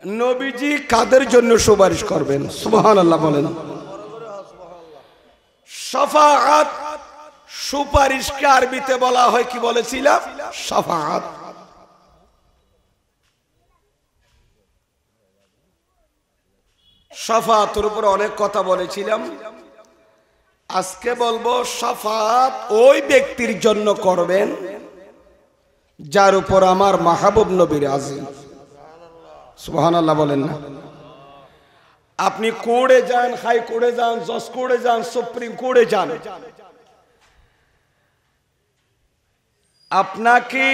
নবীজি কাদের জন্য সুপারিশ করবেন? সুবহানাল্লাহ বলেন। শাফাআত, সুপারিশকে আরবিতে বলা হয় কি বলেছিলাম? শাফাআত। শাফাআতের উপর অনেক কথা বলেছিলাম। আজকে বলবো শাফাআত ওই ব্যক্তির জন্য করবেন যার উপর আমার মাহবুব নবী রাজি। সুবহানাল্লাহ বলেন না? আপনি কোর্টে যান, হাই কোর্টে যান, জজ কোর্টে যান, সুপ্রিম কোর্টে যান, আপনাকে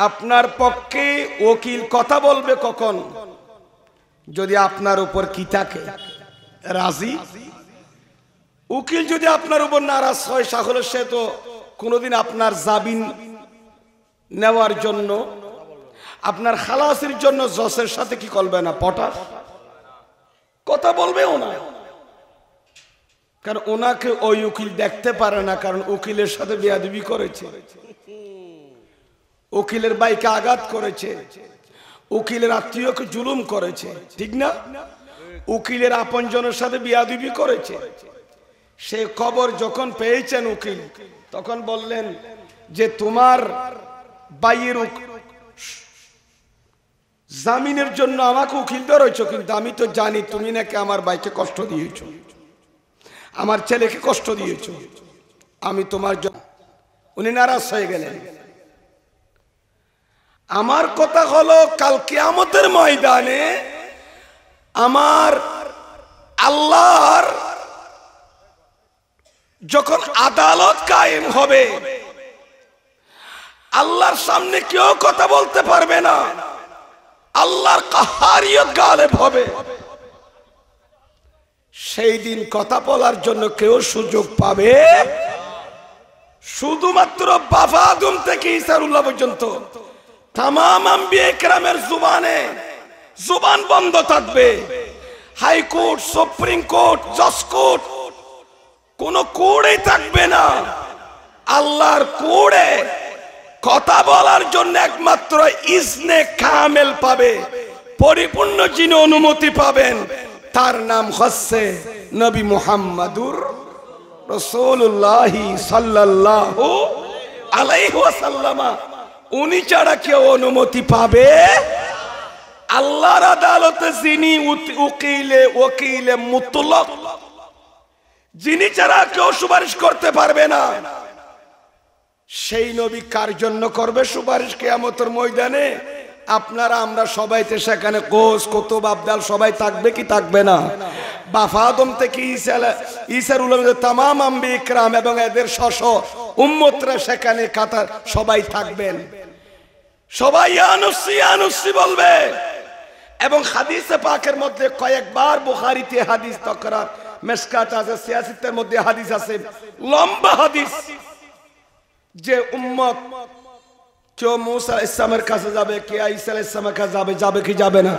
আপনার পক্ষে উকিল কথা বলবে কখন? যদি আপনার উপর কি থাকে? রাজি। উকিল যদি আপনার উপর নারাজ হয় তাহলে সে তো কোনোদিন আপনার জামিন নেওয়ার জন্য, আপনার খালাসের জন্য জজের সাথে কি করবে না? পটাশ কথা বলবেও না। কারণ ওনাকে ওই উকিল দেখতে পারে না, কারণ উকিলের সাথে বেয়াদবি করেছে, উকিলের ভাইকে আঘাত করেছে, উকিলের আত্মীয়কে জুলুম করেছে, ঠিক না? উকিলের আপনজনের সাথে বেয়াদবি করেছে। সে খবর যখন পেয়েছেন উকিল, তখন বললেন যে তোমার ভাইয়ের জামিনের জন্য আমাকে উকিল ধরেছো, কিন্তু আমি তো জানি তুমি নাকি আমার ভাইকে কষ্ট দিয়েছো, আমার ছেলেকে কষ্ট দিয়েছো, আমি তোমার জন্য। উনি নারাজ হয়ে গেলেন। আমার কথা হলো কাল কিয়ামতের ময়দানে আমার আল্লাহর যখন আদালত কায়েম হবে, আল্লাহর সামনে কেউ কথা বলতে পারবে না, আল্লাহর কাহারিয়ত গালেব হবে। সেই দিন কথা বলার জন্য কেউ সুযোগ পাবে? শুধুমাত্র বাবা আদম থেকে ঈসাউল্লাহ পর্যন্ত তামাম আম্বিয়া ইকরামের জুবান বন্ধ থাকবে। হাইকোর্ট, সুপ্রিম কোর্ট, জজ কোর্ট, কোন কোর্টে থাকবে না। আল্লাহর কোর্টে কথা বলার জন্য একমাত্র ইজনে কামেল পাবে, পরিপূর্ণ যিনি অনুমতি পাবেন, তার নাম হচ্ছে নবী মুহাম্মাদুর রাসূলুল্লাহ সাল্লাল্লাহু আলাইহি ওয়াসাল্লাম। উনি ছাড়া কেউ অনুমতি পাবে? আল্লাহর আদালতে যিনি ওকিলে মুতলক, যিনি ছাড়া কেউ সুপারিশ করতে পারবে না, সেই নবী কার জন্য করবে সুপারিশ কিয়ামতের ময়দানে? আপনারা আমরা সবাই তো সেখানে কোষ কুতুব আবদাল সবাই থাকবে কি থাকবে না? বাবা আদম থেকে ঈসার উলামা তামাম আম্বিয়া ইকরাম এবং এদের শশ উম্মতরা সেখানে কাতার সবাই থাকবেন। সবাই ইয়া নফসি ইয়া নফসি বলবে। এবং হাদিসে পাকের মধ্যে কয়েকবার বুখারীতে হাদিস তকরার, মিশকাত আছে, সিয়াসিতের মধ্যে হাদিস আছে, লম্বা হাদিস, যে উম্মত কেউ মুসা ইসলামের কাছে যাবে, কে ঈসা ইসলামের কাছে যাবে, যাবে কি যাবে না?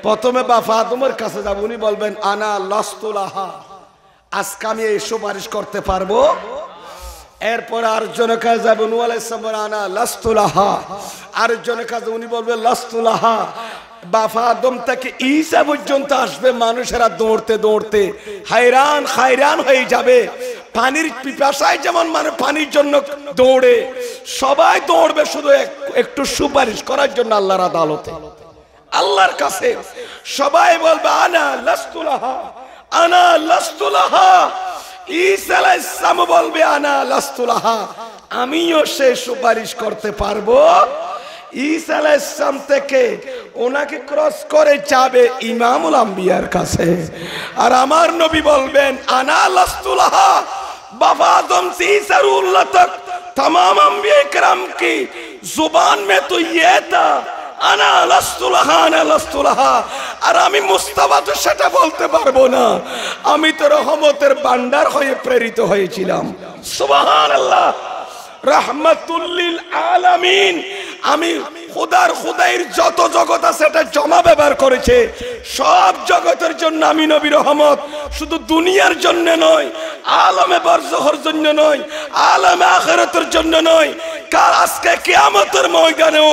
প্রথমে বাবা আদমের কাছে যাবে, উনি বলবেন আনা লাস্তুলাহা, আজকে আমি এই সুপারিশ করতে পারবো। এরপর আরেকজনের কাছে যাবে, নূহ আলাইহিস সালাম, আনা লাস্তুলাহা, আরেকজনের কাছে উনি বলবে লাস্তুলাহা। বাবা আদম থেকে ঈসা পর্যন্ত আসবে, মানুষেরা দৌড়তে দৌড়তে হায়রান হয়ে যাবে। পানির পিপাসায় যেমন মানে পানির জন্য দৌড়ে, সবাই দৌড়বে শুধু একটু সুপারিশ করার জন্য আল্লাহর আদালতে, আল্লাহর কাছে। সবাই বলবে আনা লাস্তুলাহা, আনা লাস্তুলাহা। ঈসা আলাইহিস সালাম বলবে আনা লাস্তুলাহা, আমিও সে সুপারিশ করতে পারবো। ঈসা আলাইহিস সালাম থেকে ওনাকে ক্রস করে যাবে ইমামুল আম্বিয়ার কাছে, আর আমার নবী বলবেন আনা লাস্তুলাহা। बाबा आदम से ईसाउल्लाह तक तमाम अंबिया इकराम की जुबान में तो ये था আনা লাস্তুলাহা, আনা লাস্তুলাহা। আর আমি মুস্তাফা তো সেটা বলতে পারবো না, আমি তো রহমতের ভান্ডার হয়ে প্রেরিত হয়েছিলাম। সুবহানাল্লাহ, রাহমাতুল লিল আলামিন। আমি খোদার খোদাইর যত জগৎ আছে এটা জমা ব্যবহার করেছে। সব জগতের জন্য আমি নবী রহমত, শুধু দুনিয়ার জন্য নয়, আলমে বারজাখের জন্য নয়, আলমে আখিরাতের জন্য নয়, কাল আজকে কিয়ামতের ময়দানেও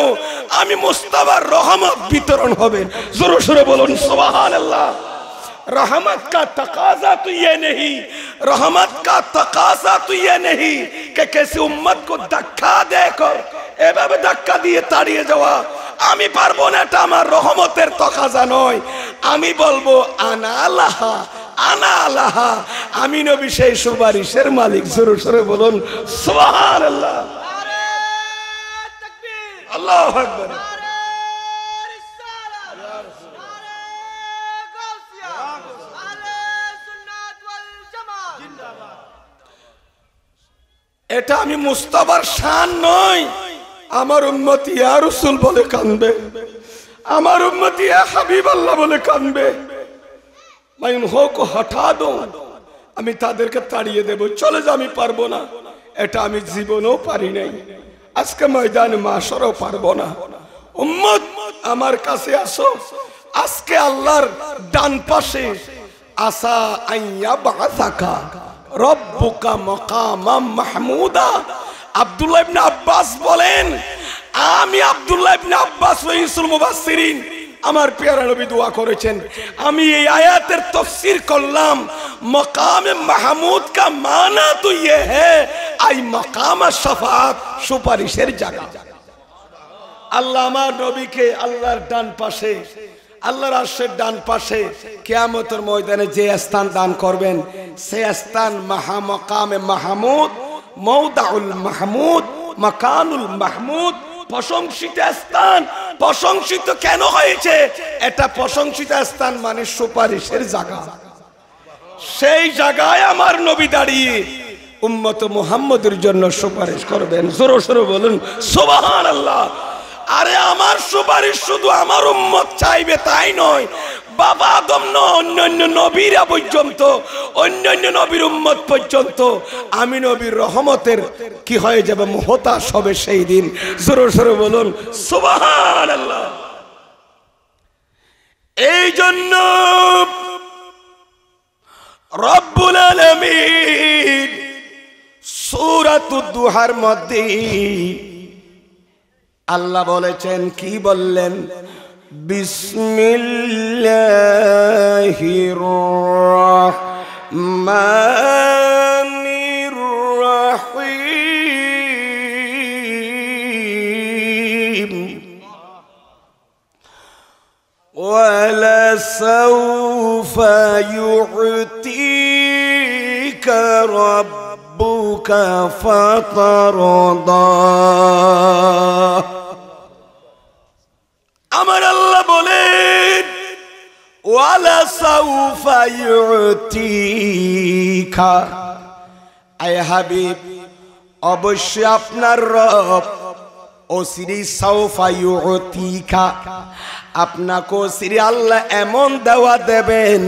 আমি মুস্তাফার রহমত বিতরণ হবে। জোরে সোরে বলুন সুবহানাল্লাহ। रहमत का तकाजा तो ये नहीं, रहमत का तकाजा तो ये नहीं कि किसी उम्मत को धक्का देकर এভাবে ধাক্কা দিয়ে তাড়িয়ে যাওয়া আমি পারবো না, এটা আমার রহমতের তকাজা নয়। আমি বলবো আনা আলাহা, আনা আলাহা, আমি নবী সেই সুপারিশের মালিক। জোরে সোরে বলুন সুবহানাল্লাহ। আল্লাহু আকবার। এটা আমি মুস্তাফার শান নয়, আমার উম্মত ইয়া রাসূল বলে কাঁদবে, আমার উম্মত ইয়া হাবিবাল্লাহ বলে কাঁদবে। मैं उन्हों को हटा दूं, আমি তাদেরকে তাড়িয়ে দেব, চলে যা, আমি পারবো না, এটা আমি জীবনেও পারি নাই, আজকে ময়দানে মাশারও পারবো না। উম্মত আমার কাছে আসো, আজকে আল্লাহর ডান পাশে আসা আইয়া বাসাকা রব্বুকা মাকামাম মাহমুদা। আব্দুল্লাহ ইবনে আব্বাস বলেন, আমি আব্দুল্লাহ ইবনে আব্বাস রাইসুল মুফাসসিরিন, আমার প্রিয় নবী দোয়া করেছেন, আমি এই আয়াতের তাফসীর করলাম, মাকামে মাহমুদ কা মানা তো ये है আই মাকাম শাফাআত, সুপারিশের জায়গা। আল্লাহ আমার নবীকে আল্লাহর ডান পাশে, আল্লাহর আরশের ডান পাশে কিয়ামতের ময়দানে যে স্থান দান করবেন, সেই স্থান মাকামে মাহমুদ, মওদাউল মাহমুদ, মাকানুল মাহমুদ, প্রশংসিত স্থান। প্রশংসিত কেন হয়েছে? এটা প্রশংসিত স্থান মানে সুপারিশের জায়গা। সেই জায়গায় আমার নবী দাঁড়িয়ে উম্মত মুহাম্মদের জন্য সুপারিশ করবেন। জোরে সোরে বলুন সুবহানাল্লাহ। আরে আমার সুপারিশ শুধু আমার উম্মত চাইবে তাই নয়, বাবা আদম অন্যান্য নবীরা পর্যন্ত, অন্যান্য নবীর উম্মত পর্যন্ত আমি নবীর রহমতের কি হয়ে যাবে, মুহতাজ হবে সেই দিন। জোরে সোরে বলুন সুবহানাল্লাহ। এই জন্য রব্বুল আলামিন সূরাতুদ দুহার মধ্যে আল্লাহ বলেছেন, কি বললেন? বিসমিল্লাহির রহমানির রহিম ওয়ালা সাওফা ইউতিকা রাব্বুকা ফাতারদা। আমার আল্লাহ বলেন, ওয়ালা সাউফা ইউতিকা, আয় হাবিব অবশ্যই আপনার রব ওসিরি সাউফা ইউতিকা, আপনাকে ওসিরি আল্লাহ এমন দেওয়া দেবেন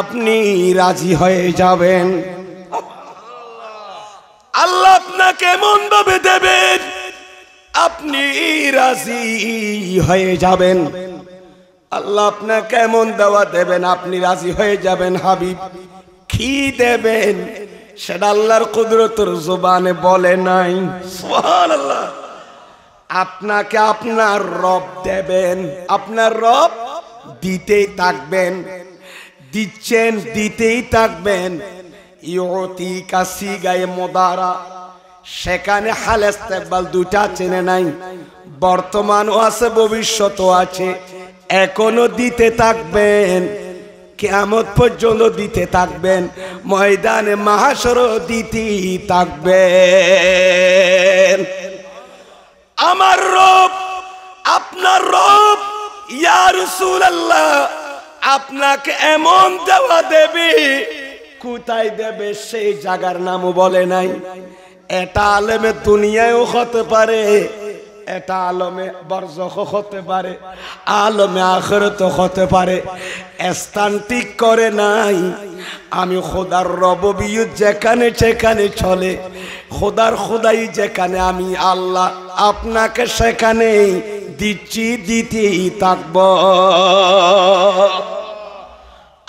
আপনি রাজি হয়ে যাবেন। আল্লাহ আপনাকে এমন ভাবে দেবেন আপনি রাজি হয়ে যাবেন। আল্লাহ আপনাকে এমন দেওয়া দেবেন আপনি রাজি হয়ে যাবেন। হাবিব কি দেবেন সেটা আল্লাহর কুদরতের জবানে বলে নাই। সুবহানাল্লাহ। আপনাকে আপনার রব দেবেন, আপনার রব দিতেই থাকবেন, দিচ্ছেন, দিতেই থাকবেন। ইউতিকা সিগায়ে মুদারা, সেখানে হাল ইস্তেকবাল দুটা চেনে নাই, বর্তমানও আছে ভবিষ্যৎও আছে, এখনো দিতে থাকবেন, কিয়ামত পর্যন্ত দিতে থাকবেন, ময়দানে মাহশরও দিতেই থাকবেন। আমার রব, আপনার রব ইয়া রাসূলুল্লাহ আপনাকে এমন দেওয়া দেবে, কোথায় দেবে সেই জায়গার নামও বলে নাই। এটা আলেমে দুনিয়ায়ও হতে পারে, এটা আলমে বারজাখ হতে পারে, আলমে আখিরাত হতে পারে। স্থান ঠিক করে নাই। আমি খোদার রববিয়ত যেখানে সেখানে চলে, খোদার খোদাই যেখানে, আমি আল্লাহ আপনাকে সেখানেই দিচ্ছি, দিতেই থাকব,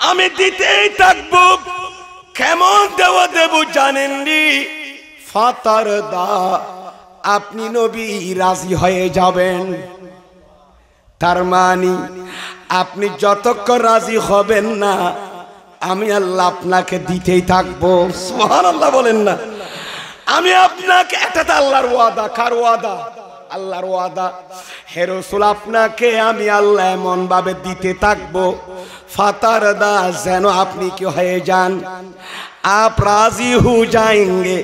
আমি দিতেই থাকব। কেমন দেওয়া দেব জানেননি? ফাতার দা, আপনি নবী রাজি হয়ে যাবেন। তার মানে আপনি যতক্ষণ রাজি হবেন না, আমি আল্লাহ আপনাকে দিতেই থাকবো। সুবহানাল্লাহ বলেন না। আমি আপনাকে, এটা তো আল্লাহর ওয়াদা। কার ওয়াদা? আল্লাহর ওয়াদা। হে রাসূল, আপনাকে আমি আল্লাহ এমন ভাবে দিতে থাকবো, ফাতার দা, যেন আপনি কি হয়ে যান, আপ রাজি হু যায়েঙ্গে,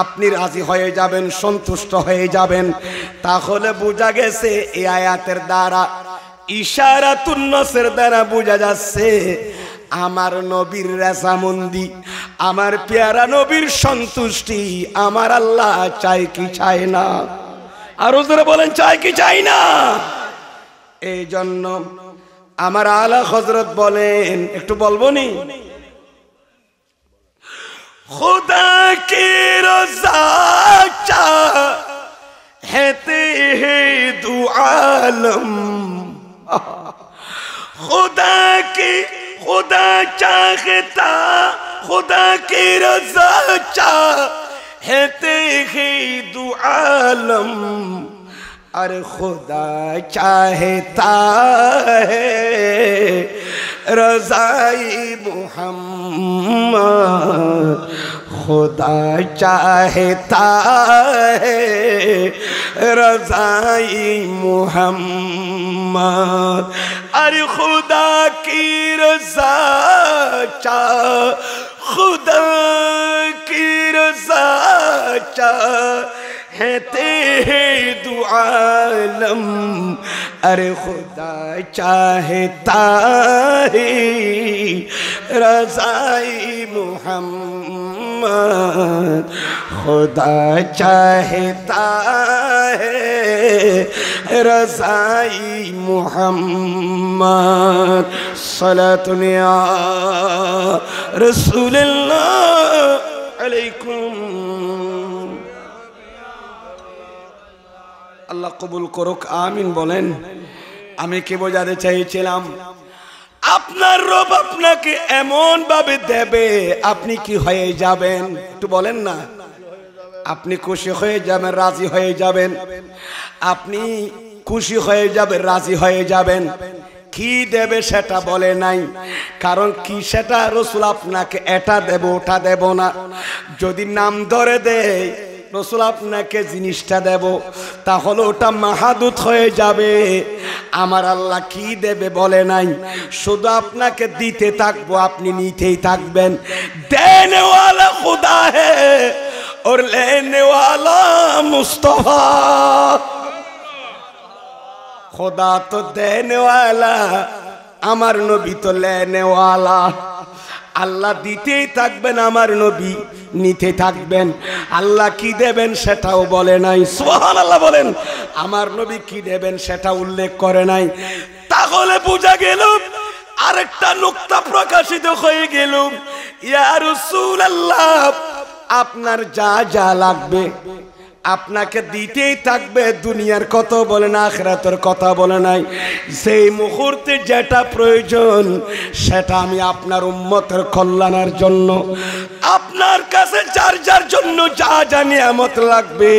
আপনি রাজি হয়ে যাবেন, সন্তুষ্ট হয়ে যাবেন। তাহলে বোঝা গেছে এই আয়াতের দ্বারা, ইশারাতুন নসের দ্বারা বোঝা যাচ্ছে আমার নবীর রেজামন্দি, আমার পেয়ারা নবীর সন্তুষ্টি আমার আল্লাহ চাই কি চায় না? আর ওরা বলেন চাই কি চাই না? এই জন্য আমার আলা হযরত বলেন, একটু বলবো নি, खुदा की रज़ा चाहते हैं दो आलम, खुदा चाहता, खुदा की रज़ा चाहते हैं दो आलम, अरे खुदा चाहता है रज़ाई मुहम्मद, खुदा चाहता है रज़ाई मुहम्मद, अरे खुदा की रज़ा खुदा की रज़ा चाहते हैं दो आलम, अरे खुदा चाहता है रज़ाई मुहम्मद, खुदा चाहता है रज़ाई मुहम्मद, सलातुन या रसूलल्लाह अलैकुम। আল্লাহ কবুল করুক, আমিন বলেন। আমি কি বোঝাতে চাইছিলাম, আপনার রব আপনাকে এমন ভাবে দেবে, আপনি কি হয়ে যাবেন? একটু বলেন না। আপনি খুশি হয়ে যাবেন, রাজি হয়ে যাবেন। আপনি খুশি হয়ে যাবেন, রাজি হয়ে যাবেন। কি দেবে সেটা বলে নাই, কারণ কি সেটা রাসূল আপনাকে এটা দেব ওটা দেব না। যদি নাম ধরে দেয় রাসূল আপনাকে জিনিসটা দেব, তাহলে ওটা মাহাদুত হয়ে যাবে। আমার আল্লাহ কি দেবে বলে নাই, শুধু আপনাকে দিতে থাকবো, আপনি নিতেই থাকবেন। দেনে ওয়ালা খুদা হে और लेने वाला मुस्तफा, खुदा तो देने वाला, আমার নবী তো लेने वाला। আল্লাহ দিতেই থাকবেন, আমার নবী নিতে থাকবেন। আল্লাহ কি দেবেন সেটাও বলে নাই, সুবহানাল্লাহ বলেন। আমার নবী কি দেবেন সেটা উল্লেখ করে নাই। তাহলে বোঝা গেল আরেকটা নুকতা প্রকাশিত হয়ে গেল, ইয়া রাসূলুল্লাহ, আপনার যা যা লাগবে আপনাকে দিতেই থাকবে। দুনিয়ার কথা বলে না, আখিরাতের কথা বলে নাই। সেই মুহূর্তে যেটা প্রয়োজন সেটা আমি আপনার উম্মতের কল্যাণের জন্য, আপনার কাছে যার যার জন্য যা যা নিয়ামত লাগবে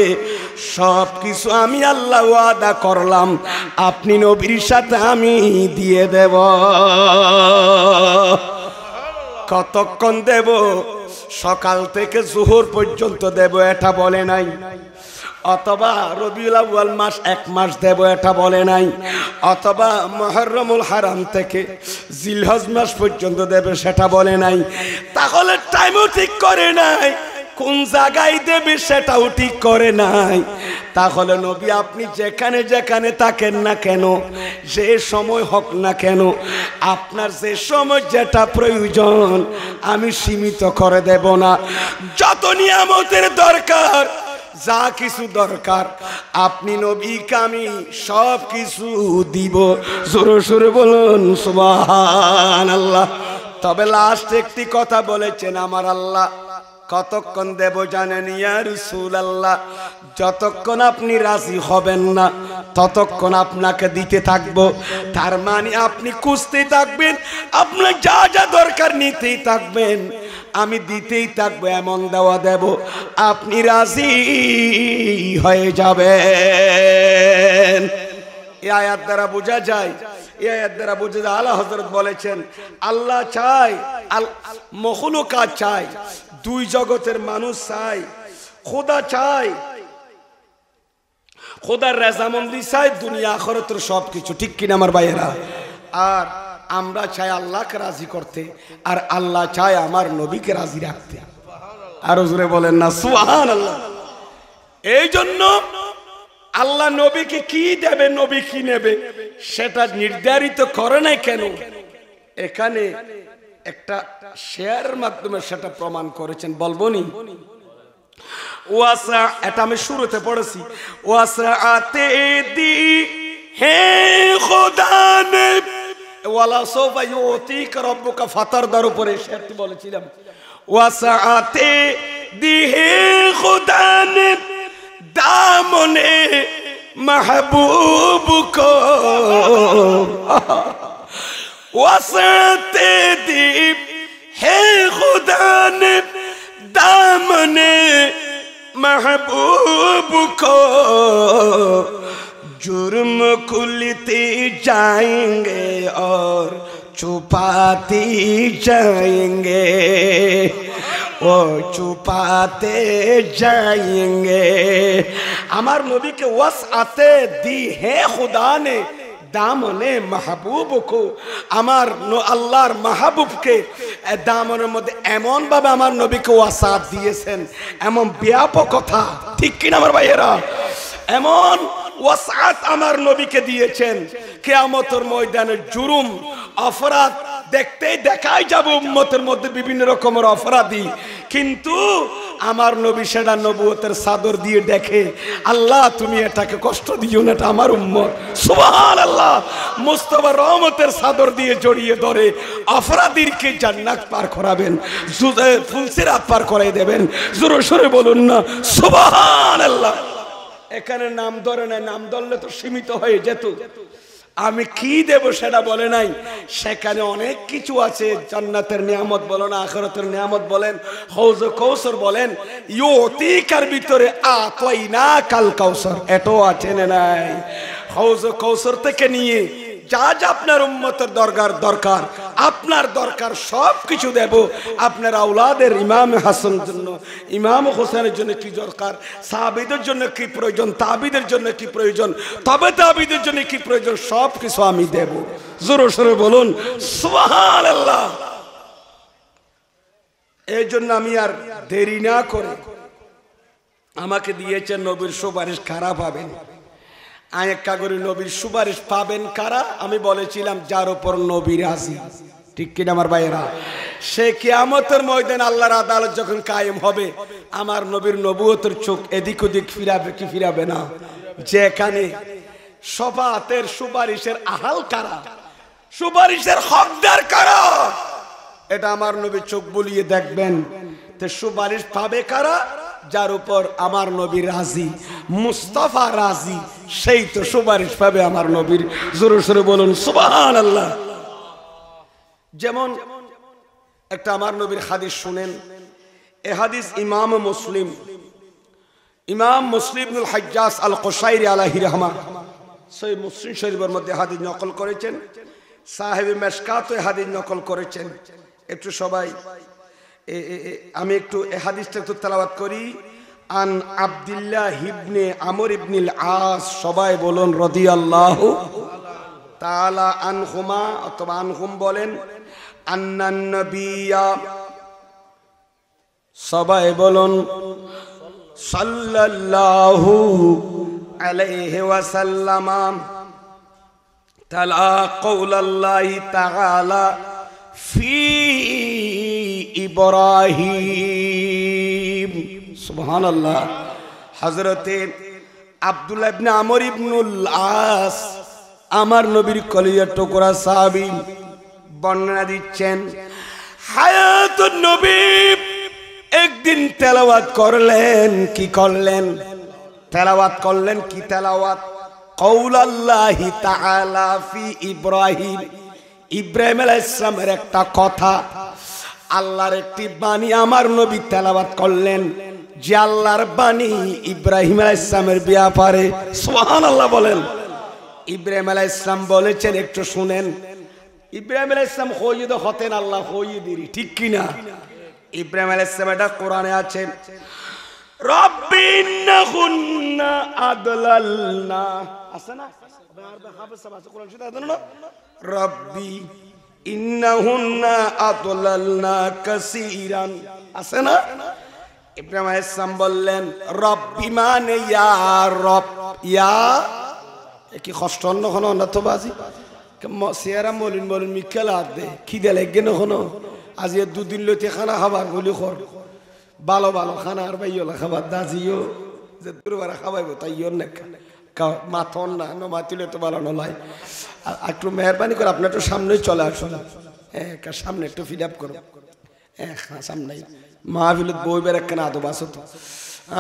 সব কিছু আমি আল্লাহ ওয়াদা করলাম, আপনি নবীর সাথে আমি দিয়ে দেব। কতক্ষণ দেব? সকাল থেকে জোহর পর্যন্ত দেব, এটা বলে নাই। অথবা রবিউল আউয়াল মাস 1 মাস দেব, এটা বলে নাই। অথবা মুহররমুল হারাম থেকে জিলহজ মাস পর্যন্ত দেবে, সেটা বলে নাই। তাহলে টাইমও ঠিক করে নাই, কোন জায়গায় দেবে সেটাও ঠিক করে নাই। তাহলে নবী আপনি যেখানে যেখানে থাকেন না কেন, যে সময় হোক না কেন, আপনার যে সময় যেটা প্রয়োজন আমি সীমিত করে দেব না। যত নিয়ামতের দরকার, যা কিছু দরকার আপনি নবীকে আমি সব কিছু দিব। জোরে সোরে বলুন সুবহানাল্লাহ। তবে লাস্ট একটি কথা বলেছেন আমার আল্লাহ, কতক্ষণ দেব জানেন ইয়া রাসূলুল্লাহ? যতক্ষণ আপনি রাজি হবেন না ততক্ষণ আপনাকে দিতে থাকবো। তার মানে আপনি খুঁজতেই থাকবেন, আপনার যা যা দরকার নিতেই থাকবেন, আমি দিতেই থাকবো, এমন দেওয়া দেব আপনি রাজি হয়ে যাবেন। এই আয়াত দ্বারা বোঝা যায়, এই আয়াত দ্বারা বোঝা যায় আলা হযরত বলেছেন আল্লাহ চায়, মখলুকাত চায়, দুই জগতের মানুষ চায়, খোদা চায়, খোদার রাজামন্দি চায়, দুনিয়া আখিরাতের সবকিছু, ঠিক কিনা আমার ভাইয়েরা? আর আমরা চাই আল্লাহকে রাজি করতে, আর আল্লাহ চায় আমার নবীকে রাজি রাখতে। আরো জোরে বলেন না সুবহানাল্লাহ। এই জন্য আল্লাহ নবীকে কি দেবে, নবী কি নেবে সেটা নির্ধারিত করে নাই কেন? এখানে একটা শেয়ারের মাধ্যমে সেটা প্রমাণ করেছেন, বলবো নি? ওয়াসা, এটা আমি শুরুতে পড়েছি, ওয়াসাআতে দি হে খোদা নে ওয়ালা সাওফা ইউতিকা রাব্বুকা ফাতারদার উপরে শেয়ারটি বলেছিলাম। ওয়াসাআতে দি হে খোদা নে দামনে महबूब को वसते दी है खुदा ने दामने महबूब को जुर्म खुलते जाएंगे और छुपाते जाएंगे, ও छुपाते जाएंगे। আমার নবীকে ওয়াসআতে দি হে খুদা নে দামনে মাহবুব কো, আমার আল্লাহর মাহবুবকে দামনের মধ্যে এমন ভাবে আমার নবীকে ওয়াসাত দিয়েছেন, এমন ব্যাপকতা, ঠিক কিনা আমার ভাইয়েরা? এমন ওয়াসাত আমার নবীকে দিয়েছেন, কিয়ামতের ময়দানে জুরুম অপরাধ দেখতেই দেখাই যাব উম্মতের মধ্যে বিভিন্ন রকমের অপরাধী, কিন্তু আমার নবী সেটা নবুয়তের চাদর দিয়ে দেখে, আল্লাহ তুমি এটাকে কষ্ট দিও না, এটা আমার উম্মত। সুবহানাল্লাহ। মুস্তাফা রহমতের চাদর দিয়ে জড়িয়ে ধরে অপরাধীকে জান্নাত পার করাবেন, ফুলসিরাত পার করাই দেবেন। জোরে সোরে বলুন না সুবহানাল্লাহ। এখানে নাম ধরে নাই, নাম ধরলে তো সীমিত হয়ে যেত। আমি কি দেব সেটা বলে নাই, সেখানে অনেক কিছু আছে। জান্নাতের নিয়ামত বলেন, আখিরাতের নিয়ামত বলেন, হৌজে কৌসর বলেন, ইউতিকার ভিতরে আতাইনা কাল কাউসার এটাও আছে না নাই? হৌজে কৌসর থেকে নিয়ে যা যা আপনার উম্মতের দরকার আপনার দরকার সব কিছু দেব। আপনার আওলাদের ইমাম হাসানের জন্য, ইমাম হোসেনের জন্য কি দরকার, সাহাবীদের জন্য কি প্রয়োজন, তাবিদের জন্য কি প্রয়োজন, তবে তাবিদের জন্য কি প্রয়োজন, সব কিছু আমি দেব। জোরে সোরে বলুন সুবহানাল্লাহ। এই জন্য আমি আর দেরি না করে, আমাকে দিয়েছেন নবীর সুপারিশ খারাপ হবেন, আয়েক্কা করে নবীর সুপারিশ পাবেন কারা? আমি বলেছিলাম যার উপর নবী রাজি, ঠিক কিনা আমার ভাইয়েরা? সে কিয়ামতের ময়দানে আল্লাহর আদালত যখন কায়েম হবে, আমার নবীর নবুয়তের চোখ এদিক ওদিক ফিরাবে কি ফিরাবে না? যেখানে শফাতের সুপারিশের আহাল কারা, সুপারিশের হকদার কারা, এটা আমার নবী চোখ বুলিয়ে দেখবেন। তো সুপারিশ পাবে কারা? যার উপর আমার নবী রাজি, মুস্তাফা রাজি, সেই তো সুপারিশ পাবে আমার নবীর। জোরে সোরে বলুন সুবহানাল্লাহ। যেমন একটা আমার নবীর হাদিস শুনেন, এ হাদিস ইমাম মুসলিম ইবনুল হাজ্জাজ আল কুশাইরি আলাইহি রাহমা সহিহ মুসলিম শরীফের মধ্যে হাদিস নকল করেছেন, সাহেবে মেশকাত হাদিস নকল করেছেন। একটু সবাই আমি একটু এই হাদিসটা একটু তেলাওয়াত করি। আন আব্দুল্লাহ ইবনে আমর ইবনিল আস, সবাই বলুন রাদিয়াল্লাহু তাআলা আনহুমা, অথবা আনহুম বলেন, আন্নান নবিয়্যা, সবাই বলুন সাল্লাল্লাহু আলাইহি ওয়াসাল্লাম তালা কওলাল্লাহি তাআলা ফি ইব্রাহিম। সুবহানাল্লাহ। হযরতে আব্দুল্লাহ ইবনে আমর ইবনুল আস, আমার নবীর কলিজার টুকরা সাহাবী, বর্ণনা দিচ্ছেন, হায়াতুন নবী একদিন তেলাওয়াত করলেন, কি করলেন? তেলাওয়াত করলেন, কি তেলাওয়াত? কওলাল্লাহি তাআলা ফি ইব্রাহিম, ইব্রাহিম আলাইহিস সালামের একটা কথা, আল্লাহর একটি বাণী আমার নবী তেলাওয়াত করলেন, যে আল্লাহর বাণী ইব্রাহিম আলাইহিস সালামের ব্যাপারে। সুবহানাল্লাহ বলেন। ইব্রাহিম আলাইহিস সালাম বলেছেন, একটু শুনেন। ইব্রাহিম আলাইহিস সালাম খোয়িদ হতেন, আল্লাহ খোয়িদিরি, ঠিক কি না? ইব্রাহিম আলাইহিস সালাম, এটা কোরআনে আছে, রব্বি ইন্নাহুন্না আদলালনা, আছে না? রব্বি ইন্নাহুন্না আদলালনা কাসীরান, আছে না? ইব্রাহিম আলাইহিস সালাম বললেন, রব্বি মানে ইয়া রব, ইয়া কি কষ্ট অন্য কোনো না তো বাজি সিয়ারা মলিন বলেন মিকেল হাত দে খিদে লাগবে না কোনো, আজ দুদিন লইতে খানা খাবার বলি খর, ভালো ভালো খানা আর ভাইও খাবার দাজিও যে দুর্বার খাবাইব তাইও না মাথন না মাতিলে তো ভালো নয়। একটু মেহরবানি করে আপনি একটু সামনে চলে আসুন, হ্যাঁ সামনে একটু ফিল আপ করো, হ্যাঁ সামনে মাহফিলত বইবার একখানা আদব আছে তো,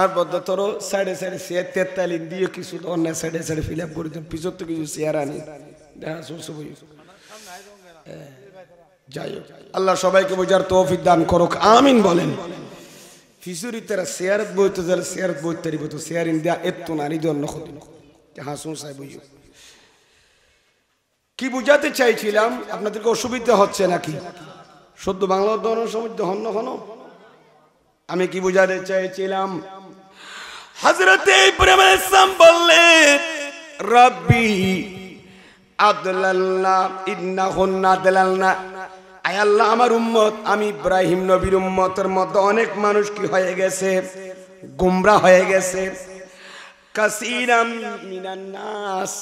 আর বদ্ধ তোর সাইডে সাইডে চেয়ার তেতালিন দিয়ে কিছু অন্য সাইডে সাইডে ফিল আপ করে দেন, পিছর তো কিছু চেয়ার আনি যাই হোক। আল্লাহ সবাইকে বোঝার তৌফিক দান করুক, আমিন বলেন। ফিসুরি তারা চেয়ারত বইতে যারা চেয়ারত বইতে পারিব তো চেয়ার ইন্ডিয়া এত নারী অন্য ক্ষতি হাসুন সাহেব। কি বুঝাতে চাইছিলাম, আপনাদেরকে অসুবিধা হচ্ছে নাকি? শুদ্ধ বাংলা সমৃদ্ধ হন না হনো? আমি কি বুঝাতে চাইছিলাম, হযরতে ইব্রাহিম আলাইহিস সালাম বললেন, রব্বি আদলালনা ইন্নাহুন্না আদলালনা, আয় আল্লাহ আমার উম্মত, আমি ইব্রাহিম নবীর উম্মতের মধ্যে অনেক মানুষ কি হয়ে গেছে, গোমরা হয়ে গেছে, কাসীরাম মিনান নাস,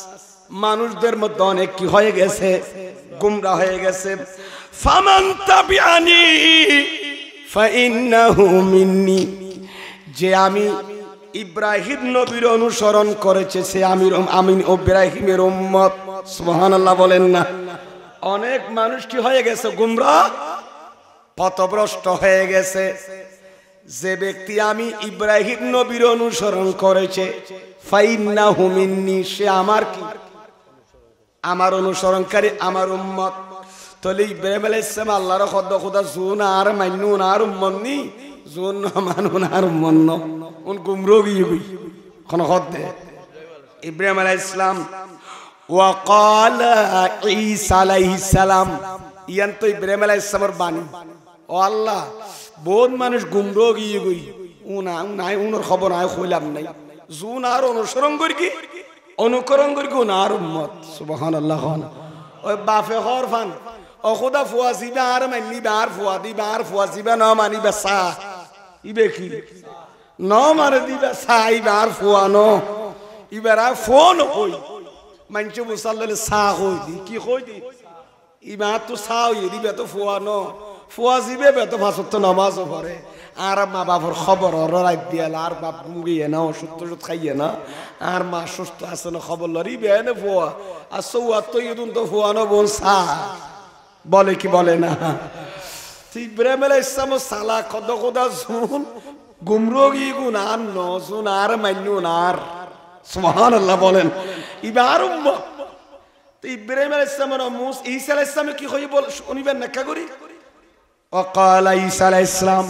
মানুষদের মধ্যে অনেক কি হয়ে গেছে, গোমরা হয়ে গেছে। ফামান তাবিআনি ফাইন্নাহু মিন্নি, যে আমি ইব্রাহিম নবীর অনুসরণ করেছে সে আমি ইব্রাহিমের উম্মত। সুবহানাল্লাহ বলেন না? অনেক মানুষ কি হয়ে গেছে, গুমরাহ পথভ্রষ্ট হয়ে গেছে। যে ব্যক্তি আমি ইব্রাহিম নবীর অনুসরণ করেছে, ফাইন্নাহু মিন্নি, সে আমার কি, আমার অনুসরণকারী, আমার উম্মত। তাহলে ইব্রাহিম আলাইহিস সালাম আল্লাহর খোদা জুন আর মান্নুন আর উম্মত নি, জুন মানুন আর উম্মত ন উন গুমরোগী হই কোন খদ্দে। ইব্রাহিম আলাইহিস সালাম ওয়া ক্বালা ঈসা আলাইহিস সালাম, ইয়ান তো ইব্রাহিম আলাইহিস সালামের বাণী, ও আল্লাহ বহুত মানুষ গুমরোগী হই উনা নাই, উনার খবর নাই কইলাম নাই, জুন আর অনুসরণ করি কি অনুকরণ করি কোন আর উম্মত। সুবহানাল্লাহ। ওই বাফে হর ফান ও খোদা ফুয়াসিবা আর মানি বার ফুয়া দিবা আর ফুয়াসিবা না মানি বেসা ইবে কি ন মারে দিবা সাই বার ফুয়া ন ইবারা ফোন কই মানছে মুসাল্লালে সা কই দি কি কই দি ইবা তো সাও ই দিবে তো ফুয়া ন ফুয়াসিবে বে তো ফাসত নামাজ পড়ে আর মা বাবার খবর রাত দিয়াল আর বাপ গিয়ে না অসুস্থ খাইয়ে না আর মা সুস্থ আছে না খবর লরি বে না ফুয়া আর সৌয়া তো ইদুন তো ফুয়া ন বোন সা বলে কি বলে না? ইব্রাহিম আলাইহিস সালাম সালা খোদা খোদা জুন গুমরোগী গুন আর ন জুন আর মান্নুন আর। সুবহানাল্লাহ বলেন। ইবার উম্মত তো ইব্রাহিম আলাইহিস সালাম ঈসা আলাইহিস সালাম কি কই বল শুনিবেন না কা করি। وقال عيسى عليه السلام,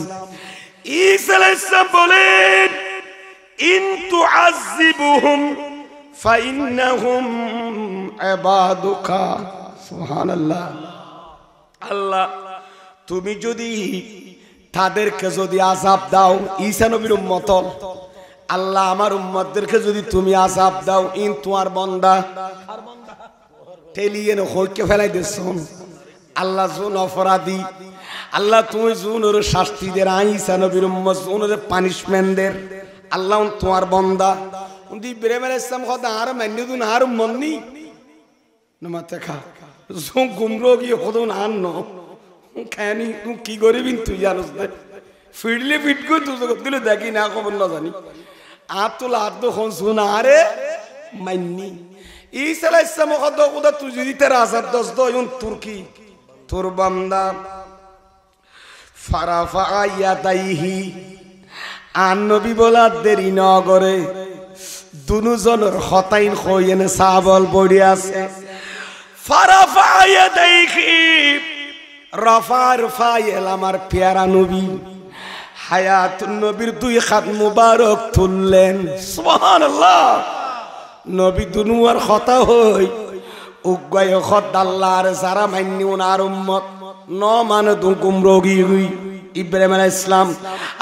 ঈসা আলাইহিস সালাম বলেন, ইন তুআযিবুহুম ফাইন্নাহুম ইবাদুকা। সুবহানাল্লাহ। আল্লাহ তুমি যদি তাদেরকে যদি আযাব দাও, ঈসা নবীর উম্মত, আল্লাহ আমার উম্মতদেরকে যদি তুমি আযাব দাও, ইন তোমার বান্দা আর বান্দা ঠেলিয়ে না হইকে ফেলাই দেছুন আল্লাহ জুন অপরাধী, আল্লাহ তুমি জুনের শাস্তি দের, ঈসা নবীর উম্মত জুনের পানিশমেন্ট দের, আল্লাহ তোমার বান্দা উনি ইব্রাহিম আলাইহিস সালাম খোদা আর মান্য দুন আর মন্নি নমাতে খা জুন গুমরোগী খোদন আর ন খানি তুই কি করিবি তুই জানোস না, ফিরলে ফিট করে তুই দিলে দেখি না খবর না জানি আর তো লাদ খন জুন আরে মান্নি। ঈসা আলাইহিস সালাম খোদা খোদা তুই যদি তার আযাব দস দয়ন তুর্কি তোর বান্দা ফারাফা ইয়াদাইহি আর নবী বলার দেরি নগরে দুজনের হতাইন কইনে সাবল পড়ে আছে ফারাফা ইয়াদাইহি রাফার ফাইল আমার পেয়ারা নবী হায়াতুন নবীর দুই হাত মুবারক তুললেন সুবহানাল্লাহ নবী দুনুয়ার কথা হই উগায় খত আল্লাহর যারা মান্নি ওনার উম্মত ন মানে দুকুম রোগী হই ইব্রাহিম আলাইহিস সালাম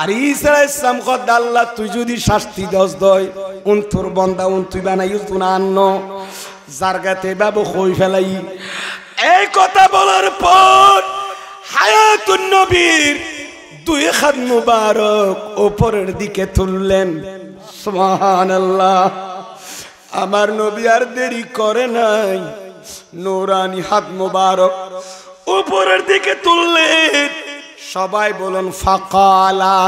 আর ঈসা আলাইহিস সালাম খত আল্লাহ তুই যদি শাস্তি দস দয় উন তোর বান্দা উন তুই বানাইস তুনান্ন জারগাতে বাবু কই ফেলাই এই কথা বলার পর হায়াতুন নবীর দুই হাত মুবারক উপরের দিকে তুললেন সুবহানাল্লাহ আমার নবী আর দেরি করে নাই নূরানি হাত মুবারক উপরের দিকে তুললেন সবাই বলুন ফাকালা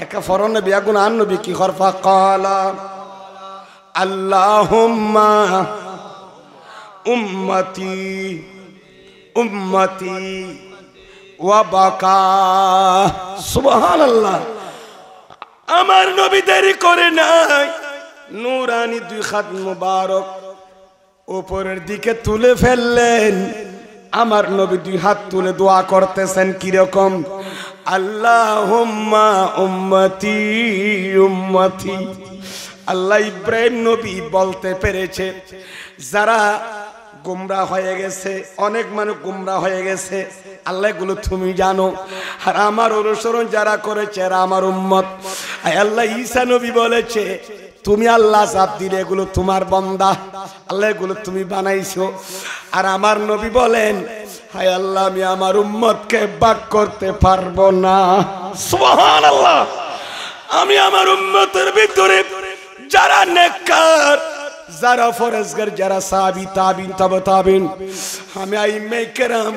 একা ফরন নবী আগুন আন নবী কি কর ফাকালা আল্লাহুম্মা উম্মতি উম্মতি ওয়া বাকা সুবহানাল্লাহ আমার নবী দেরি করে নাই নূরানি দুই হাত মুবারক উপরের দিকে তুলে ফেললেন আমার নবী দুই হাত তুলে দোয়া করতেছেন কি রকম আল্লাহুম্মা উম্মতি উম্মতি আল্লাহ ইব্রাহিম নবী বলতে পেরেছে যারা গুমরা হয়ে গেছে অনেক মানুষ গুমরা হয়ে গেছে আল্লাহ এগুলো তুমি জানো আর আমার অনুসরণ যারা করেছে এরা আমার উম্মত আল্লাহ ঈসা নবী বলেছে তুমি আল্লাহ জাত দিলে এগুলো তোমার বান্দা আল্লাহ এগুলো তুমি বানাইছো আর আমার নবী বলেন হায় আল্লাহ আমি আমার উম্মতকে ভাগ করতে পারবো না সুবহানাল্লাহ আমি আমার উম্মতের ভিতরে যারা নেককার যারা ফরজগার যারা সাহাবী তাবিন তাবে তাবিন আমি আইম্মায়ে কেরাম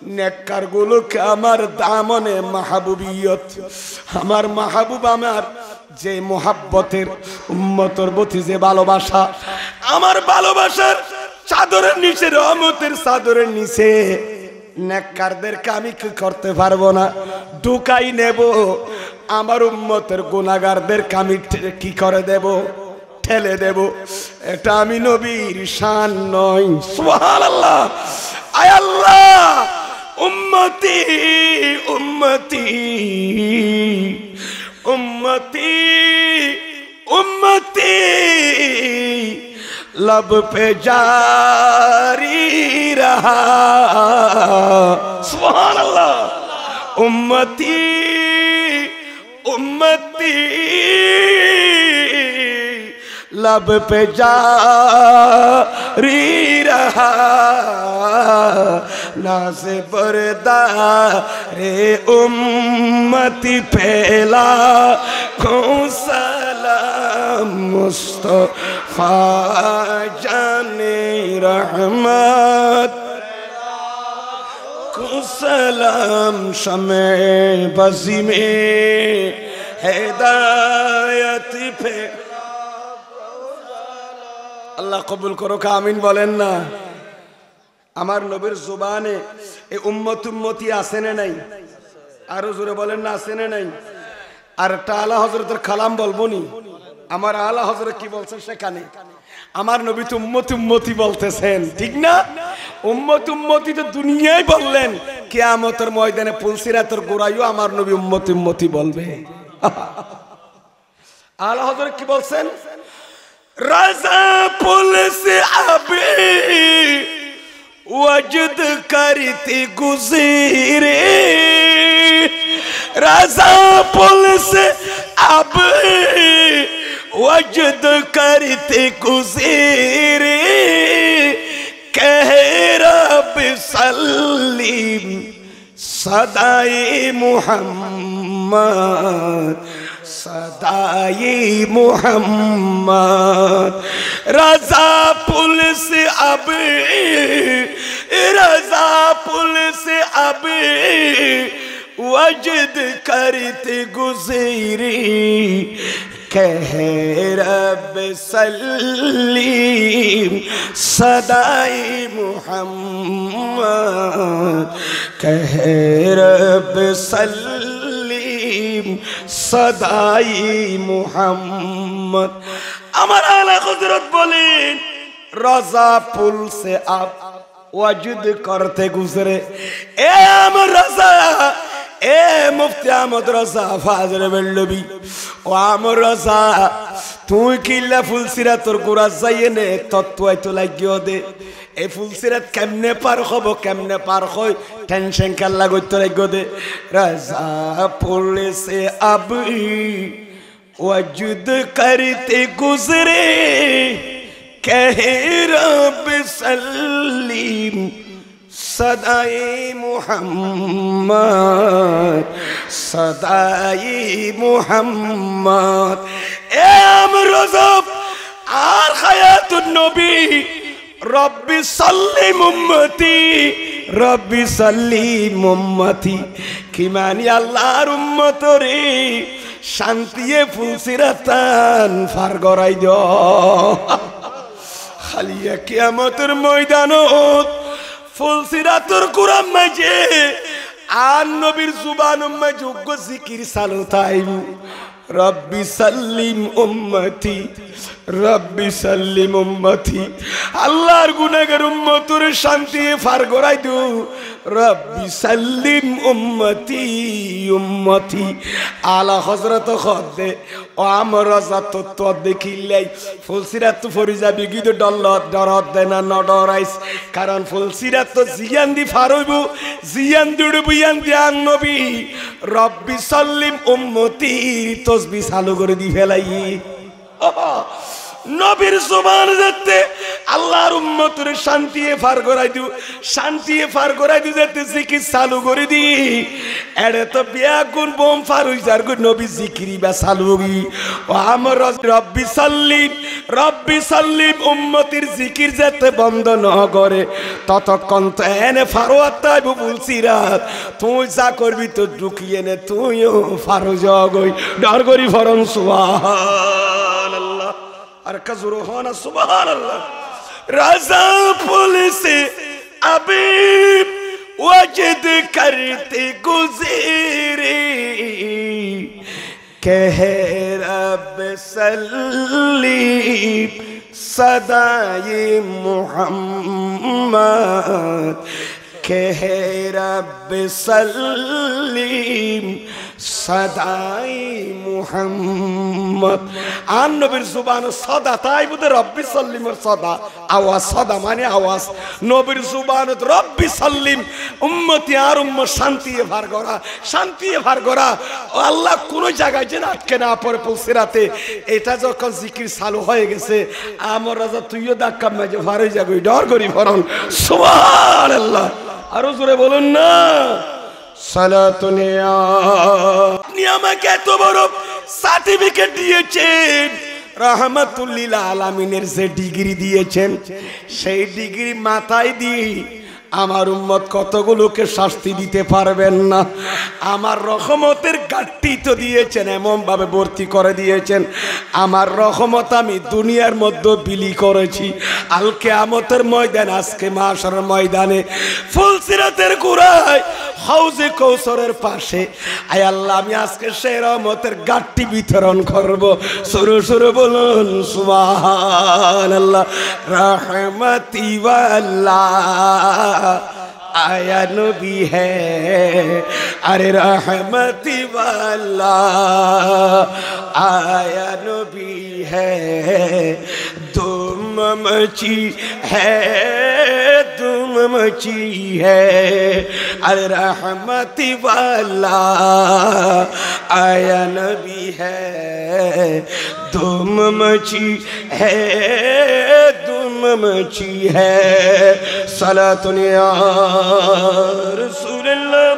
নেককার গুলোকে আমার দামনে মাহবুবিয়ত আমার মাহবুব আমার যে মোহাব্বতের উম্মতের প্রতি যে ভালোবাসা আমার ভালোবাসার চাদরের নিচে রহমতের চাদরের নিচে নেককারদেরকে আমি কি করতে পারবো না ঢুকাই নেব আমার উম্মতের গুনাহগারদেরকে আমি কি করে দেব ঠেলে দেব এটা আমি নবীর শান নয় সুবহানাল্লাহ আয় আল্লাহ উম্মতি উম্মতি উম্মতি উম্মতি लब पे जारी रहा सुभान अल्लाह उम्मती उम्मती लब पे जारी रहा नाज़े बरदा रे उम्मती पहला कौन सलाम मुस्तफा जाने रहमत को सलाम शमे बज़ी में हिदायत पे আল্লাহ কবুল করো আমিন বলেন না আমার নবীর জবানে এই উম্মত উম্মতি আছে না নাই আরো জোরে বলেন না আছে না নাই আর আলা হযরতের কালাম বলবনি আমার আলা হযরত কি বলছেন সেখানে আমার নবী তো উম্মত উম্মতি বলতেছেন ঠিক না উম্মত উম্মতি তো দুনিয়ায় বললেন কিয়ামতের ময়দানে পুলসিরাতের গোড়ায়ও আমার নবী উম্মত উম্মতি বলবে আলা হযরত কি বলছেন রাজা পুলিশ আবে वजद करती गुज़रे रज़ा पुलिस अब वजद करती गुज़रे कह रब सल्लीम सदाए मुहम्मद सदाए मुहम्मद रज़ा पुलिस अब रज़ा पुलिस अब वजद करते गुज़री कह रब सल्लीम सदाए मुहम्मद कह रब सल्लिम सदाई मुहम्मद। আমার আলা হযরত বলেন रज़ा पुल से आप वजूद करते गुजरे ए अमर रज़ा ए मुफ्ती अहमद रज़ा फाज़िल बेल्लबी ओ अमर रज़ा তুই কিল্লা ফুলসিরাতর গোড়া যাইনে তত্ত্ব তো লাগিও দে এই ফুলসিরাত কেমনে পার হব কেমনে পার হয় টেনশন কাল্লা গইতে লাগিও দে রাজা পুলে সে আব वजूद करते गुजरे कह रब सल्लीम सदाए मुहम्मद सदाए मुहम्मद ए अमरज़ब आर हयातुन नबी रब्बी सल्लिम उम्मती रब्बी सल्लिम उम्मती कि मानी अल्लाहर उम्मत रे शांतिए ফুলসিরাতান ফার গরাই দিও খালিয়া কিয়ামতের ময়দানত ফুলসিরাতর কুরাম মাঝে আর নবীর জুবান মাঝে যোগ্য জিকির চালু তাইব রব্বি সাল্লিম উম্মতি রব্বি সাল্লিম উম্মতি আল্লাহর গুনাহগার উম্মতের শান্তি ফার গরাই দিও रब्बी सल्लिम उम्मती उम्मती आला हजरत खदे ओ आमर रज़ा तो देखिलाई ফুলসিরাত তো ফরিজা বিগিদ ডলত ডরত দেনা নডরাইস কারণ ফুলসিরাত তো জিয়ান দি ফারইবু জিয়ান দুড়বু ইয়ান দিয়ান নবী রব্বি সাল্লিম উম্মতি তসবিহ চালু করে দি ফেলাই নবীর জবান যেতে আল্লাহর উম্মতের শান্তি ফার করাই দিও শান্তি ফার করাই দিও যেতে জিকির চালু করে দি এড়ে তো বিয়া গুণ বোম ফার হই যার গুণ নবী জিকিরি বা চালু হই ও আমার রব্বি সাল্লিম উম্মতির জিকির যেতে বন্ধ ন করে ততক্ষণ তো এনে ফারোয়াত তাইব ফুলসিরাত তুই যা করবি তো ঢুকিয়ে নে তুইও ফারো জগই ডর করি ফরন সুবহানাল্লাহ আর কাজুর হোনা সুবহানাল্লাহ রাজা পুলিশ अभी वजद करते गुज़रे कह रब सल्लीम सदाए मुहम्मद कह रब सल्लीम सदाए मुहम्मद आन नबीर जुबान सदा ताई बुदे रब्बी सल्लिम और सदा आवाज सदा माने आवाज नबीर जुबान रब्बी सल्लिम उम्मती आर उम्मत शांति भार गरा আল্লাহ কোন জায়গায় যেন আটকে না পড়ে ফুলসিরাতে এটা যখন জিকির চালু হয়ে গেছে আমার রাজা তুইও ধাক্কা মেজে ভারে যাবি ডর করি ফরন সুবহানাল্লাহ আরো জোরে বলুন না সালাতুনিয়া আপনি আমাকে এত বড় সার্টিফিকেট দিয়েছেন রহমাতুল লিল আলামিনের যে ডিগ্রি দিয়েছেন সেই ডিগ্রি মাথায় দিয়ে আমার উম্মত কতগুলোকে শাস্তি দিতে পারবেন না আমার রহমতের গাট্টি তো দিয়েছেন এমন ভাবে ভর্তি করে দিয়েছেন আমার রহমত আমি দুনিয়ার মধ্যে বিলি করেছি আল কিয়ামতের ময়দান আজকে মাশারের ময়দানে ফুলসিরাতের গোড়ায় হাউজে কৌসরের পাশে আয় আল্লাহ আমি আজকে সেই রহমতের গাট্টি বিতরণ করব সুরে সুরে বলুন সুবহানাল্লাহ রহমতি ওয়াল্লাহ आया नबी है अरे रहमती वाला आया नबी है धूम मची है अरे रहमती वाला आया नबी है धूम मची है सलातुनिया रसूलुल्लाह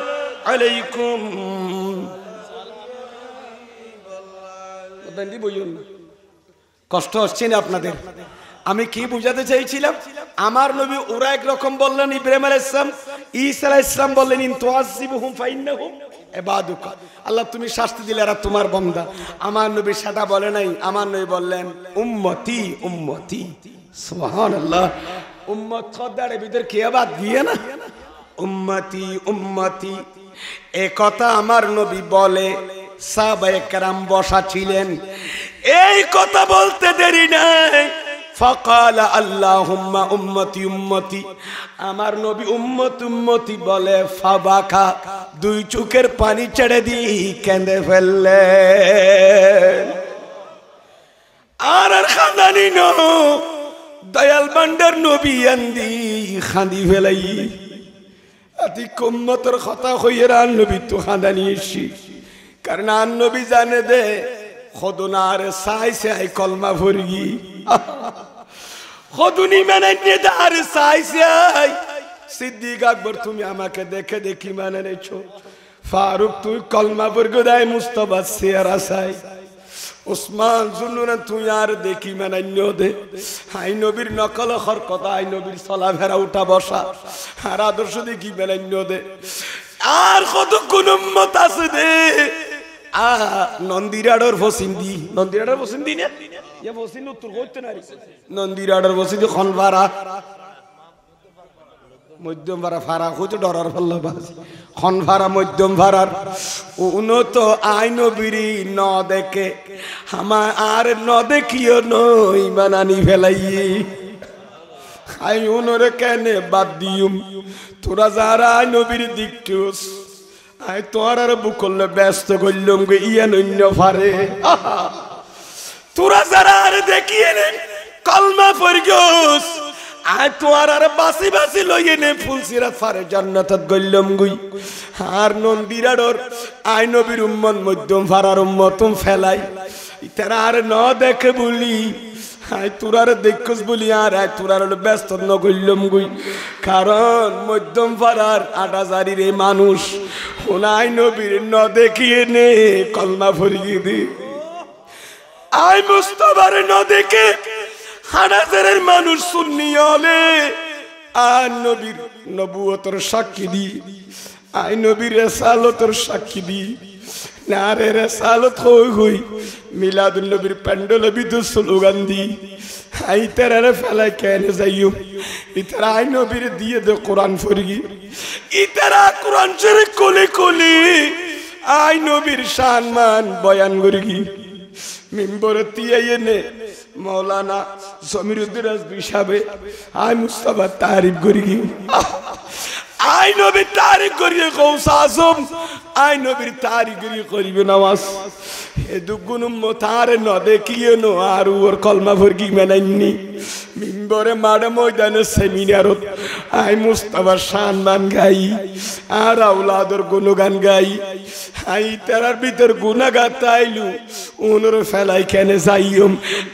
अलैकुम বন্ধি বইন কষ্ট হচ্ছে না আপনাদের আমি কি বুঝাতে চাইছিলাম আমার নবী ওরা এক রকম বললেন ইব্রাহিম আলাইহিস সালাম ঈসা আলাইহিস সালাম বললেন ইন তুআযিবুহুম ফাইন্নাহুম ইবাদুকা আল্লাহ তুমি শাস্তি দিলে এরা তোমার বান্দা আমার নবী সেটা বলে নাই আমার নবী বললেন উম্মতি উম্মতি সুবহানাল্লাহ উম্মত খদারে ভিতর কে বাদ দিয়ে না উম্মতি উম্মতি, এ কথা আমার নবী বলে সাহাবায়ে কেরাম বসা ছিলেন। এই কথা বলতে দেরি নাই, ফাকালা আল্লাহুম্মা উম্মতি উম্মতি, আমার নবী উম্মত উম্মতি বলে ফাবাকা, দুই চোখের পানি ছেড়ে দিয়ে কেঁদে ফেললেন। আর খান্দানি নো দয়াল বান্ডার নবী আন্দি খাঁদি ফেলাই আতি উম্মতের কথা হইয়ে আর নবী তো খাঁদানি এসি, কারণ আর নবী জানে দে খদনার সাইছে আই কলমা ভরগি খদুনি মানে আর সাইছে আই। সিদ্দিক আকবর তুমি আমাকে দেখে দেখি মানে নেছো, ফারুক তুই কলমা ভরগো দাই মুস্তাফা সিয়ারা সাই, উসমান জুন্নুরা তুই আর দেখি মানে দে। আই নবীর নকল হর কথা, আই নবীর চলা ফেরা উঠা বসা আর আদর্শ দেখি মানে দে। আর কত কোন উম্মত আছে দে নন্দিরাডর ফসিন্দি, নন্দিরাডর ফসিন্দি না ইয়া ফসিন উত্তর করতে না, নন্দিরাডর ফসিন্দি খনভারা মধ্যম ভাড়া ফারা হইতে ডরার ফেললো বাস খন ভাড়া মধ্যম ভাড়ার উন্নত আই নবীরি ন দেখে আমার আর ন দেখিও নই বানানি ফেলাই আই উনরে কেনে বাদ দিউম, তোরা যারা আই নবীর দিকটুস আই তোর আর বুকলে ব্যস্ত করলাম গে ইয়া নন্য ফারে, তোরা যারা আর দেখিয়ে নে কলমা পড়গোস আই তোর আর বাসি বাসি লইয়ে নে ফুলসিরাত ফারে জান্নাতত গইলাম গুই। আর নন্দিরাডর আই নবীর উম্মত মধ্যম ফারার উম্মতম ফেলাই তারা আর ন দেখে বলি আই তোরার দেখছস বলি আর আই তোরার ব্যস্ত ন গইলাম গুই, কারণ মধ্যম ফারার আটাজারির এই মানুষ ওনাই নবীর ন দেখিয়ে নে কলমা ফরিয়ে দে। আই মুস্তাফার ন দেখে হানাজারের মানুষ সুন্নি হলে আর নবীর নবুয়তের সাক্ষী দি, আই নবীর রিসালতের সাক্ষী দি, না রে রিসালত হই হই মিলাদুন নবীর প্যান্ডেলে বিদ্যুৎ স্লোগান দি আই তেরারে ফেলাই কেন যাইও ইতারা আই নবীর দিয়ে দে কোরআন ফরগি, ইতারা কোরআন শরীফ কোলে কোলে আই নবীর সম্মান বয়ান করগি। মিম্বরে তিয়াইয়ে নে মৌলানা জমিরুদ্দিন রাজবি সাহেব আই মুস্তাফা তারিফ করি, আই নবীর তারিফ করিয়ে কৌস আজম আই নবীর তারিফ করিয়ে করিবে নামাজ। এ দুগুণ মোতারে ন দেখিয়ে নো আর ওর কলমা ভরগি মেনাইনি মিম্বরে মাঠে ময়দানে সেমিনারত আই মুস্তাফার সম্মান গাই আর আওলাদর গুণগান গাই। আই তারার ভিতর গুনাগাত আইলু উনর ফেলাই কেনে যাইম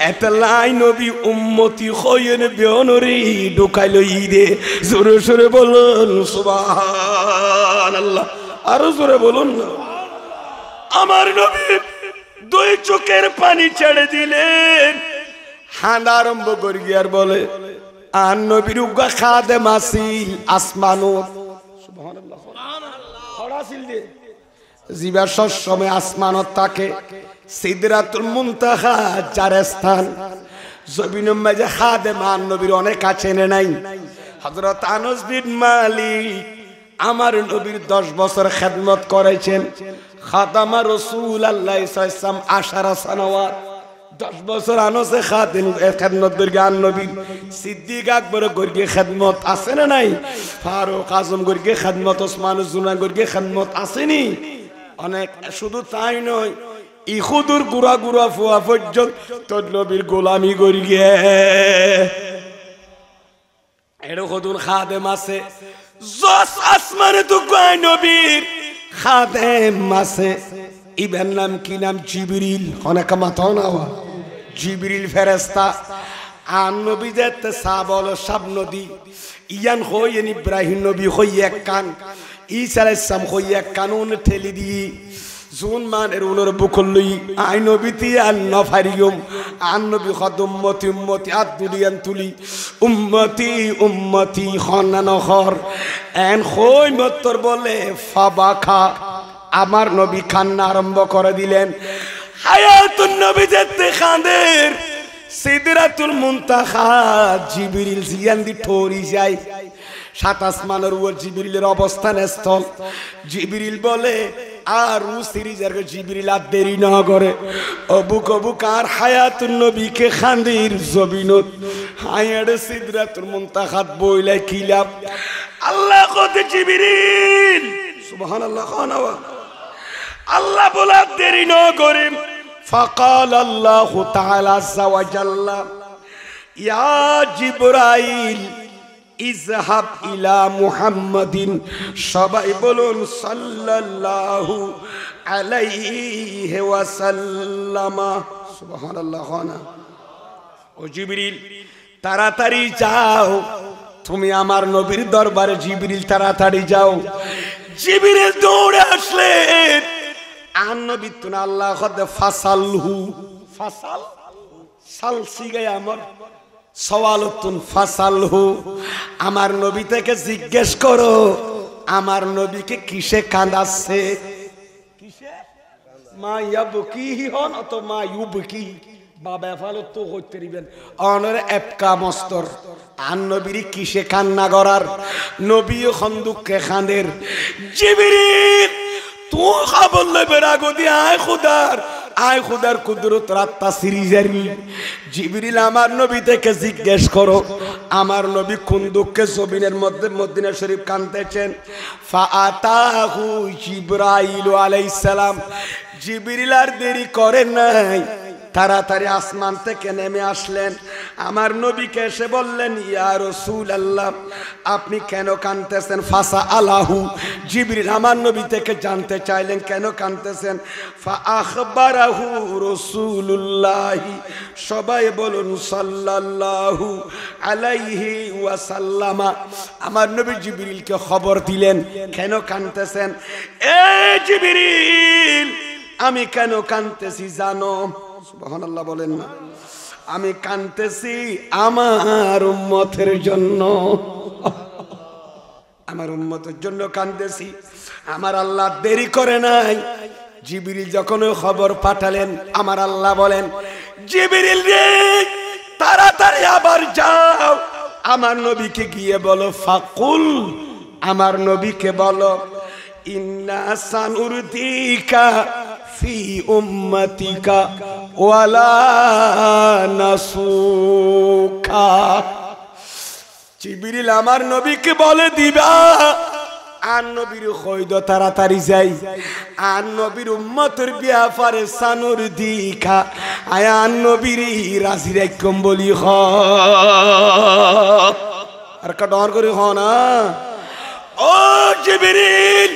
এত লাই নবী উম্মতি হইয়েন বেনরি ঢুকাইল ইদে জোরে জোরে বলুন সুবহানাল্লাহ, আরো জোরে বলুন না। আমার নবী দুই চোখের পানি ছেড়ে দিলেন, হাঁদা আরম্ভ করি আর বলে আর নবীর উগা খাদেম আসিল আসমানুর সুবহানাল্লাহ খড়াসিল দে জিবার সময় আসমানত থাকে সিদরাতুল মুনতাহা যার স্থান জবিনুল মাঝে খাদেম আর নবীর অনেক আছে নাই। হযরত আনাস বিন মালিক আমার নবীর 10 বছর খেদমত করেছেন, খাতামা রাসূলুল্লাহ সাল্লাল্লাহু আলাইহি ওয়াসাল্লাম 18 সানাওয়াত 10 বছর আনসে খাদেম খেদমত করি আর নবী। সিদ্দিক আকবর করি খেদমত আছে না নাই, ফারুক আজম করি খেদমত, ওসমান জুনা করি খেদমত আসেনি অনেক। শুধু তাই নয় ইহুদুর গুড়া গুড়া ফুয়া পর্যন্ত নবীর গোলামি করি গে এরকম খাদেম আছে। জস আসমানে তো গায় নবীর খাদেম আছে। ইবেন নাম কি নাম? জিবরিল। অনেক মাথাও না জিবরিল ফেরেশতা আর নবী যেতে সাবল সব নদী ইয়ান হইয়েন ইব্রাহিম নবী হই এক কান, ঈসা আলাইহিস সালাম হই এক কানুন ঠেলি দি জুন মানের উনর বুকলই আই নবীতি আর নফারিয়ম আর নবী খদ উম্মতি উম্মতি আদুলিয়ান তুলি উম্মতি উম্মতি খনা নহর এন হই মত্তর বলে ফাবাখা আমার নবী কান্না আরম্ভ করে দিলেন। হায়াতুন নবী যেতে কাঁদের সিদরাতুল মুনতাহা জিবরিল জিয়ান দি ঠোরি যায় সাত আসমানের উপর জিবরিলের অবস্থান স্থল। জিবরিল বলে আর সিরিজের জিবরিল আর দেরি না করে অবুক অবুক আর হায়াতুন নবীকে খান্দির জবিনত হায়াড়ে সিদরাতুল মুনতাহাত বইলাই কিলাম আল্লাহ কতে জিবরিল সুবহানাল্লাহ খানাওয়া আল্লাহ বলা দেরি না করে ফাকাল আল্লাহু তাআলা আযজা ওয়া জাল্লা ইয়া জিবরাইল ইযহাব ইলা মুহাম্মাদিন সবাই বলুন সাল্লাল্লাহু আলাইহি ওয়াসাল্লাম সুবহানাল্লাহ খানা ও জিবরিল তাড়াতাড়ি যাও তুমি আমার নবীর দরবারে জিবরিল তাড়াতাড়ি যাও জিবরিল দৌড়ে আসলেন আর নবী তুন আল্লাহ খদ ফাসালহু ফাসাল সাল সিগায় আমার সওয়ালতুন ফাসালহু আমার নবী থেকে জিজ্ঞেস করো আমার নবীকে কিসে কাঁদাচ্ছে কিসে মা ইয়াবকি হন অত মা ইউবকি বাবা ফালো তো হইতে দিবেন অনর এপকা মস্তর আর নবীর কিসে কান্না করার নবী খন্দুককে খানের জিবরিল তুই খবর লবে রাগদি আয় খুদার কুদরত রাত্তা সিরিজারি জিবরিল আমার নবী থেকে জিজ্ঞেস করো আমার নবী কোন দুঃখে জমিনের মধ্যে মদিনা শরীফ কাঁদতেছেন ফাআতাহু জিবরাইল আলাইহিস সালাম জিবরিল আর দেরি করেন নাই তাড়াতাড়ি আসমান থেকে নেমে আসলেন আমার নবীকে এসে বললেন ইয়া রাসূলুল্লাহ আপনি কেন কাঁদতেছেন ফাসা আলাহু জিবরিল আমার নবী থেকে জানতে চাইলেন কেন কাঁদতেছেন ফা আখবারাহু রাসূলুল্লাহ সবাই বলুন সাল্লাল্লাহু আলাইহি ওয়াসাল্লাম আমার নবী জিবরিলকে খবর দিলেন কেন কাঁদতেছেন এ জিবরিল আমি কেন কাঁদতেছি জানো সুবহানাল্লাহ বলেন না আমি কাঁদতেছি আমার উম্মতের জন্য আমার উম্মতের জন্য কাঁদতেছি আমার আল্লাহ দেরি করে নাই জিবরিল যখন খবর পাঠালেন আমার আল্লাহ বলেন জিবরিল রে তাড়াতাড়ি আবার যাও আমার নবীকে গিয়ে বলো ফাকুল আমার নবীকে বলো ইন্না সানুরদিকা ফি উম্মতিকা ওয়ালা নাসুকা জিবরিল আমার নবীকে বলে দিবা আর নবীর খৈদ তাড়াতাড়ি যাই আর নবীর উম্মতের ব্যাপারে সানুর দিকা আয়ান নবীর রাজি রাখম বলি হ আর কা ডর করে হ না ও জিবরিল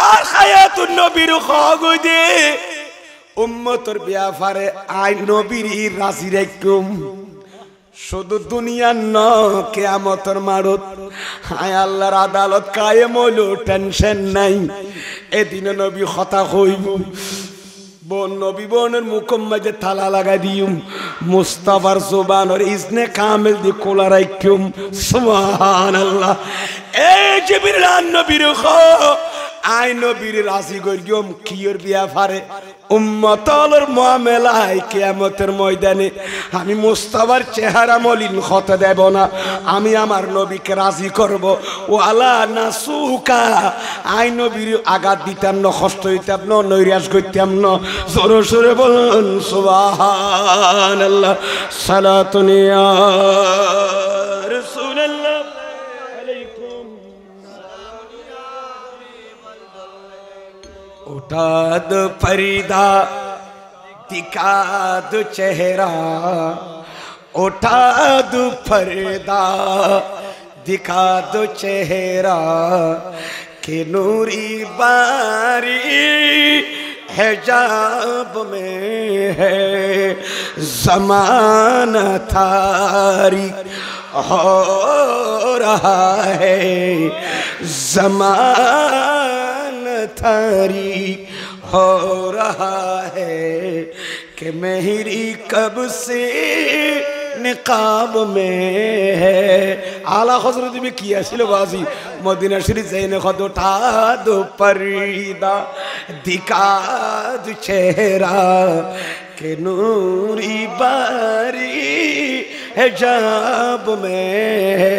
আর হায়াতুন নবীর খগই দে উম্মতের ব্যাপারে আই নবীর রাজি রাখম শুধু দুনিয়ার ন কিয়ামতের মারত হায় আল্লাহর আদালত কায়েম হইল টেনশন নাই এদিন নবী কথা কইব বোন নবী বোনের মুখের মাঝে তালা লাগাই দিউম মুস্তাফার জুবানের ইজনে কামিল দি কোলা রাখুম সুবহানাল্লাহ এ জিবরিল নবীর খ আই নবীর রাজি করিম কিয়র ব্যাপারে উম্মতর মুআমালায় কিয়ামতের ময়দানে আমি মুস্তাফার চেহারা মলিন হতে দেব না আমি আমার নবীকে রাজি করব ওয়ালা নাসুকা আই নবীর আঘাত দিতাম না কষ্ট দিতাম না নৈরাশ করতাম না জোরে জোরে বলুন সুবহানাল্লাহ সালাতুন ইয়া রাসূলুল্লাহ আলাইকুম उठा दो पर्दा दिखा दो चेहरा उठा दो पर्दा दिखा दो चेहरा के नूरी बारी हिजाब में है ज़माना तारीक हो रहा है ज़माना तारीक हो रहा है कि मेरी कब से निकाब में है आला हजरत में किया सिलवाजी मदीना शरीफ ज़ैन खुद उठा दो पर्दा दिखा दो चेहरा के नूरी बारी हिजाब में है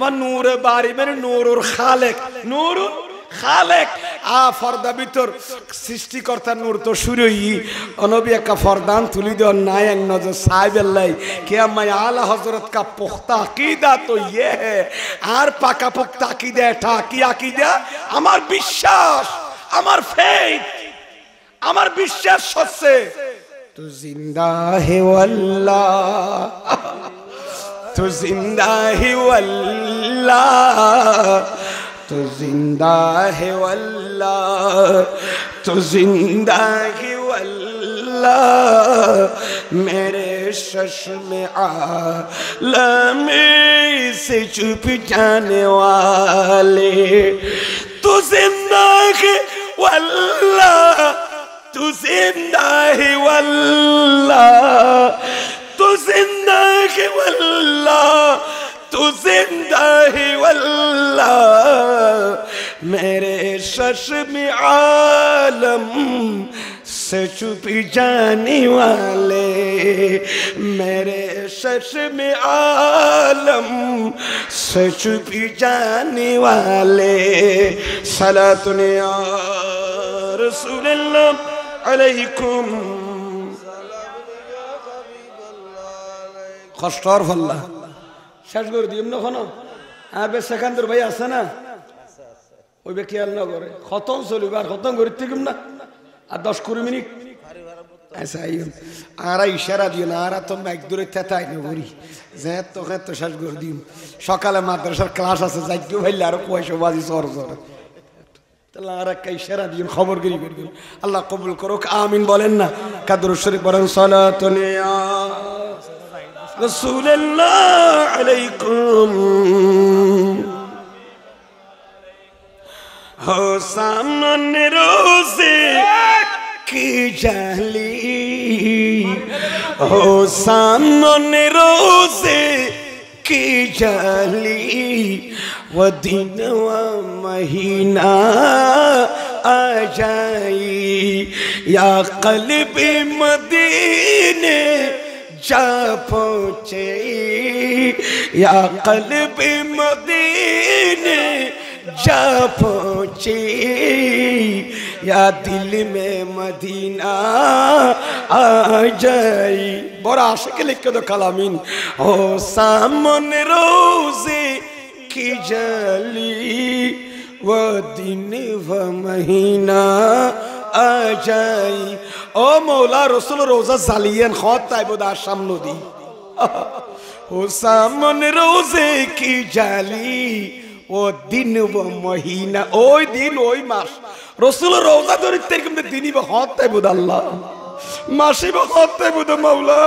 আমার নূরে বাড়ি মানে নূরুর খালেক, নূরুল খালেক। ফর্দা ভিতর সৃষ্টিকর্তার নূর তো শুরুই অনবী একটা ফরদান তুলি দেওয়ার নাই এক নজর সাহেব আল্লাহ কে আমি আলা হজরত কা পোখতা আকিদা তো ইয়ে হে। আর পাকা পোখতা আকিদা এটা কি আকিদা? আমার বিশ্বাস, আমার ফেথ, আমার বিশ্বাস হচ্ছে তু জিন্দা হে আল্লাহ, তু জিন্দা হে আল্লাহ, तू जिंदा है वल्लाह, तू जिंदा है वल्लाह, मेरे चश्मे आलम से छुप जाने वाले। तू जिंदा है वल्लाह, तू जिंदा है वल्लाह, तू जिंदा है वल्लाह, तू जिंदा है वल्लाह, मेरे चश्मे आलम से छुप जाने वाले, मेरे चश्मे आलम से छुप जाने वाले। सलातुन या रसूलल्लाह अलैकुम। कष्टर फल्ला শেষ করে দিম না কোনো আর বে সেখানদের ভাই আছে না ওই বে খেয়াল না করে খতম চলিব আর খতম করে থেকে না আর 10-20 মিনিট আচ্ছা আর ইশারা দিও না আর তো এক দূরে তেতাই না করি যে তোকে তো শেষ করে দিম। সকালে মাদ্রাসার ক্লাস আছে যাইও ভাইলে আর পয়সা বাজি সর সর তাহলে আর একটা ইশারা দিন খবর গিরি করবেন। আল্লাহ কবুল করুক আমিন বলেন না। কাদরুস শরীফ বলেন সালাতুন ইয়া रसूलल्लाह अलैकुम। हो सामने रोज़े की जाली, हो सामने रोज़े की जाली, वो दिन व महीना आ जाई, या क़ल्ब मदीने जा पहुँचे, या क़ल्ब मदीने जा पहुँचे, या दिल में मदीना आ जाए। बड़ा आशिक लिख दो कलामीन। हो सामने रोज़े की जाली, वो दिन व महीना आ जाए। ओ मौला रसूल रोजा जालियन खौत ताइबुद आशम नदी। ओ सामने रोजे की जाली, ओ दिन व महीना, ओई दिन ओई मास रसूल रोजा धरते কিন্তু দিনই বা খত তাইবুদ আল্লাহ মাসি বা খত তাইবুদ মাওলা।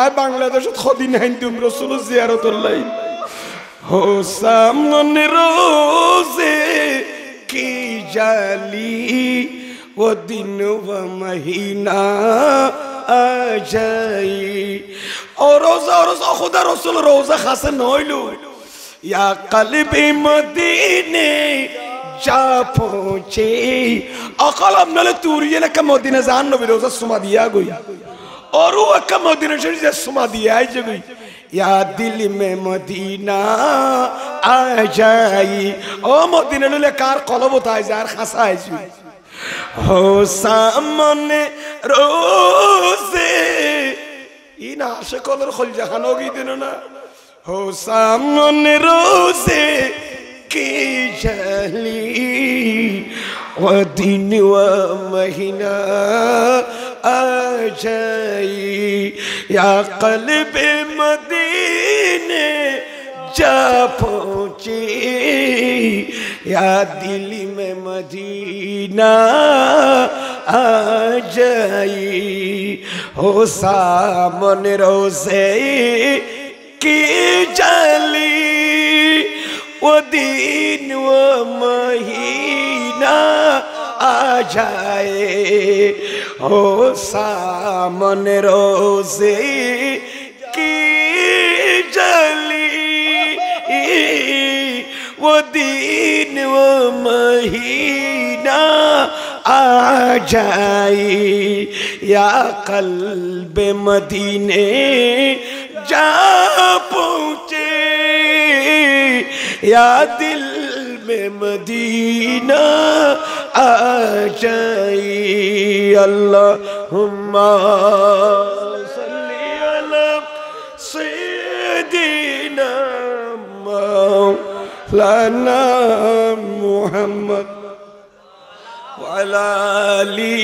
আয় বাংলাদেশত খদিন হাইতুম রসুল জিয়ারতুল্লাহ। हो सामने रोजे की जाली, वो दिन व महीना आ जाए। और रोजा खुदा रसूल रोजा खासे नइलु, या क़ल्ब मदीने जा पहुँचे। अकलम नले तुरिये ने का मदीना जान नबी रोजा सुमा दिया गई, और वो का मदीना शरीफ से सुमा दिया है जगह। या दिल में मदीना आ जाए। ओ मदीना नले कार कलब होता है जार खासा है जी। हो सामने रोज़े इन आशिकों ने खुल जहानोगी दिनों ना। हो सामने रोज़े की जाली, वो दिन व महीना आ जाए, या क़ल्ब मदीने जा पहुँचे, या दिल में मदीना आ जाए। हो सामने रोज़े की जाली, वो दिन व महीना आ जाए। हो सामने रोज़े की जाली, वो दिन व महीना आ जाए, या क़ल्ब मदीने जा पहुँचे, या दिल में मदीना आ जाए अल्लाहुम्मा सल्ली अला सय्यिदिना मौलाना मुहम्मद व अला आलि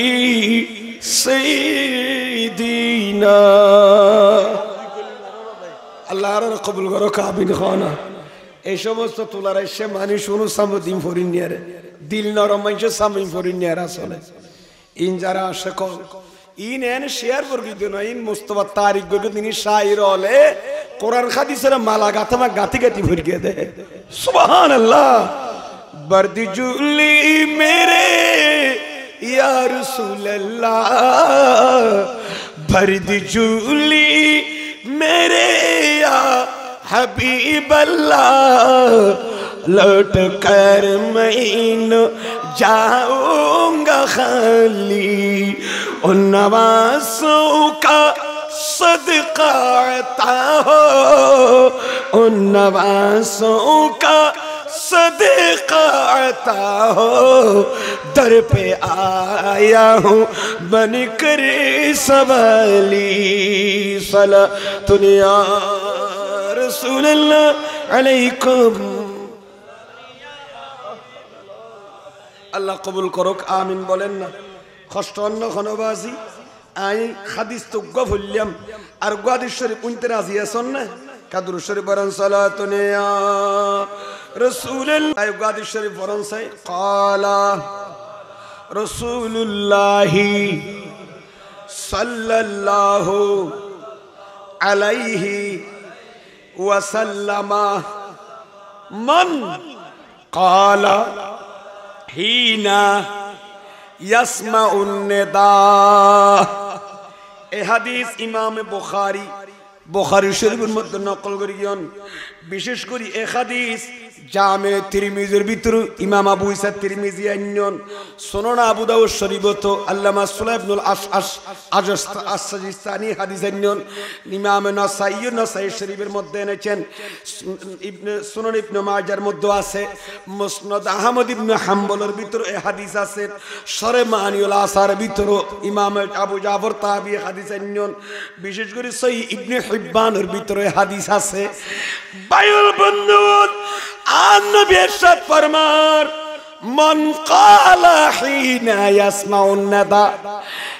सय्यिदिना আল্লাহর কবুল করো কাবিন খানা এই সমস্ত তোলার এসে মানুষ শুনো সামদিন ফরিন নিয়ে দিল নরম মানুষ সামিন ফরিন নিয়ে আসলে ইন যারা আসে কল ইন এন শেয়ার করবি দিন ইন মুস্তফা তারিখ গো তিনি শায়র হলে কোরআন হাদিসের মালা গাথা গাতি গাতি ভরিয়ে দে সুবহানাল্লাহ বর্দি জুলি মেরে ইয়া রাসূলুল্লাহ বর্দি জুলি मेरे या हबीब अल्लाह लौट कर मैं जाऊंगा खाली उन नवासों का सदका अता हो उन नवासों का सदका अता हो दर पे आया हूँ बन कर सवाली सला दुनिया रसूलुल्लाह अलैकुम अल्लाह कबूल करो आमीन बोलें ना कष्ट अन्न खनबाजी आई हादिस तो गफुल्यम और गादिस शरीफ उनते राजी है सुनना कादुर शरीफ बरन सला दुनिया रसूलुल्लाह गादिस शरीफ बरन से काला रसूलुल्लाही सल्लल्लाहु अलैहि वसल्लम मन काला हीना यस्माउन निदा ए हदीस इमाम बुखारी बुखारी शरीफের মধ্যে নকল করিয়েন বিশেষ করে এই হাদিস জামে তিরমিজির ভিতর ইমাম আবু ঈসা তিরমিজি আনন সুনান আবু দাউদ শরীফত আল্লামা সুলাইম ইবনুল আস-সাজিস্তানি হাদিস আনন ইমাম নাসাই শরীফের মধ্যে এনেছেন সুনান ইবনে মাজার মধ্যে আছে মুসনাদ আহমদ ইবনে হাম্বলের ভিতর এই হাদিস আছে শরে মানিউল আসার ভিতর ইমাম আবু জাফর তাবি হাদিস আনন বিশেষ করে সহিহ ইবনে হিব্বানের ভিতরে হাদিস আছে বায়ুল বন্ধু النبي ارشاد فرمار من قال حين يسمع الندى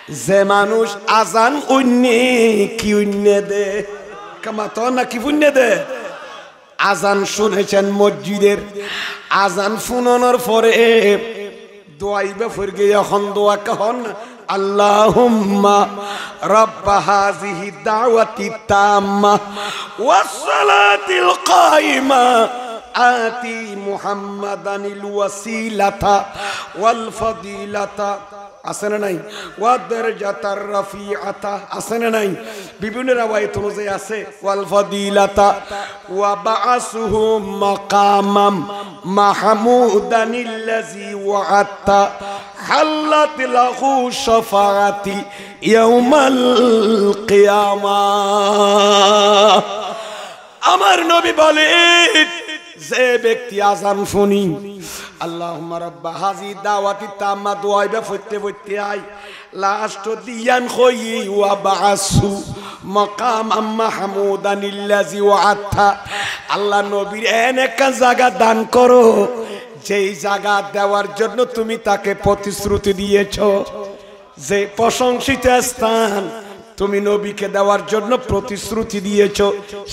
زمانوش اذان উন্নে কি উন্নে দে কামা তো না কি উন্নে দে আযান শুনেছেন মসজিদের আযান শুনানোর পরে দোয়াইবে ফরগে এখন দোয়া কখন আল্লাহুম্মা রাব্ব হাযিহি দাওয়াতি তাম্মা ওয়াস সালাতিল কায়িমা आती मुहम्मदानिल वसीलता वल फदीलता আসেনা নাই ওয়া দরজাতার রাফিআতা আসেনা নাই বিভিন্ন রাওয়ায়াত অনুযায়ী আছে ওয়াল ফাদিলাতা ওয়া বাআসুহু মাকামাম মাহমুদানিল্লাযী ওয়া'আতা হাল্লাত লাহু শাফাআতি ইয়াউমাল কিয়ামাহ আমার নবী বলেন যে ব্যক্তি আযান শুনি আল্লাহুম্মা রাব্বা হাযি দাওয়াতি তাম্মা দোয়াইবে ফতে ফতে আই লাস্ট দিয়ান খই ওয়া বাসু মাকাম মাহমুদানিল্লাযী ওয়া'আতা আল্লাহ নবীর এনেকা জায়গা দান করো যেই জায়গা দেওয়ার জন্য তুমি তাকে প্রতিশ্রুতি দিয়েছো যে প্রশংসিত স্থান তুমি নবীকে দেওয়ার জন্য প্রতিশ্রুতি দিয়েছো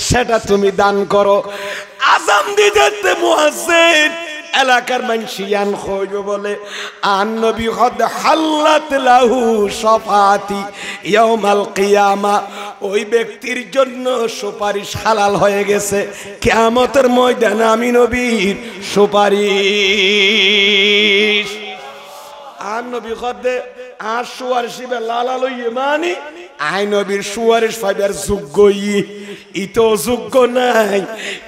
সেটা তুমি দান করো আযান দিতে মুয়াজ্জিন এলাকার মানুষিয়ান কইবে বলে আন নবী হদ হাল্লাত লাহু শাফাতি ইয়াউমাল কিয়ামা ওই ব্যক্তির জন্য সুপারিশ হালাল হয়ে গেছে কিয়ামতের ময়দানে আমি নবীর সুপারিশ আন নবী হদ আর সুয়ারিশে লালালই মানি আই নবীর সুয়ারিশ পাইবার যোগ্যই ইতো যোগ্য নাই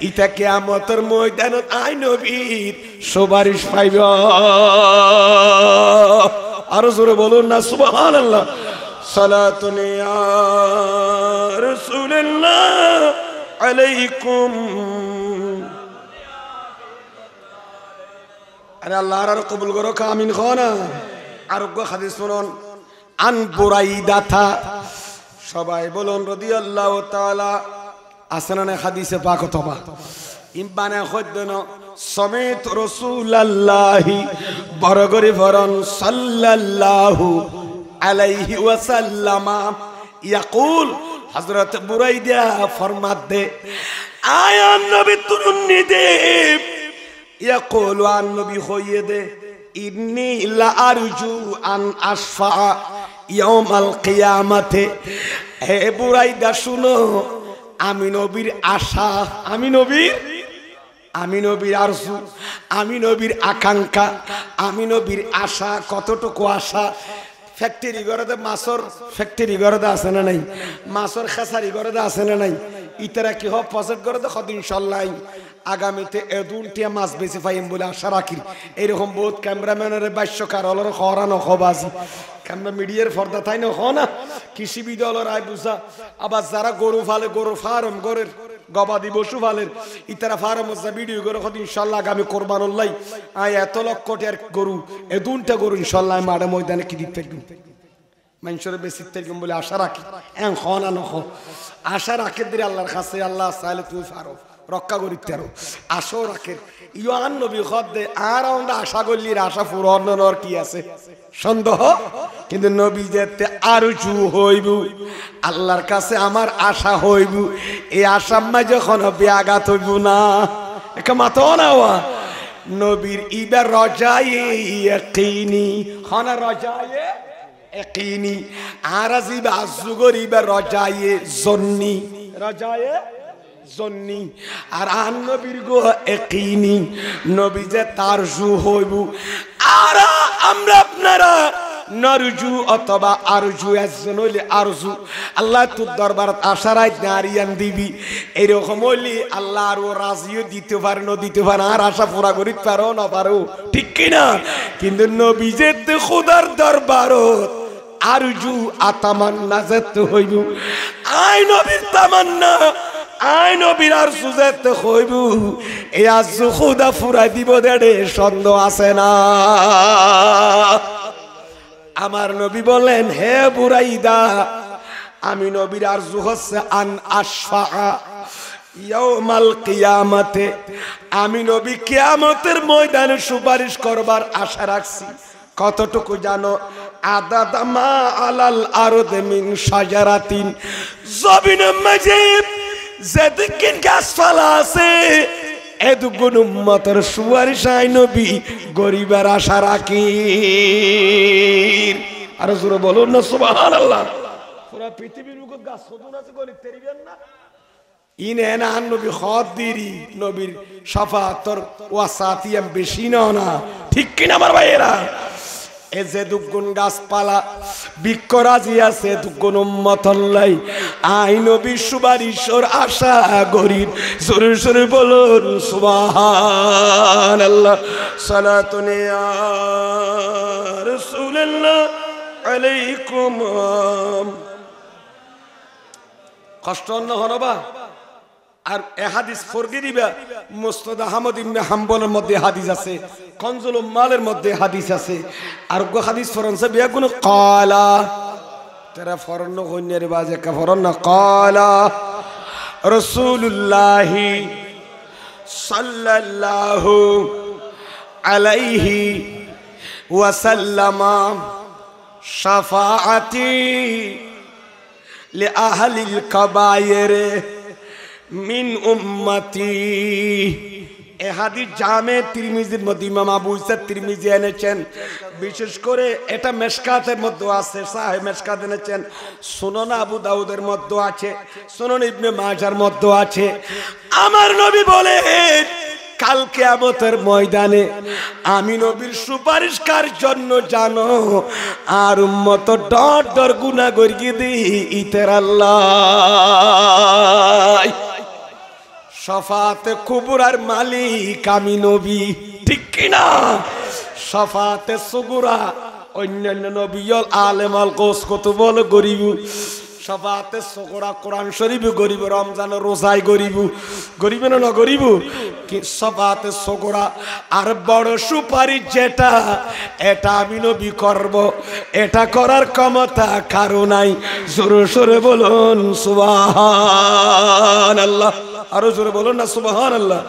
ইটা কিয়ামতের ময়দানত আই নবীর সুপারিশ পাইব আর জোরে বলুন না সুবহানাল্লাহ সালাতুন ইয়া রাসূলুল্লাহ আলাইকুম আরে আল্লাহর আর কবুল করো আমিন খানা। আরোগ্য হাদিস শুনুন, আন বুরাইদাথা, সবাই বলুন রাদিয়াল্লাহু তাআলা। আসনানে হাদিসে পাক তবা ইমবানে খদ্দন সমেত রাসূলুল্লাহি বরগরি ফরন সাল্লাল্লাহু আলাইহি ওয়াসাল্লাম ইয়াকুল, হযরত বুরাইদা ফরমাত দে আয়া নবী তুরুন্নি দে ইয়াকুল আন নবী হইয়ে দে ইন্নী লা আরজু আন আশফা ইয়াউমাল কিয়ামাতে। হে বুরাইদা শুনো, আমি নবীর আশা, আমি নবীর আরজু, আমি নবীর আকাঙ্ক্ষা, আমি নবীর আশা। কতটুকু আশা? ফ্যাক্টরি ঘরে মাছর ফ্যাক্টরি ঘরে আছে না নাই? মাছর খেসারি ঘরে আছে না নাই? ইতারা কি হোক পসেট করে দেখো ইনশাল্লাহ আগামীতে এদুনটিয়া মাছ বেশি পাইম বলে আশা রাখি। এইরকম বহুত ক্যামেরাম্যানের বাস্যকার হলর খরানো খবাজি ক্যামেরা মিডিয়ার ফর্দা তাই না হ না কৃষিবিদ হলর আয় বুঝা। আবার যারা গরু ফালে গরু ফার্ম গরের গবাদি পশু ফালের ইতারা ফার্ম ভিডিও করে ইনশাল্লাহ আগামী কোরবানুল্লাহ আয় এত লক্ষ টাকার গরু এদুনটা গরু ইনশাল্লাহ মাঠে ময়দানে কি দিতে মানুষের বেশি থাকবেন বলে আশা রাখি। এন খ না নখ আশা রাখে দিলে আল্লাহর কাছে, আল্লাহ চাইলে তুমি পারো রক্ষা করিতে আরো আশাও রাখে। ইয়ান নবী খদ্দে আর আমরা আশা করলির আশা পূরণর কি আছে সন্দেহ? কিন্তু নবী যেতে আর জু হইব আল্লাহর কাছে আমার আশা হইব, এই আশা মাই যখন ব্যাঘাত হইব না একা মাতো না নবীর ইবার রজায়ে ইয়াকিনি খানা রজায়ে ইয়াকিনি আরাজি বাজুগরিবা রজায়ে জন্নি রজায়ে জন্নি। আর আন নবীর গো ইয়াকিনি নবী যে তারজু হইব। আর আমরা আপনারা নরজু অথবা আরজু একজন হইলে আরজু আল্লাহ তোর দরবারত আশারাই নারিয়ান দিবি এরকম হইলে আল্লাহ আরো রাজিও দিতে পারে না দিতে পারে আর আশা পুরা করিতে পারো না পারো ঠিক কিনা? কিন্তু নবী যেতে খোদার দরবারত আরজু আতামান্না যেতে হইব। আই নবীর তামান্না আই নবীর আর সুজেতে হইব এই আজু খোদা ফুরাই দিব দেড়ে সন্দেহ আছে না। আমার নবী বলেন হে বুরাইদা আমি নবীর আরজু হচ্ছে আন আশফা ইয়াউমাল কিয়ামাতে, আমি নবী কিয়ামতের ময়দানে সুপারিশ করবার আশা রাখছি। কতটুকু জানো? আদাদ মা আলাল আরদ মিন শাজারাতিন, জমিনের মাঝে যেদিন গাছপালা আছে এদুগুন উম্মতের সুপারিশ আই নবী গরিবের আশা রাখি। আর জোরে বলুন না সুবহানাল্লাহ। পুরা পৃথিবীর মুখ গাছ সদুন আছে গরিব তেরিবেন না ইনে না নবী খত দিরি নবীর শাফাতর ওয়াসাতিয়াম বেশি না ঠিক কিনা আমার ভাইয়েরা? এ যে দুগুণ গাছপালা বৃক্ষরাজি আছে দুগুণ উম্মতল্লাই আই নবী সুপারিশর আশা গরিব। জোরে জোরে বলুন সুবহানাল্লাহ। সালাতুন ইয়া রাসূলুল্লাহ আলাইকুম। কষ্ট অন্য হনবা আর এ হাদিস ফরগি দিবা। মুসনাদ আহমদ ইবনে হাম্বলের মধ্যে হাদিস আছে, কনজুল উম্মালের মধ্যে হাদিস আছে। আর গো হাদিস ফরনসে বিয়া কোন ক্বালা তেরা ফরন গন্যের বাজে কা ফরন ক্বালা রাসূলুল্লাহ সাল্লাল্লাহু আলাইহি ওয়াসাল্লাম শাফাআতি লি আহলিল কাবায়ের মিন উম্মতি। এ হাদিস জামে তিরমিজির মধ্যে ইমাম আবু ইসা তিরমিজি এনেছেন। বিশেষ করে এটা মেশকাতের মধ্যে আছে, সাহেব মেশকাত এনেছেন। সুনান আবু দাউদের মধ্যে আছে, সুনান ইবনে মাজার মধ্যে আছে। আমার নবী বলে কাল কিয়ামতের ময়দানে আমি নবীর সুপারিশ কার জন্য জানো? আর উম্মত ডর ডর গুনাহ করিয়ে দি ইতের আল্লাহ শাফাতে কুবরার মালিক আমি নবী ঠিক কিনা? শাফাতে সুগরা অন্যান্য নবীল আলেম আল কোস কত বল গরিব সফাতে সগরা কোরআন শরীফ গরিব রমজান রোজায় গরিব গরিব না গরিব কি সফাতে সগরা আর বড় সুপারি যেটা এটা আমি নবী করব এটা করার ক্ষমতা কারো নাই জোরে জোরে বলুন সুবহানাল্লাহ আরো জোরে বলুন না সুবহানাল্লাহ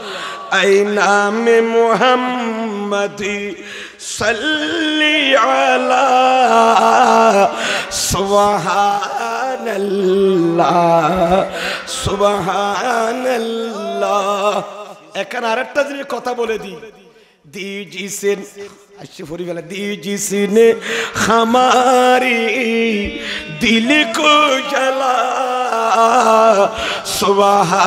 আই নামে মুহাম্মাদি সাল্লি আলা সুবহানাল্লাহ সুবহানাল্লাহ এখানে আরেকটা জিনিস কথা বলে দিই दीजिए दीजिए हमारी दिल को जला सुबहानल्लाह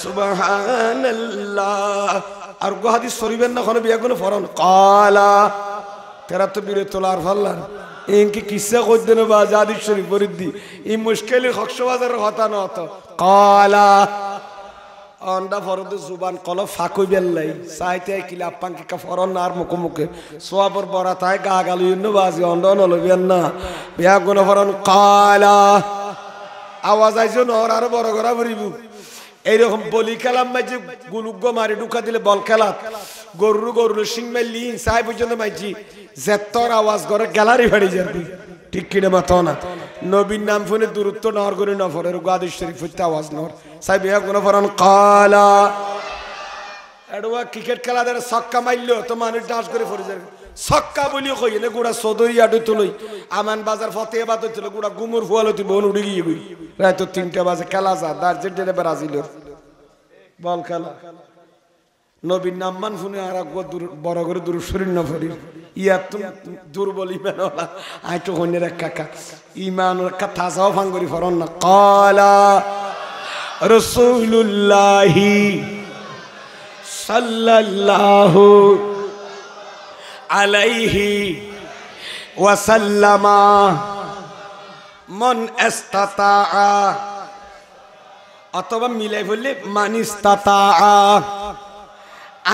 सुबहानल्लाह और गो हादिस शरीफेर ना कोन बिया कोन फरन काला तेरा तो बिरे तोलार फल्लार इनकी किस्सा खोज देने बाद हादिस शरीफ बरिद्दी ई मुश्किल खक्सबाजार কথা না তো काला अंडा फरद जुबान कलो फाको बेल्लाई साइते किला पंके का फरन नार मुको मुके सोबर बरा ताय गा गालु इन्नो बाजी अंडा नलो बेन्ना बिया गुन फरन काला आवाज आइजो नर आरो बड़ गरा बरिबु এই রকম বলি কালাম মাঝে গুলুগ্গ মারি ঢুকা দিলে বল খেলা গরু গরু সিং মেলি সাই পর্যন্ত মাইজি জেত্তর আওয়াজ করে গ্যালারি ভাড়ি যাবি ঠিক কিনা মাথা না নবীর নাম শুনে দূরত্ব নর করে নফরের গাদি শরীফ হইতে আওয়াজ নর সাই বিয়া কোন ফরন কালা এডওয়া ক্রিকেট খেলা ধরে ছক্কা মারলো তো মানুষ ডান্স করে পড়ে যাবে ছক্কা বলিও কই না গুড়া চৌধুরী আডু তুলই আমান বাজার ফতেহাবাদ হইছিল গুড়া গুমুর ফুয়ালতি বোন উড়ে গিয়ে গই রাত 3টা বাজে খেলা যা আর্জেন্টিনা ব্রাজিলের বল খেলা নবীর নাম মান শুনে আর বড় করে দূর শরীর না ফরি ইয়া তুমি দুর্বল ইমান ওলা আই তো হইনে রে কাকা ইমান কথা যাও ভাঙ্গরি ফরন না কালা রাসূলুল্লাহি সাল্লাল্লাহু আলাইহি ওয়াসাল্লামা মান ইসতাতা অথবা মিলাই বললে মান ইসতাতা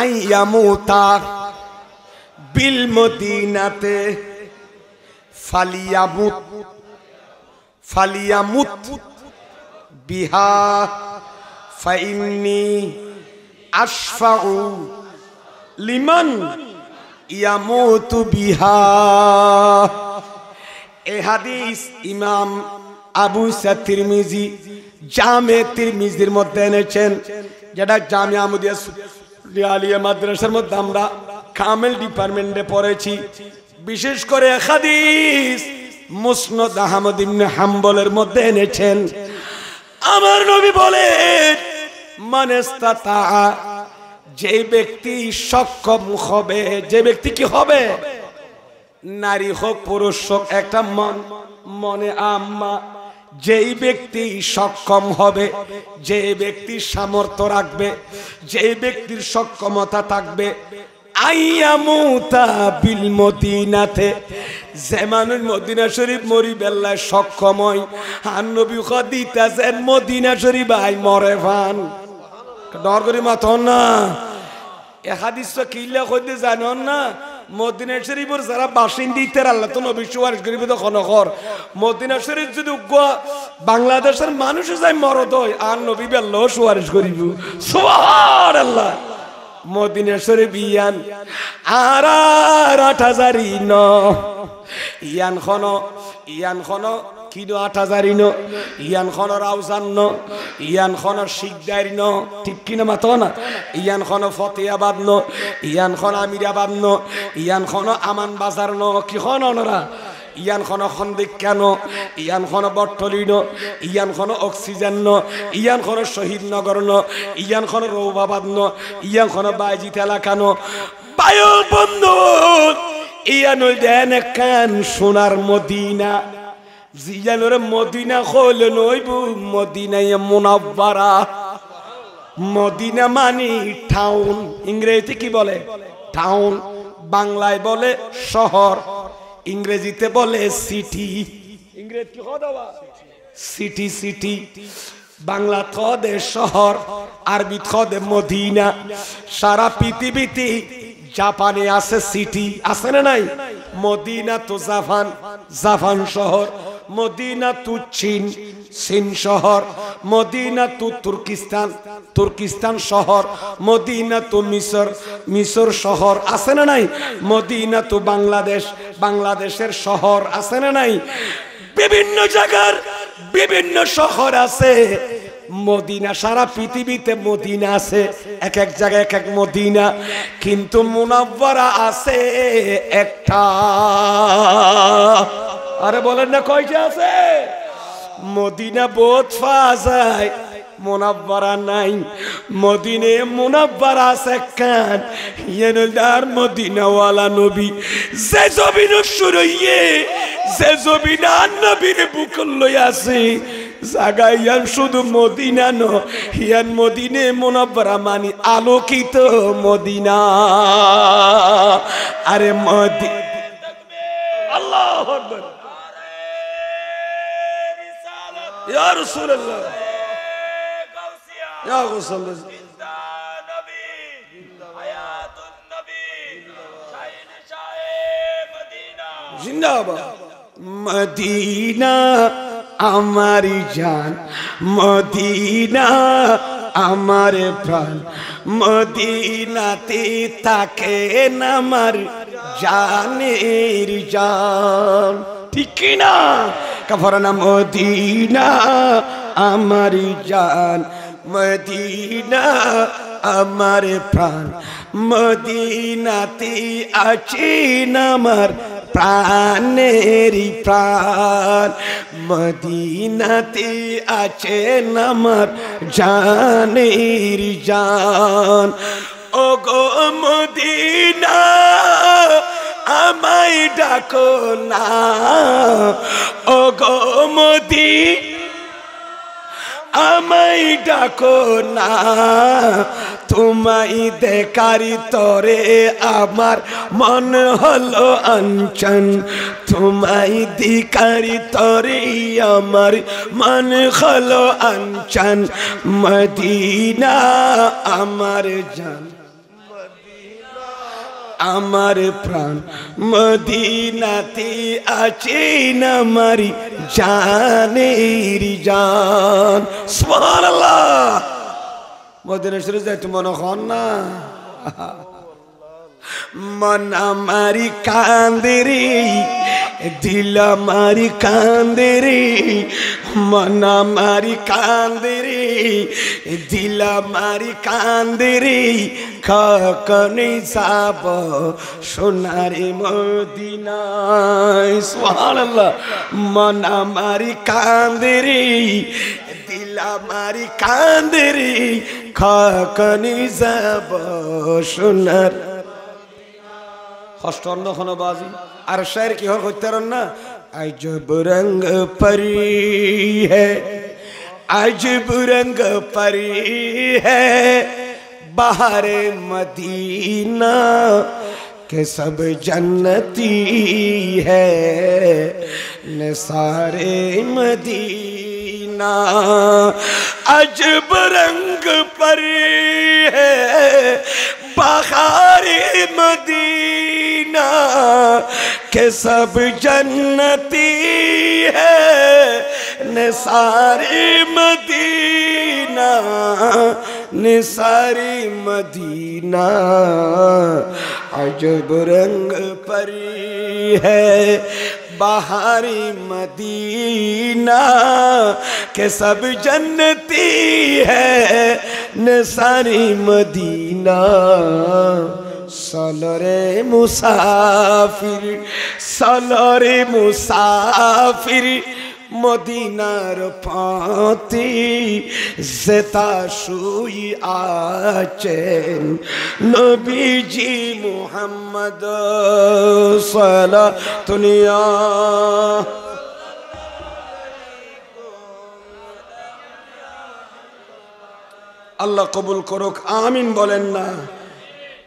আইয়ামুতা বিল মদিনাতে ফালিয়ামুত বিহা ফাইন্নি আশফাউ লিমান ইয়ামুতু বিহা এ হাদিস ইমাম আবু ইসা তিরমিজি জামে তিরমিজির মধ্যে এনেছেন যেটা জামে আহমদিয়া আলিয়া মাদ্রাসার মধ্যে আমরা কামেল ডিপার্টমেন্টে পড়েছি বিশেষ করে হাদিস মুসনাদ আহমদ ইবনে হাম্বলের মধ্যে এনেছেন আমার নবী বলেন মান ইসতাতা যে ব্যক্তি সক্ষম হবে যে ব্যক্তি কি হবে নারী হোক পুরুষ হোক একটা মনে আম্মা যেই ব্যক্তি সক্ষম হবে যে ব্যক্তি সামর্থ্য রাখবে যে ব্যক্তির সক্ষমতা থাকবে আইয়ামুতা বিল মদিনাতে যেমানুল মদিনা শরীফ মরি বেল্লায় সক্ষম হয় আর নবী খদিতাছেন মদিনা শরীফ আই মরে ফান ডর করি মাথন না এ হাদিস কিল্লা কইতে জানেন না মদিনা শরীফের যারা বাসিন্দা আল্লাহ তো নবী সুপারিশ করিবে তো খনখর মদিনা শরীফ যদি বাংলাদেশের মানুষ যায় মরদ হয় আর নবী বেল্লাহ সুপারিশ করিব সুবহানাল্লাহ মদিনা শরীফ ইয়ান আর 8000 ইয়ান খন কিনো 8000 ইয়ান খন রাউজান ইয়ান খন শিকদার ঠিক কিনা মাতো না ইয়ান খন ফতেহাবাদ ইয়ান খন আমিরাবাদ ইয়ান খন আমান বাজার কি খন ওনরা ইয়ান খন খন্দিক কেন ইয়ান খন বট্টলি ইয়ান খন অক্সিজেন ইয়ান খন শহীদ নগর ইয়ান খন রৌবাবাদ ইয়ান খন বাইজিত এলাকা বায়ু বন্ধু ইয়ান ওই দেন কান সোনার মদিনা জিয়ানোর মদিনা হলে নইব মদিনায় মুনাব্বারা মদিনা মানে টাউন ইংরেজিতে কি বলে টাউন বাংলায় বলে শহর ইংরেজিতে বলে সিটি ইংরেজি কি কথা সিটি সিটি বাংলা খদে শহর আরবি খদে মদিনা সারা পৃথিবীতে জাপানে আছে সিটি আছে না নাই মদিনা তো জাপান জাপান শহর, মদিনা তু চীন, চীন শহর, মদিনা তু তুর্কিস্তান, তুর্কিস্তান শহর, মদিনা তু মিশর, মিশর শহর আছে না নাই, মদিনা তু বাংলাদেশ, বাংলাদেশের শহর আছে না নাই, বিভিন্ন জায়গার বিভিন্ন শহর আছে। মদিনা সারা পৃথিবীতে মদিনা আছে, এক এক জায়গায় এক এক মদিনা, কিন্তু মুনাওয়ারা আছে একটা। আরে বলেন না কয়টা আছে? মদিনা বহুত পাওয়া যায়, মুনাওয়ারা নাই। মদিনে মুনাওয়ারা আছে কান ইয়ানদার মদিনাওয়ালা নবী যে জমিন শুরুইয়ে, যে জমিন নবীর বুকল লই আছে জায়গায় ইয়ান শুধু মদিনা ন, ইয়ান মদিনে মুনাওয়ারা মানে আলোকিত মদিনা। আরে আল্লাহু আকবার, ইয়া রাসূলুল্লাহ, ইয়া রাসূলুল্লাহ, জিন্দাবাদ। মদিনা আমার জান, মদিনা আমার প্রাণ, মদিনাতে তাকে আমার জানের জান, ঠিক কিনা? কাফরানা মদিনা আমার জান, মদিনা আমার প্রাণ, মদিনাতে আছেন আমার প্রাণের প্রাণ, মদিনাতে আছেন আমার জানের জান। ও গো মদিনা আমায় ডাকো না, ও গো মদিনা আমায় ডাকো না, তোমায় দেখারি তরে আমার মন হলো অঞ্চন, তোমায় দেখারি তরে আমার মন হলো অঞ্চন, মদিনা আমার জান, আমার প্রাণ, মদিনাতে আছেন আমার জানের জান। সুবহানাল্লাহ। মদিনা শরীফ যাইতে মনে হন না? মন আমারি কান্দে রে, দিল আমারি কান্দে রে, মন আমারি কান্দে রে, দিল আমারি কান্দে রে, কখনো যাব সোনারে মদিনায়। সুবহানাল্লাহ। মন আমারি কান্দে রে, দিল আমারি কান্দে রে, কখনো যাব সোনার। হস্টন্ন কোনো বাজি আর শায়ের কি হর করতে না? আজব রঙ পরি হ্যায়, আজব রঙ পরি হ্যায়, বাহারে মদিনা के सब जन्नती है, निसारे मदीना अजब रंग पर है, बहारे मदीना के सब जन्नती है, निसारे मदीना, निसारी मदीना अजब रंग परी है, बहारी मदीना के सब जन्नती है, निसारी मदीना। सलरे मुसाफिर, सलरे मुसाफिर মদিনার পাতি যেতা শুই আছেন নবীজি মুহাম্মদ সাল্লাল্লাহু। আল্লাহ কবুল করুক, আমিন বলেন না?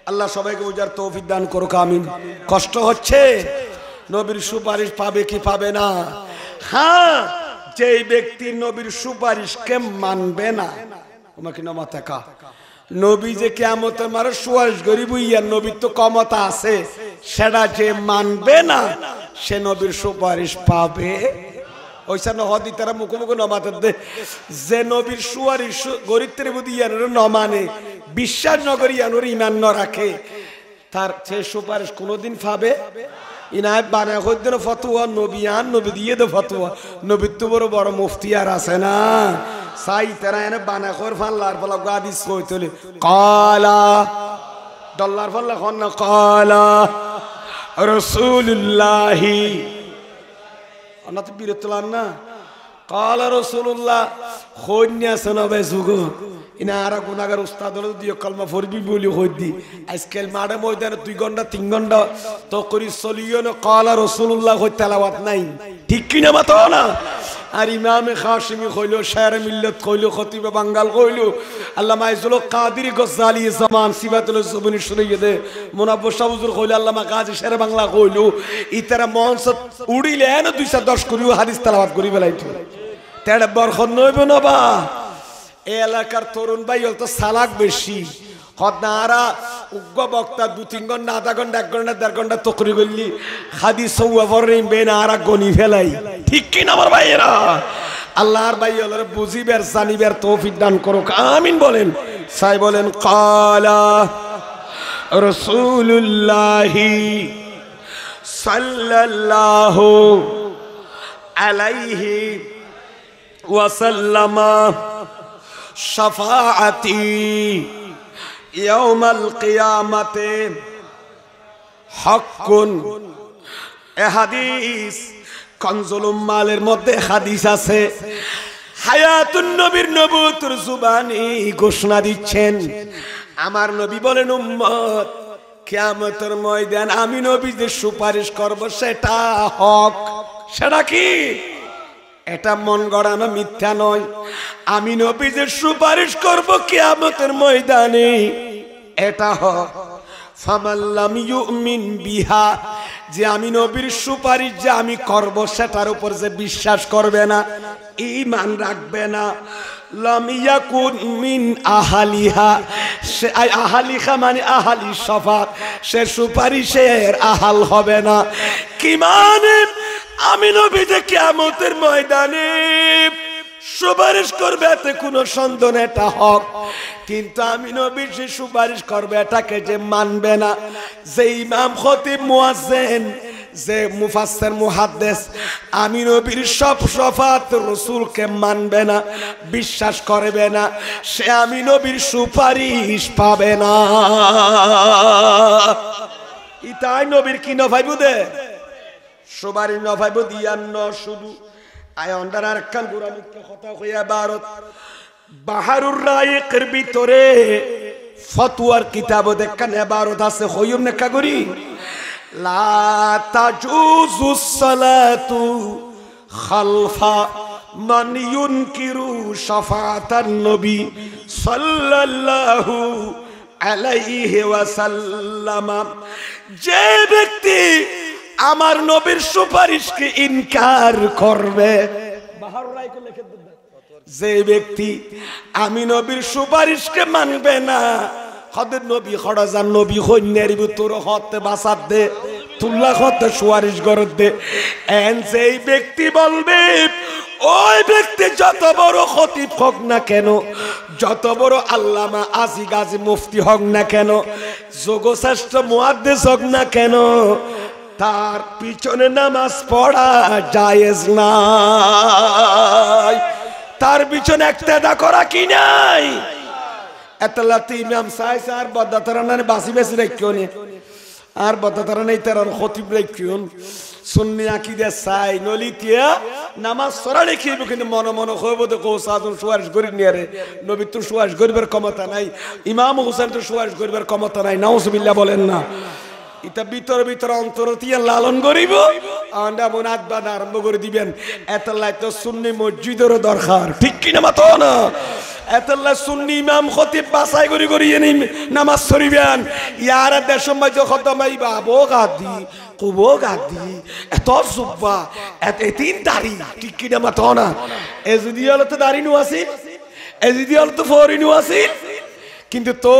আল্লাহ সবাইকে বুঝার তৌফিক দান করুক, আমিন। কষ্ট হচ্ছে, নবীর সুপারিশ পাবে কি পাবে না? হ্যাঁ, যে ব্যক্তি নবীর সুপারিশকে মানবে না, তোমাকে নমাতে কা নবী যে কিয়ামতের মারে সুপারিশ করিব, ইয়ার নবীর তো ক্ষমতা আছে, সেটা যে মানবে না সে নবীর সুপারিশ পাবে ওইখানে হদি তারা মুখোমুখি নমাতের দে যে নবীর সুপারিশ গরিত্রের বুদ্ধি ইয়ানোর নমানে বিশ্বাস নগরী ইয়ানোর ইমান ন রাখে তার সে সুপারিশ কোনোদিন পাবে ইনায়ত বানায় হইতেন ফতুয়া নবী আন নবী দিয়ে দে ফতুয়া নবীর তো বড় বড় মুফতি আর আছে না সাই তারা এনে বানায় কর ফাল্লার ফলা গাদিস কইতলে কালা ডলার ফাল্লা খন না কালা রাসূলুল্লাহি অনা তো বিরতলান না কালা রাসূলুল্লাহ খন্যা সনবে যুগো ইনা আর গুনাহগার উস্তাদ হলো দিও কলমা পড়বি বলি কই দি আজকাল মাঠে ময়দানে 2 ঘন্টা 3 ঘন্টা তো করি চলিও না কালা রাসূলুল্লাহ কই তেলাওয়াত নাই ঠিক কি না মাতো না আর ইমামে খাশিমি কইলো শায়র মিল্লাত কইলো খতিবে বাঙ্গাল কইলো আল্লামা ইজুল কাদির গজালি জামান সিবাতুল জুবনি শুনিয়ে দে মুনাব্বর শাহ হুজুর কইলো আল্লামা গাজী শায়র বাংলা কইলো ইতারা মঞ্চ উড়িলে না 210 করিও হাদিস তেলাওয়াত করি বেলাইতো তেড়ে বরখন নইব না বা এই এলাকার তরুণ ভাই তো সালাক বেশি হতনারা উগ্র বক্তা 2-3 ঘন্টা আধা ঘন্টা 1 ঘন্টা 1.5 ঘন্টা তকরি করলি হাদিস সওয়া পড়ে বেন আর গনি ফেলাই ঠিক কি না আমার ভাইয়েরা আল্লাহর ভাই হলরে বুঝিবার জানিবার তৌফিক দান করুক আমিন বলেন সাই বলেন কালা রাসূলুল্লাহি সাল্লাল্লাহু আলাইহি ওয়াসাল্লামা শাফাআতি ইয়াউমাল কিয়ামাতে হাক্কুন এ হাদিস কানজুল উম্মালের মধ্যে হাদিস আছে হায়াতুন নবীর নবুয়তের জুবানি ঘোষণা দিচ্ছেন আমার নবী বলেন উম্মত কিয়ামতের ময়দান আমি নবী যে সুপারিশ করব সেটা হক সেটা কি এটা মন গড়ানো মিথ্যা নয় আমি নবী যে সুপারিশ করব কিয়ামতের ময়দানে এটা হক ফামাল্লাম ইউমিন বিহা যে আমি নবীর সুপারিশ যে আমি করব সেটার উপর যে বিশ্বাস করবে না ঈমান রাখবে না লাম ইয়াকুন মিন আহালিহা সে আহালিহা মানে আহালি শাফাত সে সুপারিশের আহাল হবে না কি মানে আমি নবী যে কিয়ামতের ময়দানে সুপারিশ করবে এতে কোনো সন্দেহ নেই এটা হক কিন্তু আমি নবী যে সুপারিশ করবে এটাকে যে মানবে না যে ইমাম খতিব মুয়াজ্জিন যে মুফাসসির মুহাদ্দিস আমি নবীর সব শাফাত রাসূলকে মানবে না বিশ্বাস করবে না সে আমি নবীর সুপারিশ পাবে না ইতাই নবীর কি নভাইবু দে সুপারিশ নভাইবু দিয়ান ন শুধু আয় অন্ডার আর কান গুরা মুখ্য কথা কইয়া ভারত বাহারুর রায়িকের ভিতরে ফতোয়ার কিতাব দেখেন ইবারত আছে হইম নেকা করি লা তাজুজুস সালাতু খালফা মান ইউনকিরু শাফাআতান নবী সাল্লাল্লাহু আলাইহি ওয়াসাল্লাম যে ব্যক্তি আমার নবীর সুপারিশকে ইনকার করবে যে ব্যক্তি আমি নবীর সুপারিশকে মানবে না হদের নবী খড়াজান নবী কন্যার ভিতর হতে বাসাত দে তুল্লা হতে সুপারিশ করত দে এন যেই ব্যক্তি বলবে ওই ব্যক্তি যত বড় খতিব হোক না কেন যত বড় আল্লামা আজি গাজী মুফতি হোক না কেন যোগশ্রেষ্ঠ মুহাদ্দিস হোক না কেন তার পিছনে নামাজ পড়া জায়েজ নাই তার পিছনে ইক্তেদা করা কি নাই এতলাতে ইমাম সাহেব আর বদাতরানে বাসি বেশি রাখিও নি আর বদাতরানে তার খতিব রাখিও সুন্নি আকীদা চাই নলিতিয়া নামাজ পড়া রাখিব কিন্তু মনে মনে হইব তো কৌসাদুল সুয়ারিশ করি নিয়ারে নবী তো সুয়ারিশ করিবার ক্ষমতা নাই ইমাম হোসেন তো সুয়ারিশ করিবার ক্ষমতা নাই নাউজুবিল্লাহ বলেন না ইতা ভিতর ভিতর অন্তর তিয়া লালন করিব আন্ডা মুনাত বাদ আরম্ভ করে দিবেন এতলাই তো সুন্নি মসজিদের দরকার ঠিক কি না মাতো না এতলাই সুন্নি ইমাম খতিব বাছাই করি করি এনি নামাজ পড়িবেন ইয়ার দেশম মাঝে খতমাই বাবো গাদি কুবো গাদি এত সুব্বা এত তিন দাড়ি ঠিক কি না মাতো না এ যদি হলো তো দাড়ি নু আছিল এ যদি হলো তো ফরি নু আছিল কিন্তু তো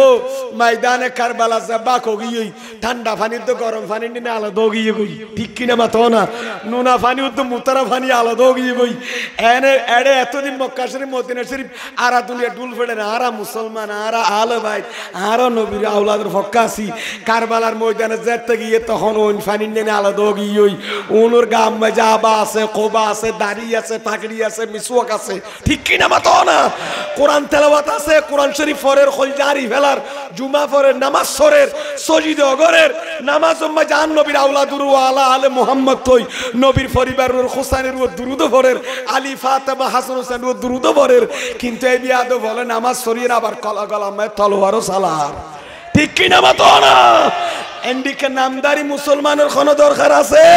ময়দানে কারবালা যাবা কগিই ঠান্ডা পানি তো গরম পানি নিয়ে আলাদা গিয়ে গই ঠিক কিনা মাতো না নুনা পানি তো মুতারা পানি আলাদা গিয়ে গই এনে এড়ে এতদিন মক্কা শরীফ মদিনা শরীফ আরা দুনিয়া ডুল ফেড়ে না আরা মুসলমান আরা আলে ভাই আরা নবীর আওলাদের ফক্কাসি কারবালার ময়দানে যেতে গিয়ে তখন ওই পানি নিয়ে আলাদা গিয়ে ওই ওনুর গাম জাবা আছে কোবা আছে দাড়ি আছে পাগড়ি আছে মিসওয়াক আছে ঠিক কিনা মাতো না কোরআন তেলাওয়াত আছে কোরআন শরীফ ফরের জারি ফেলার জুমা ফরের নামাজ সরের সজিদে অগরের নামাজ উম্মা জান নবীর আওলাদুর ওয়ালা আলে মুহাম্মদ তৈ নবীর পরিবারের হোসেনের ও দুরুদ ফরের আলী ফাতেমা হাসান হোসেন ও দুরুদ ফরের কিন্তু এই বিয়াদ বলে নামাজ সরিয়ে আবার কলা গলামে তলোয়ারও সালার ঠিক কি না মাতো না এন্ডিকে নামদারি মুসলমানের কোন দরকার আছে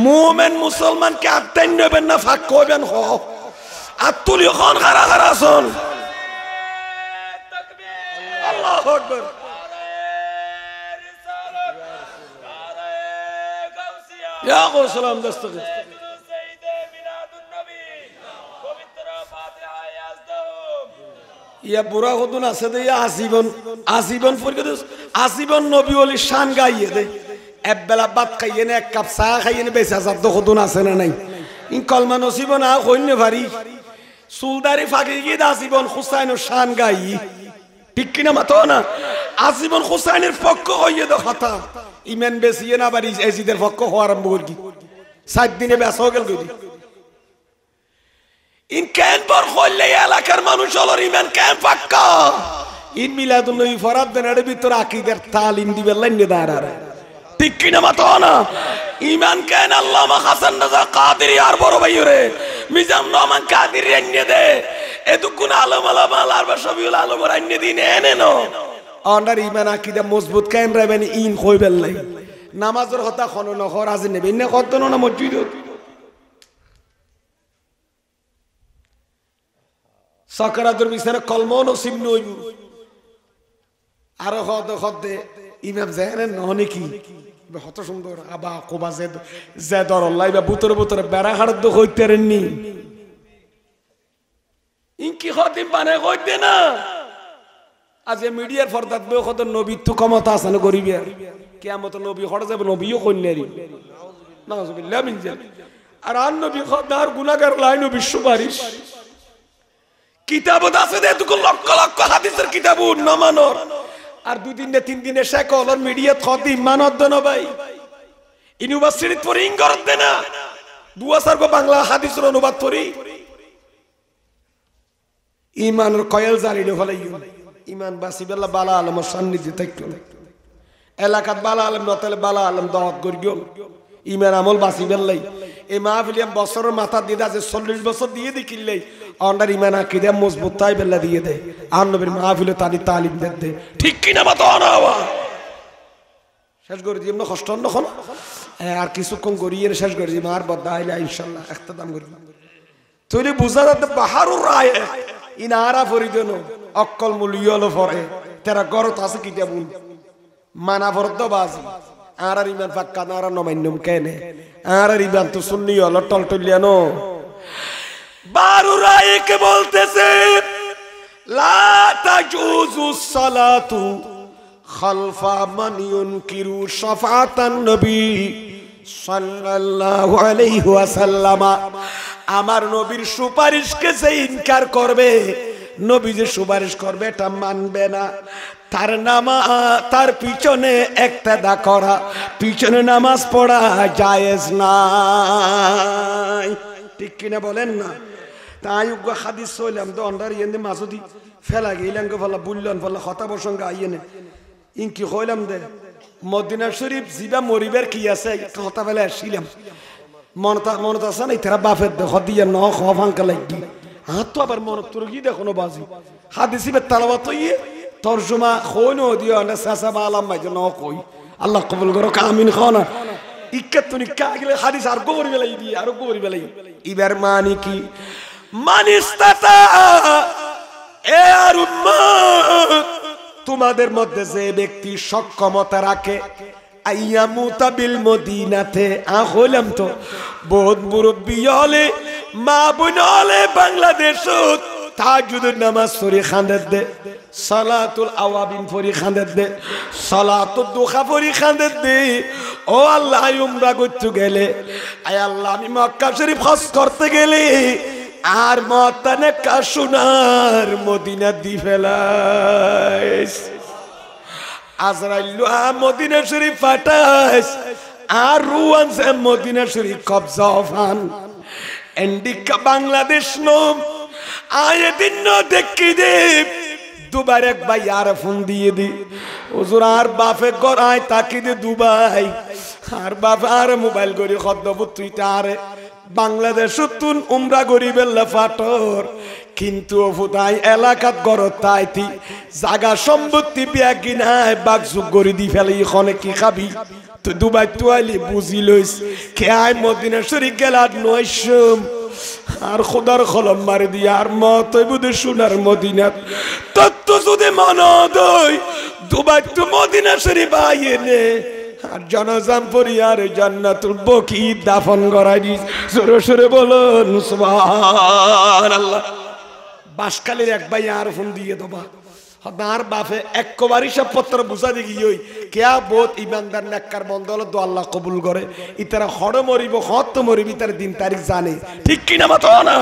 মুমিন মুসলমানকে আত্মাই নেবেন না ফাঁক করবেন হ আত্তুলি খন খারা খারা শুন আল্লাহু আকবার ইয়া গোসলাম দস্তক ইয়া বুড়া কতন আছে দে আজীবন ফরকে আজীবন নবী ওলি শান গাইয়ে দে এক বেলা ভাত খাইয়ে না এক কাপ চা খাইয়ে না বেচা যাত কতন আছে না নাই ইন কলমা নসিব না কইন্য পারি সুলদারি ফাঁকি গিয়ে আজীবন হুসাইনের শান গাই ঠিক কিনা মাতো না আজীবন হুসাইনের পক্ষ হইয়ে দো কথা ইমান বেশিয়ে না বাড়ি এজিদের পক্ষ হওয়া আরম্ভ করি 7 দিনে বেশ হয়ে গেল কই ইন কেন পর হইলে এলাকার মানুষ হলো ইমান কেন পাক্কা ইন মিলাদুন নবী ফরাদ দেনের ভিতর আকীদার তালিম দিবে লাইনে দাঁড়ার ঠিক কিনা মাতো না ইমান কেন আল্লামা হাসান রাজা কাদেরী আর বড় ভাই রে মিজাম রহমান কাদেরী এনে দে এতক্ষণ আলম আলামাল আর সবিউল আলম এনে দিন এনে নো অন্ডার ইমান আকীদা মজবুত কায়েম রাখবেন ইন কইবেল লাই নামাজের কথা খন নহর আজ নেবে ইনে কত না মসজিদ সাকারাতুল বিছানা কলমও নসিব নইব আর খদে ইমাম জানেন নহনে কি কত সুন্দর আবা কোবা যে দরল্লাই বা বুতরে বেড়া হাড় দো হইতেরেননি ইনকি খতিম বানে কইতে না আজ মিডিয়ার ফরদাত বে কত নবী তো ক্ষমতা আছে না গরিবের কিয়ামত নবী হড় যাবে নবীও কইনারি নাউজুবিল্লাহ মিন যালিক আর আন নবী খদার গুনাহগার লাইনো বিশ্ববারিশ কিতাবত আছে দে তুকু লক্ষ লক্ষ হাদিসের কিতাব না মানর আর 2 দিন 3 দিনে শেখল আর মিডিয়া খতিম মানত দেন ভাই ইউনিভার্সিটি পড়ি ইংরত দে না দুয়াসার গো বাংলা হাদিসের অনুবাদ পড়ি ঈমানের কয়েল জারিলে ফলাইও ঈমান বাসিবেল্লাহ বালা আলমের সান্নিধ্যে থাকতো এলাকাত বালা আলম নতলে বালা আলম দাওয়াত করিও ঈমান আমল বাসিবেল্লাই এই মাহফিলিয়াম বছরের মাথা দিদা যে 40 বছর দিয়ে দিকিল্লাই অন্ডার ঈমান আকীদা মজবুত তাই বেল্লা দিয়ে দেয় আর নবীর মাহফিলে তালিম দে ঠিক কি না মাতো না শেষ করে দিই না কষ্ট নখন আর কিছুক্ষণ গড়িয়ে শেষ করে দিই আর বদা আইলা ইনশাআল্লাহ ইখতিতাম করি তুই বুঝা যাতে বাহারুর রায় ইনারা ফরিদেন অক্কল মুলিয়ল ফরে তেরা গরত আছে কিটা বল মানা ফরদ বাজি আর ঈমান পাক্কা না আর নমান্যম কেনে আর ঈমান তো সুন্নি হলো টলটলিয়ানো বারুরা একে বলতেছে লা তাজুজু সালাতু খালফা মান ইউনকিরু শাফাআতান নবী সাল্লাল্লাহু আলাইহি ওয়াসাল্লাম আমার নবীর সুপারিশকে যে ইনকার করবে নবী যে সুপারিশ করবে এটা মানবে না তার পিছনে ইক্তেদা করা পিছনে নামাজ পড়া জায়েজ নাই ঠিক কিনা বলেন না তাই হাদিস চললাম তো অন্ডার ইয়ে মাসুদি ফেলা গেলাম গো ফলা বুললেন ফলা হতা প্রসঙ্গ আইয়েনে ইনকি হইলাম দে মদিনা শরীফ জিবা মরিবের কি আছে হতা ফেলে আসছিলাম মনত আছে না ইতারা বাপের দেখ দিয়ে ন খাঙ্কা লাগি হাত তো আবার মনত তোর কি দেখো বাজি হাদিস তালাওয়াত ইয়ে তরজমা কই নো দিও না সাসা বালাম মাই ন কই আল্লাহ কবুল করো আমিন খানা ইক্কাতুনি কাগলে হাদিস আর গরি বেলাই দি আর গরি বেলাই ইবার মানে কি মানিস্তাতা এ আর উম্মত তোমাদের মধ্যে যে ব্যক্তি সক্ষমতা রাখে আইয়ামুতা বিল মদিনাতে হইলাম তো বহুত মুরব্বী হলে মা বোন হলে বাংলাদেশত তাহাজ্জুদের নামাজ পড়ি খান্দের দে, সালাতুল আওয়াবিন পড়ি খান্দের দে, সালাতুদ দুহা পড়ি খান্দের দে। ও আল্লাহ উমরা করতে গেলে, আয় আল্লাহ আমি মক্কা শরীফ হজ করতে গেলে আর মতানে কাশুনার মদিনা দি ফেলাইস, আজরাইল মদিনা শরীফ ফাটাইস আর রুয়ান সে মদিনা শরীফ কবজা ফান এন্ডিকা বাংলাদেশ নোম আয়ে দিন দেখি দে দুবার এক ভাই আর ফোন দিয়ে দি হুজুর আর বাপে গড়াই তাকি দে দুবাই আর বাপ আর মোবাইল করি খদ্দবুত তুই তারে বাংলাদেশ তুন উমরা গরিবেল্লা ফাটর কিন্তু ফুটাই এলাকাত গড়ত তাইতি জাগা সম্পত্তি বিয়া কিনায় বাগজুগ গড়ি দি ফেলে ইখনে কি খাবি তো দুবাই তুয়ালি বুঝি লইস কে আয় মদিনা শরীফ গেলার নয়সম আর খোদার কলম মারি দিয়ে আর মতই বুধে সোনার মদিনা তত্ত্ব যদি মনদই দুবাই তো মদিনা শরীফ আইয়ে নে আর জানাজাম পড়ি আর জান্নাতুল বকি দাফন করাই দিস সরে সরে বলুন সুবহানাল্লাহ। বাসকালের এক ভাই আর ফোন দিয়ে দেবা আর বাপে একবার হিসাব পত্র বুঝা দেখি ওই কেয়া বোধ ইমানদার নেককার বন্ধ হলো তো আল্লাহ কবুল করে ইতারা হড় মরিব হত মরিব ইতার দিন তারিখ জানে ঠিক কিনা মাতো না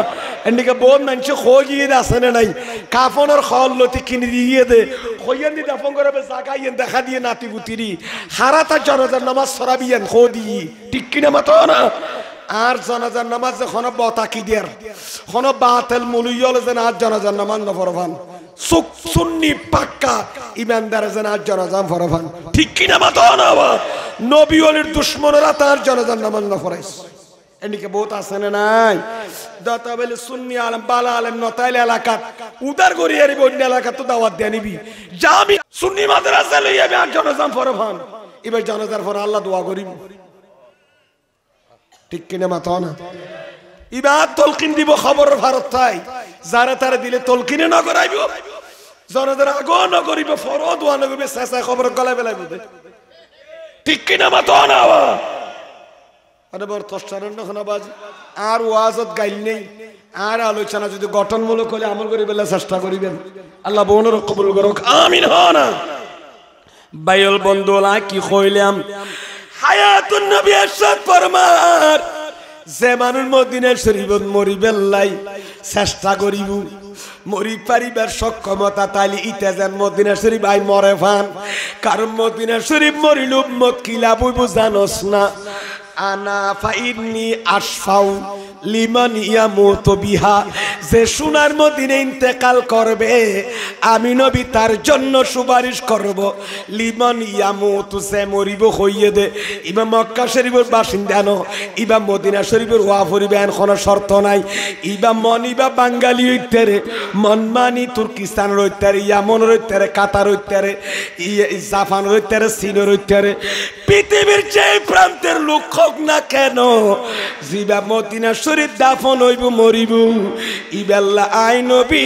এদিকে বোধ মানুষ খোঁজিয়ে আসে না নাই কাফনের খল লতি কিনে দিয়ে দে খইয়ান দি দাফন করে জাগাইয়েন দেখা দিয়ে নাতি বুতিরি হারাতা জনজার নামাজ সরাবিয়েন খো দিয়ে ঠিক কিনা মাতো না আর জনাজার নামাজ যখন বতাকি দিয়ার কোন বাতেল মুলুইল যেন আর জনাজার নামাজ নফরফান সুক সুন্নি পাক্কা ইমানদার যেন আর জনাজাম ফরফান ঠিক কিনা মাতো না নবী ওলির দুশমনরা তার জনাজার নামাজ নফরাইস এদিকে বহুত আছে না নাই দাতা বলে সুন্নি আলম বালা আলম নতাইল এলাকা উদার করি আর অন্য এলাকা তো দাওয়াত দিয়ে নিবি যা আমি সুন্নি মাদ্রাসা লই আমি আর জনাজাম ফরফান এবার জনাজার ফর আল্লাহ দোয়া করিব ঠিক কিনা মাতো না ইবাদ তলকিন দিব খবর ভারত তাই যারা তারা দিলে তলকিনে না করাইব জনদের আগো না করিব ফরদ ওয়া না করিবে শেষে খবর গলায় বেলায় বুঝে ঠিক কিনা মাতো না আরে বড় তস্তারণ না বাজ আর ওয়াজত গাইল নেই আর আলোচনা যদি গঠনমূলক হলে আমল করি বেলা চেষ্টা করিবেন আল্লাহ বউনের কবুল করুক আমিন হনা বাইল বন্ধুলা কি কইলাম হায়াতুন নবী ইরশাদ ফরমার যে মানুষ মদিনা শরীফত মরিবেল্লাই চেষ্টা করিব মরি পারিবার সক্ষমতা তাইলে ইতে যেন মদিনা শরীফ আই মরে ফান কারণ মদিনা শরীফ মরিল উম্মত কিলা বইব জানোস না আনা ফাইন্নি আশফাউ লিমান ইয়ামুতু বিহা যে সোনার মদিনে ইন্তেকাল করবে আমি নবী তার জন্য সুপারিশ করব লিমান ইয়ামুতু সে মরিব হইয়ে দে ইবা মক্কা শরীফের বাসিন্দা ন ইবা মদিনা শরীফের ওয়া পরিবেন কোনো শর্ত নাই ইবা মনিবা বাঙালি হইতেরে মনমানি তুর্কিস্তান রইতেরে ইয়ামন রইতেরে কাতার রইতেরে জাপান রইতেরে চীন রইতেরে পৃথিবীর যে প্রান্তের লোক হোক না কেন জিবা মদিনা শরীফ দাফন হইব মরিব ইবেল্লা আই নবী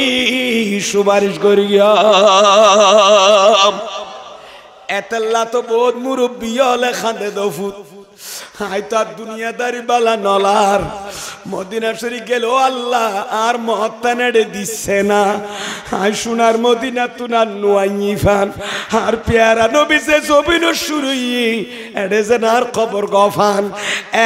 সুপারিশ করিয়া এতলা তো বহুত মুরব্বী হলে খান্দে দফুত হয়তো আর দুনিয়াদারি বালা নলার মদিনা শরীফ গেল আল্লাহ আর মহত্তানেড়ে দিচ্ছে না আর সোনার মদিনা তুনার নোয়াই ফান আর পেয়ারা নবী যে জবিন শুরুই এড়ে যেন আর খবর গফান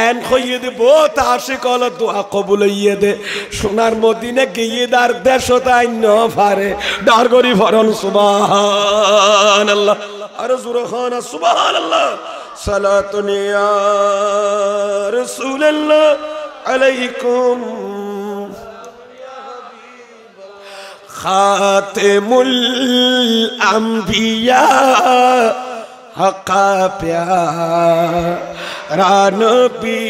এন খইয়ে দে বহুত আসে কল দোয়া কবুল হইয়ে দে সোনার মদিনা গিয়ে দার দেশত আইন ফারে ডার করি ফরন সুবহানাল্লাহ আর জোরে খান সুবহানাল্লাহ সালাতুন ইয়া রাসূলুল্লাহ আলাইকুম খাতেমুল আম্বিয়া হকা প্যারা নবী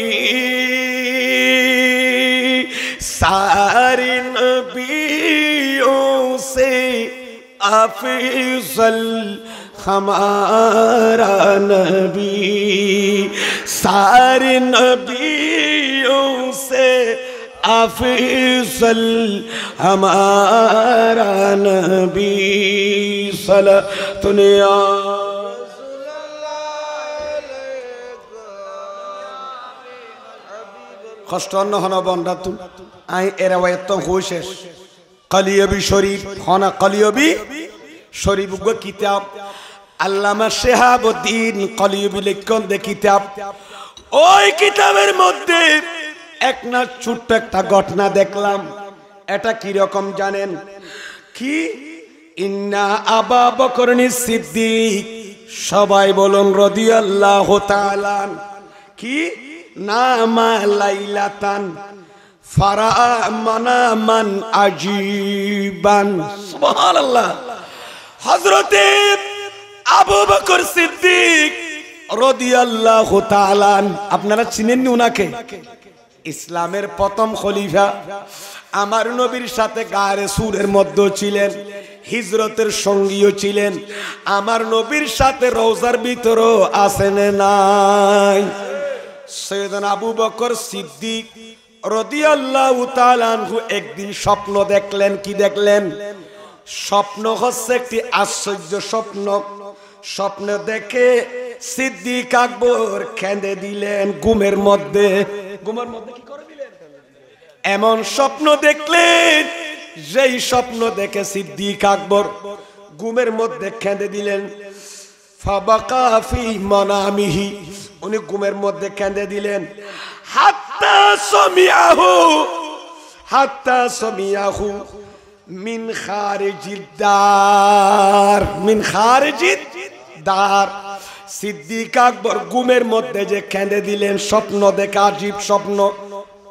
सारे नबियों से अफजल हमारा नबी सारे नबियों से अफजल हमारा नबी सलातुनिया কষ্ট অন্য হন বন্ধা তুই আই এরা এত শেষ কলিয়বী শরীফ হনা কলিয়বী শরীফ গো কিতাব আল্লামা শিহাবুদ্দিন কলিয়বী লিখন দে কিতাব। ওই কিতাবের মধ্যে এক না ছোট্ট একটা ঘটনা দেখলাম। এটা কি রকম জানেন? কি ইন্না আবু বকর সিদ্দিক, সবাই বলুন রাদিয়াল্লাহু তাআলা, কি নামা লাইলাতান ফারা মানামান আজীবান। সুবহানাল্লাহ। হযরতে আবু বকর সিদ্দিক রাদিয়াল্লাহু তাআলা, আপনারা চিনেন উনাকে? ইসলামের প্রথম খলিফা। আমার নবীর সাথে গায়ে সুরের মধ্যে ছিলেন, হিজরতের সঙ্গীও ছিলেন। আমার নবীর সাথে রওজার ভিতরও আছেন নাই। সৈয়দনা আবু বকর সিদ্দিক রাদিয়াল্লাহু তাআলা আনহু একদিন স্বপ্ন দেখলেন। কি দেখলেন? স্বপ্ন হচ্ছে একটি আশ্চর্য স্বপ্ন। স্বপ্ন দেখে সিদ্দিক আকবর কেঁদে দিলেন ঘুমের মধ্যে। ঘুমের মধ্যে কি করে দিলেন? এমন স্বপ্ন দেখলেন, যেই স্বপ্ন দেখে সিদ্দিক আকবর ঘুমের মধ্যে কেঁদে দিলেন। ফাবাকা ফি মানামিহি, উনি ঘুমের মধ্যে কেঁদে দিলেন। হাত্তা সামিয়াহু মিন খারিজিদ দার, মিন খারিজিদ দার। সিদ্দিক আকবর ঘুমের মধ্যে যে কেঁদে দিলেন, স্বপ্ন দেখে আজীব স্বপ্ন,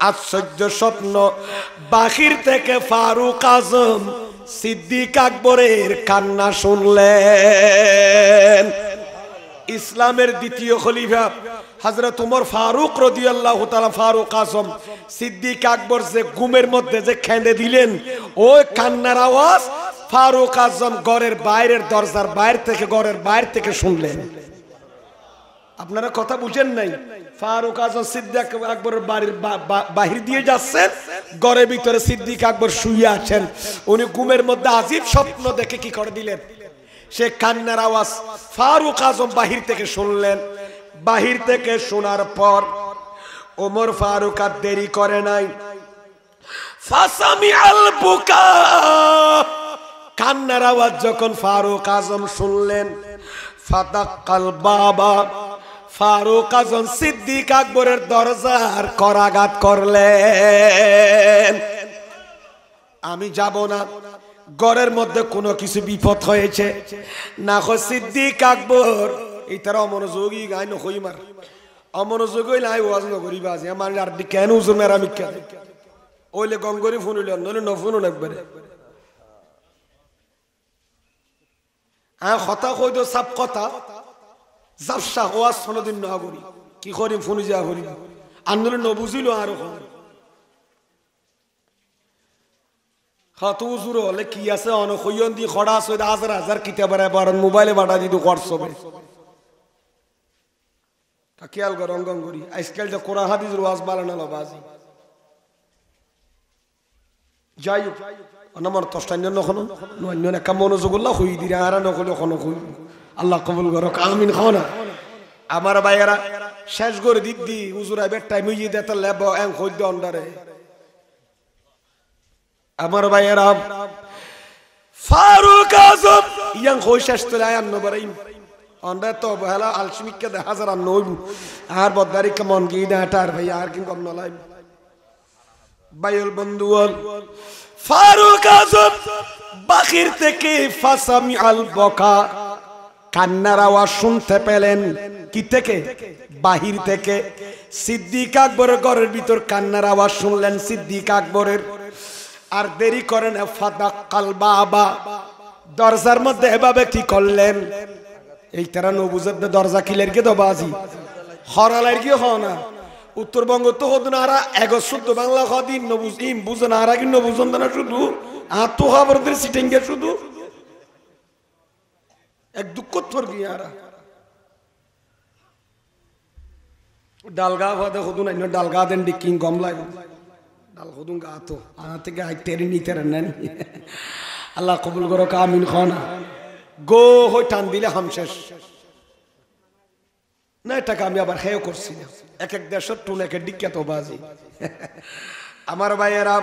আশ্চর্য স্বপ্ন। বাহির থেকে ফারুক আজম সিদ্দিক আকবরের কান্না শুনলেন। ইসলামের দ্বিতীয় খলিফা হযরত ওমর ফারুক রাদিয়াল্লাহু তাআলা, ফারুক আজম সিদ্দিক আকবর যে ঘুমের মধ্যে যে কেঁদে দিলেন, ওই কান্নার আওয়াজ ফারুক আজম ঘরের বাইরের দরজার ঘরের বাইরে থেকে শুনলেন। আপনারা কথা বুঝেন নাই? ফারুক আজম সিদ্দিক আকবরের বাড়ির বাহির দিয়ে যাচ্ছেন, ঘরের ভিতরে সিদ্দিক আকবর শুয়ে আছেন। উনি ঘুমের মধ্যে আজীব স্বপ্ন দেখে কি করে দিলেন, সে কান্নার আওয়াজ ফারুক আজম বাহির থেকে শুনলেন। বাহির থেকে শোনার পর ওমর ফারুক আর দেরি করে নাই। ফাসামি আল বুকা, কান্নার আওয়াজ যখন ফারুক আজম শুনলেন, ফাতাক্কাল বাবা, ফারুক আজম সিদ্দিক আকবরের দরজার করাঘাত করলেন। আমি যাব না, ঘরের মধ্যে কোনো কিছু বিপদ হয়েছে না। সিদ্দিক আকবর এই তারা অমনোযোগী গাই নই মার, অমনোযোগী নাই ওয়াজ নগরী বাজে আমার আর কেন উজুর মেরামি কেন ওইলে গঙ্গরি ফোনিল নইলে নফোনো একবারে। কথা কই তো সাপ কথা জাপসা ওয়াজ কোনদিন না করি, কি করিম ফোনি যা করি আন্দোলন নবুঝিল আর হাত উজুর হলে কি আছে অনখয়ন দি খড়া আছে হাজার হাজার কিতাবের বারণ মোবাইলে বাড়া দিত হোয়াটসঅ্যাপে। খেয়াল কর অঙ্গন করি আজকাল যে কোরআন হাদিসের ওয়াজ বানানো বাজি যাই হোক আমার তষ্টান্য নখনো নন্য একটা মনোযোগল্লা হই দিরে আর নকলে কোনো হই। আল্লাহ কবুল করক, আমিন। খাও না আমার ভাইয়েরা শেষ করে দিক দি উজুরা বের টাইম হইয়ে দেতে লেব এং হইদ অন্ডারে আমার ভাইয়েরা। ফারুক আজম ইয়াং হই শেষ তো আয়ান নবরাইম অন্ডা তো বহলা আলসিমিককে দেখা যারা নই আর বদারি কেমন কি ডাটার ভাই আর কি কম নলাই বাইল বন্ধুল। ফারুক আজম বাহির থেকে ফাসামি আল বকা, কান্নার আওয়াজ শুনতে পেলেন। কি থেকে? বাহির থেকে। সিদ্দিক আকবরের ঘরের ভিতর কান্নার আওয়াজ শুনলেন সিদ্দিক আকবরের। আর দেরি করেন, ফাতাক্কাল বাবা, দরজার মধ্যে এভাবে কি করলেন, এই তারা নবুজের দরজা কিলের গে তো বাজি হরালার গিয়ে হ না। উত্তরবঙ্গ তো হতো না আর এগ শুদ্ধ বাংলা হদিন নবুজ ইম বুঝো না আর কিন্তু বুঝন না শুধু আর তো খবরদের সিটিং গে শুধু এক দুঃখ থর গিয়ে আর ডালগা হদে হদুন আইন ডালগা দেন ডিকিং গমলাই ডাল হদুন গা তো আনা থেকে আই তেরি নিতে রান্না আল্লাহ কবুল করো আমিন। খানা গো হই টান দিলে হাম শেষ না। এটাকে আমি আবার খেয়েও করছি না, এক এক দেশের টুন এক ডিক্যাত বাজি। আমার ভাইয়েরা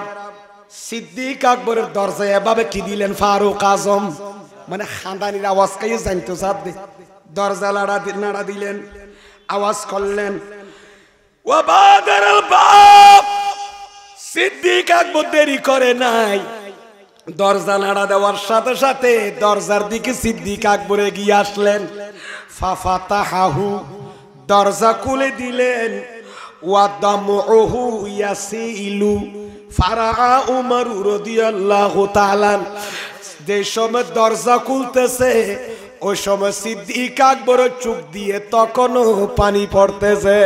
সিদ্দিক আকবরের দরজায় এভাবে কি দিলেন ফারুক আজম, মানে খানদানির আওয়াজ খাইয়ে জানতো সাথে দরজা নাড়া দিলেন, আওয়াজ করলেন ওয়াবাদারাল বাব। সিদ্দিক আকবর দেরি করে নাই, দরজা নাড়া দেওয়ার সাথে সাথে দরজার দিকে সিদ্দিক আকবর এগিয়ে আসলেন। ফাফাতাহু, দরজা খুলে দিলেন। ওয়াদামুহু ইয়াসিলু, ফারাআ উমর রাদিয়াল্লাহু তাআলা, যে সময় দরজা খুলতেছে ওই সময় সিদ্দিক আকবরের চোখ দিয়ে তখনও পানি পড়তেছে।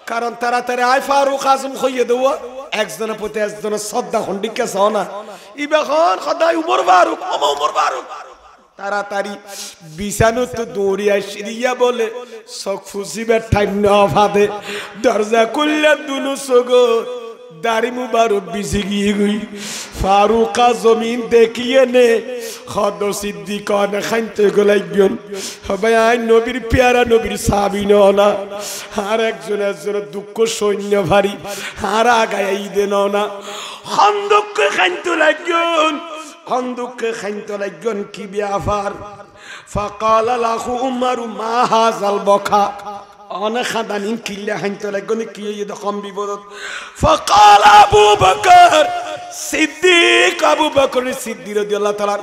কারণ তাড়াতাড়ি আয় ফারুক আজম হইয়ে দেব, একজনের প্রতি একজনের শ্রদ্ধা খন্ডিকা চাও না, ইবেখন সদায় উমর ফারুক, উমর ফারুক। তাড়াতাড়ি বিছানো তো দৌড়িয়া সিরিয়া বলে চোখ ফুসিবার টাইম না ভাদে দরজা খুললে দুনো চোখর দাড়ি মুবারক বিছি গিয়ে গই। ফারুক জমিন দেখিয়ে নে খদ সিদ্দিক না খাইতে গলাইগন হবে আই নবীর পেয়ারা নবীর সাহাবী না, আর একজন দুঃখ সৈন্য ভারী আর আগাই দেন না, খন্দককে খাইতে লাগন, খন্দককে খাইতে লাগন কি ব্যাপার। ফাকাল লাহু উমর মা হাযাল বকা, অনেক খাদানিন কিল্লা হাইতে লাগন কি এরকম বিপদ। ফাকাল আবু বকর সিদ্দিক, আবু বকর সিদ্দিক রাদিয়াল্লাহু তাআলা,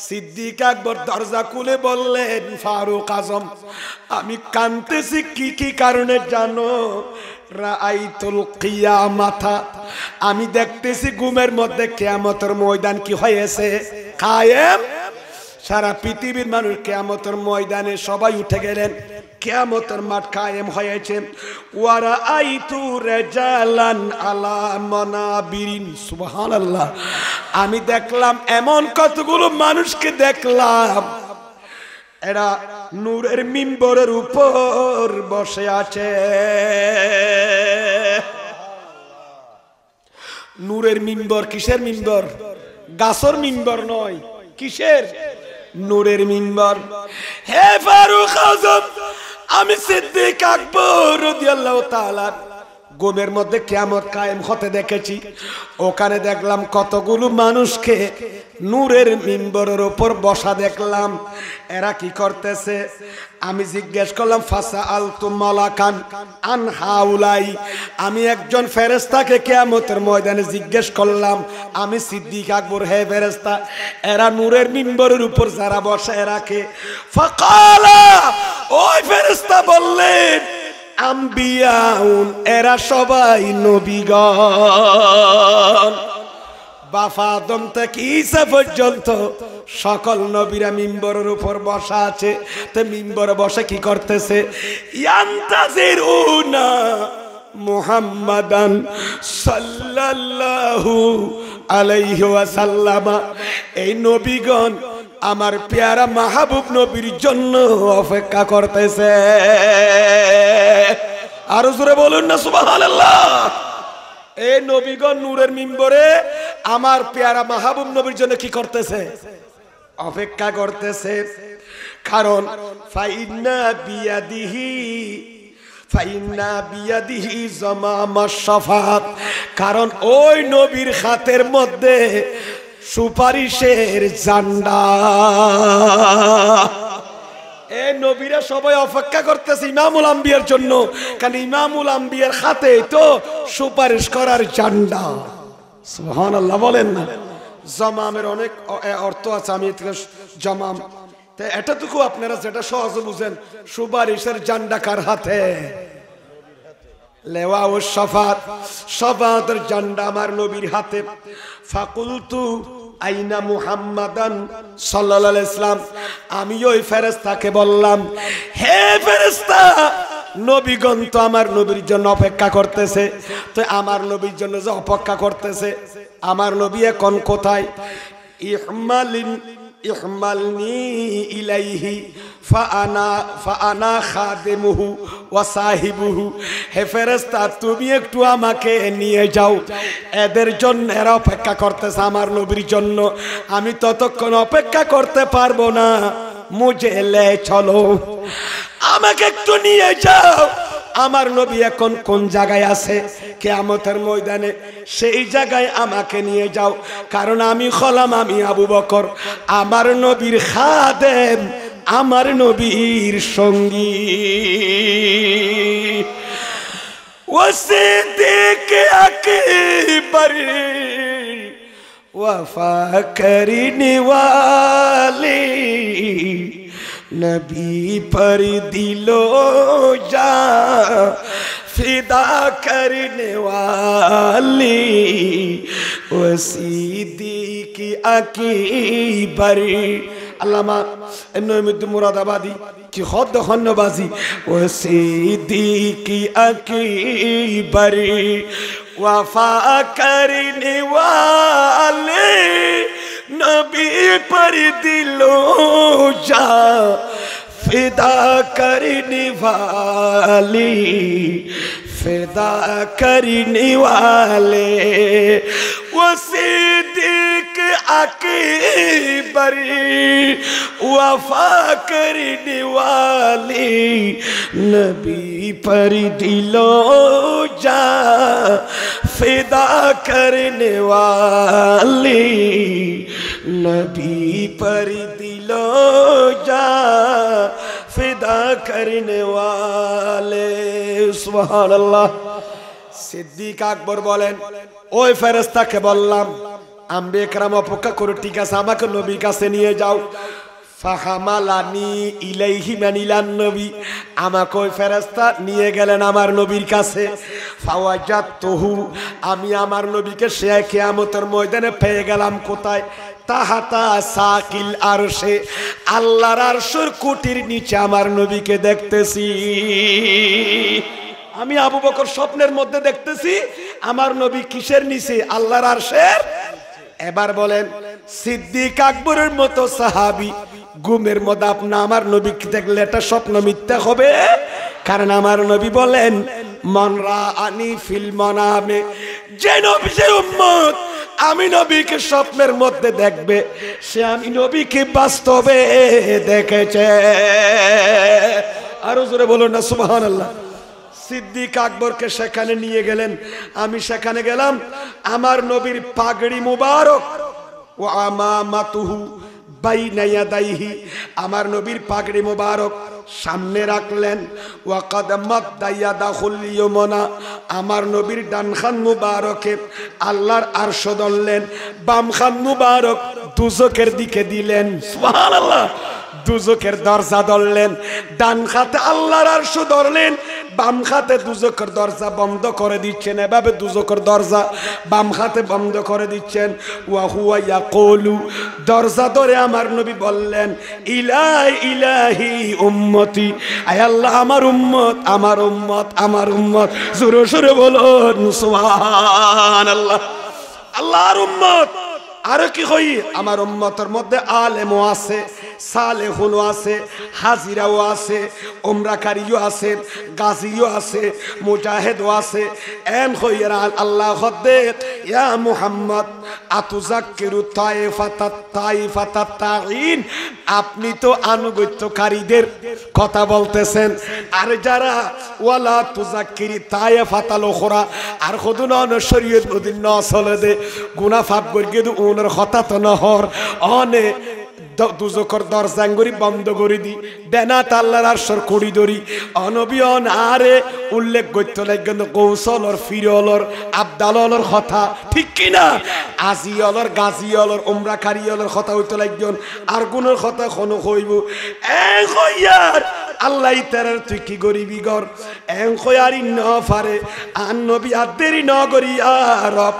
সিদ্দিক আকবর দরজা খুলে বললেন ফারুক আজম আমি কাঁদতেছি কি কারণে জানো? রাআইতুল কিয়ামাতা, আমি দেখতেছি ঘুমের মধ্যে কিয়ামতের ময়দান কি হয়েছে কায়েম। সারা পৃথিবীর মানুষ কিয়ামতের ময়দানে সবাই উঠে গেলেন, কিয়ামতের মাঠ কায়েম হয়েছে। ওয়ারা আইতু রিজালান আলা মানাবিরিন, সুবহানাল্লাহ, আমি দেখলাম এমন কতগুলো মানুষকে দেখলাম এরা নূরের মিম্বরের উপর বসে আছে। নূরের মিম্বর, কিসের মিম্বর? গাছর মিম্বর নয়, কিসের? নূরের মিম্বর। হে ফারুক আজম, আমি সিদ্দিক আকবর রাদিয়াল্লাহু তাআলা ঘুমের মধ্যে কিয়ামত কায়েম হতে দেখেছি। ওখানে দেখলাম কতগুলো মানুষকে নূরের মিম্বরের উপর বসা দেখলাম। এরা কি করতেছে? আমি জিজ্ঞেস করলাম ফাসাআলতু মালাকান আন হাউলাই, আমি একজন ফেরেশতাকে কিয়ামতের ময়দানে জিজ্ঞেস করলাম, আমি সিদ্দিক আকবর, হে ফেরেশতা এরা নূরের মিম্বরের উপর যারা বসে এরা কে? ফাকালা, ওই ফেরেশতা বললেন আম্বিয়াউন, এরা সবাই নবীগণ। বাফা আদম থেকে ঈসা পর্যন্ত সকল নবীরা মিম্বরের উপর বসা আছে। তো মিম্বরে বসে কি করতেছে? ইয়ান্তাজিরুনা মুহাম্মাদান সাল্লাল্লাহু আলাইহি ওয়াসাল্লাম, এই নবীগণ আমার পেয়ারা মাহবুব নবীর জন্য অপেক্ষা করতেছে। আরো জোরে বলুন না সুবহানাল্লাহ। এই নবীগণ নূরের মিম্বরে আমার পেয়ারা মাহবুব নবীর জন্য কি করতেছে? অপেক্ষা করতেছে। কারণ ফাইন্না বিয়াদিহি জামামাশ শাফাআত, কারণ ওই নবীর হাতের মধ্যে সুপারিশের ঝান্ডা। এই নবীরা সবাই অপেক্ষা করতেছে ইমামুল আম্বিয়ার জন্য, কারণ ইমামুল আম্বিয়ার হাতে তো সুপারিশ করার ঝান্ডা। সুবহানাল্লাহ বলেন না। জামামের অনেক অর্থ আছে, আমি জামাম এটাটুকু আপনারা যেটা সহজে বুঝেন, সুপারিশের ঝান্ডা কার হাতে? লেওয়া ও শাফাত, শাফাতের ঝান্ডা আমার নবীর হাতে। ফাকুলতু আইনা মুহাম্মাদান সাল্লাল্লাহু আলাইহি ওয়াসাল্লাম, আমি ওই ফেরেশতাকে বললাম, হে ফেরেশতা নবীগণ তো আমার নবীর জন্য অপেক্ষা করতেছে, তো আমার নবীর জন্য যে অপেক্ষা করতেছে আমার নবী এখন কোথায়? ইহমালনি ইলাইহি ফাআনা খাদিমুহু ওয়া সাহিবুহু, হে ফেরেশতা তুমি একটু আমাকে নিয়ে যাও, এদের জন্য এরা অপেক্ষা করতেছে আমার নবীর জন্য, আমি ততক্ষণ অপেক্ষা করতে পারবো না, মুঝে লে চলো, আমাকে একটু নিয়ে যাও, আমার নবী এখন কোন জায়গায় আছে কিয়ামতের ময়দানে, সেই জায়গায় আমাকে নিয়ে যাও, কারণ আমি হলাম আমি আবু বকর, আমার নবীর খাদেম, আমার নবীর সঙ্গী। ও সিদ্দিক আকবর वफा करने वाले नबी पर दिलो जा फिदा करने वाले वो सिद्दीक अकबर। अल्लामा इब्न मुरादाबादी की खुद धन्यवादी वो सिद्दीक अकबर वफा करने वाले नबी पर दिलो जा फिदा करने वाले फिदा करने वाले वो सिद्दीक अकबर वफा करने वाले नबी पर दिलो जा फिदा करने वाले नबी पर दिलो जा फिदा करने वाले। सुभान अल्लाह। सिद्दीक আকবর বলেন, ওই ফেরেশতাকে বললাম আম্বিয়া কেরাম অপেক্ষা করো, ঠিক আছে আমাকে নবীর কাছে নিয়ে যাও। ফাহামালানি ইলাইহি মানিলান নবী, আমাকে ওই ফেরেশতা নিয়ে গেলেন আমার নবীর কাছে। ফাওয়াজাতুহু, আমি আমার নবীকে সে কিয়ামতের ময়দানে পেয়ে গেলাম কোথায়? তাহাতা সাকিল আরশে, আল্লাহর আরশের কুটির নিচে আমার নবীকে দেখতেছি। আমি আবু বকর স্বপ্নের মধ্যে দেখতেছি আমার নবী কিসের নিচে? আল্লাহর আরশের। এবার বলেন সিদ্দিক আকবরের মতো সাহাবী ঘুমের মধ্যে আপনি আমার নবীকে দেখলে এটা স্বপ্ন মিথ্যা হবে? কারণ আমার নবী বলেন মান রাআনি ফিল মানামে, যে নবী যে উম্মত আমি নবীকে স্বপ্নের মধ্যে দেখবে সে আমি নবীকে বাস্তবে দেখেছে। আরো জোরে বলুন না সুবহানাল্লাহ। সিদ্দিক আকবরকে সেখানে নিয়ে গেলেন, আমি সেখানে গেলাম, আমার নবীর পাগড়ি মুবারক ও আমামাতুহু বাইনা ইয়াদাইহি, আমার নবীর পাগড়ি মুবারক সামনে রাখলেন। ওয়াকাদ মাদ্দা ইয়াদাহুল ইয়ামনা, আমার নবীর ডান খান মুবারকে আল্লাহর আরশ ধরলেন, বাম খান মুবারক দুজকের দিকে দিলেন। সুবহানাল্লাহ। দুজকের দরজা ধরলেন, ডান হাতে আল্লাহর আরশ ধরলেন, বাম হাতে দুজকের দরজা বন্ধ করে দিচ্ছেন। এভাবে দুজকের দরজা বাম হাতে বন্ধ করে দিচ্ছেন। ওয়া হুয়া ইয়াকুলু, দরজা ধরে আমার নবী বললেন ইলাহি উম্মতি, আয় আল্লাহ আমার উম্মত আমার উম্মত আমার উম্মত। জোরে জোরে বলুন সুবহানাল্লাহ। আল্লাহর উম্মত। আর কি হই? আমার উম্মতের মধ্যে আলেমও আছে, সালেহুনও আছে, হাজিরাও আছে, উমরাকারীও আছে, গাজীও আছে, মুজাহিদও আছে। এন হইরা আল্লাহ হদে ইয়া মুহাম্মদ আতুযাক্কিরু তাইফাতাত তাইন, আপনি তো আনুগত্যকারীদের কথা বলতেছেন, আর যারা ওয়ালা তুযাক্কিরি তাইফাতাল উখরা, আর খুদুন শরীয়ত মদিন ন চলে দে গুনাহ পাপ গর্গে দু ওনার কথা তো নহর অনে দুজকর দরজাঙ্গুরি বন্ধ করে দি দেনাত আল্লাহর আরশের কুড়ি ধরি অনবী অনারে উল্লেখ করতে লাগেন কৌশলর ফিরলর আবদালর কথা, ঠিক কিনা? আজিয়লর গাজিয়লর উমরাকারীয়লর কথা হইতে লাগেন, আর গুণের কথা কোনো হইব এ হইয়ার আল্লাহ তারার তুই কি গরিবি গর এং হইয়ারি ন পারে আন নবী আদেরি ন গরি আরব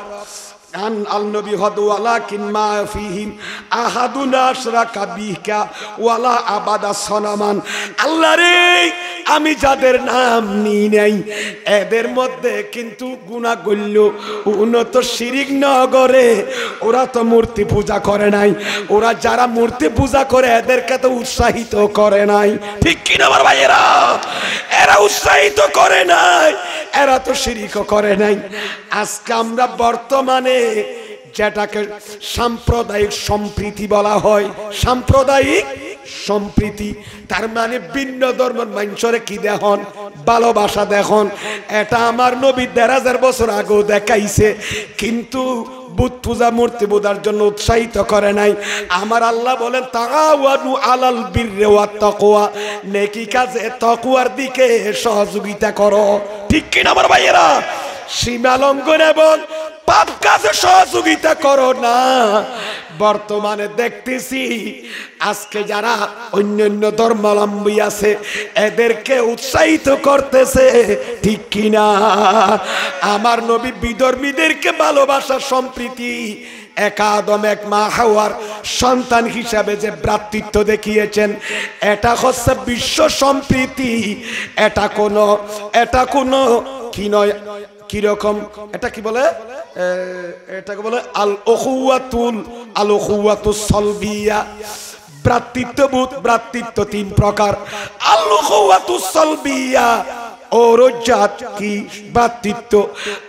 আন আল নবী হদ ওয়ালাকিন মা ফিহিম আহাদুন আশরাকা বিকা ওয়ালা আবাদা সনামান। আল্লাহ রে, আমি যাদের নাম নি নাই এদের মধ্যে কিন্তু গুনাহ করল, উন্নত শিরিক নগরে ওরা তো মূর্তি পূজা করে নাই, ওরা যারা মূর্তি পূজা করে এদেরকে তো উৎসাহিত করে নাই, ঠিক কিনা আমার ভাইয়েরা? এরা উৎসাহিত করে নাই, এরা তো শিরিকও করে নাই। আজকে আমরা বর্তমানে যেটাকে সাম্প্রদায়িক সম্প্রীতি বলা হয়, সাম্প্রদায়িক সম্প্রীতি, তার মানে ভিন্ন ধর্মের মানুষরে কি দেখুন, ভালোবাসা দেখুন। এটা আমার নবী ১৫০০ বছর আগেও দেখাইছে, কিন্তু বুত পূজা মূর্তি পূজার জন্য উৎসাহিত করে নাই। আমার আল্লাহ বলেন তাআওয়ানু আলাল বিররি ওয়াত তাকওয়া, নেকি কাজে তাকওয়ার দিকে সহযোগিতা করো। ঠিক কিনা আমার ভাইয়েরা? সীমা লঙ্ঘন এবং পাপ কাজে সহযোগিতা করো না। বর্তমানে দেখতেছি আজকে যারা অন্যান্য ধর্মাবলম্বী আছে এদেরকে উৎসাহিত করতেছে, ঠিক কিনা? আমার নবী বিধর্মীদেরকে ভালোবাসার সম্প্রীতি, এক আদম এক মা হাওয়ার সন্তান হিসাবে যে ভ্রাতৃত্ব দেখিয়েছেন, এটা হচ্ছে বিশ্ব সম্প্রীতি। এটা কোনো কি নয়, কিরকম এটা কি বলে, এটাকে বলে আল উখুওয়াতুস সালবিয়া। ভ্রাতৃত্ববোধ, ভ্রাতৃত্ব তিন প্রকার। আল উখুওয়াতুস সালবিয়া ওরজাত কি ভ্রাতৃত্ব,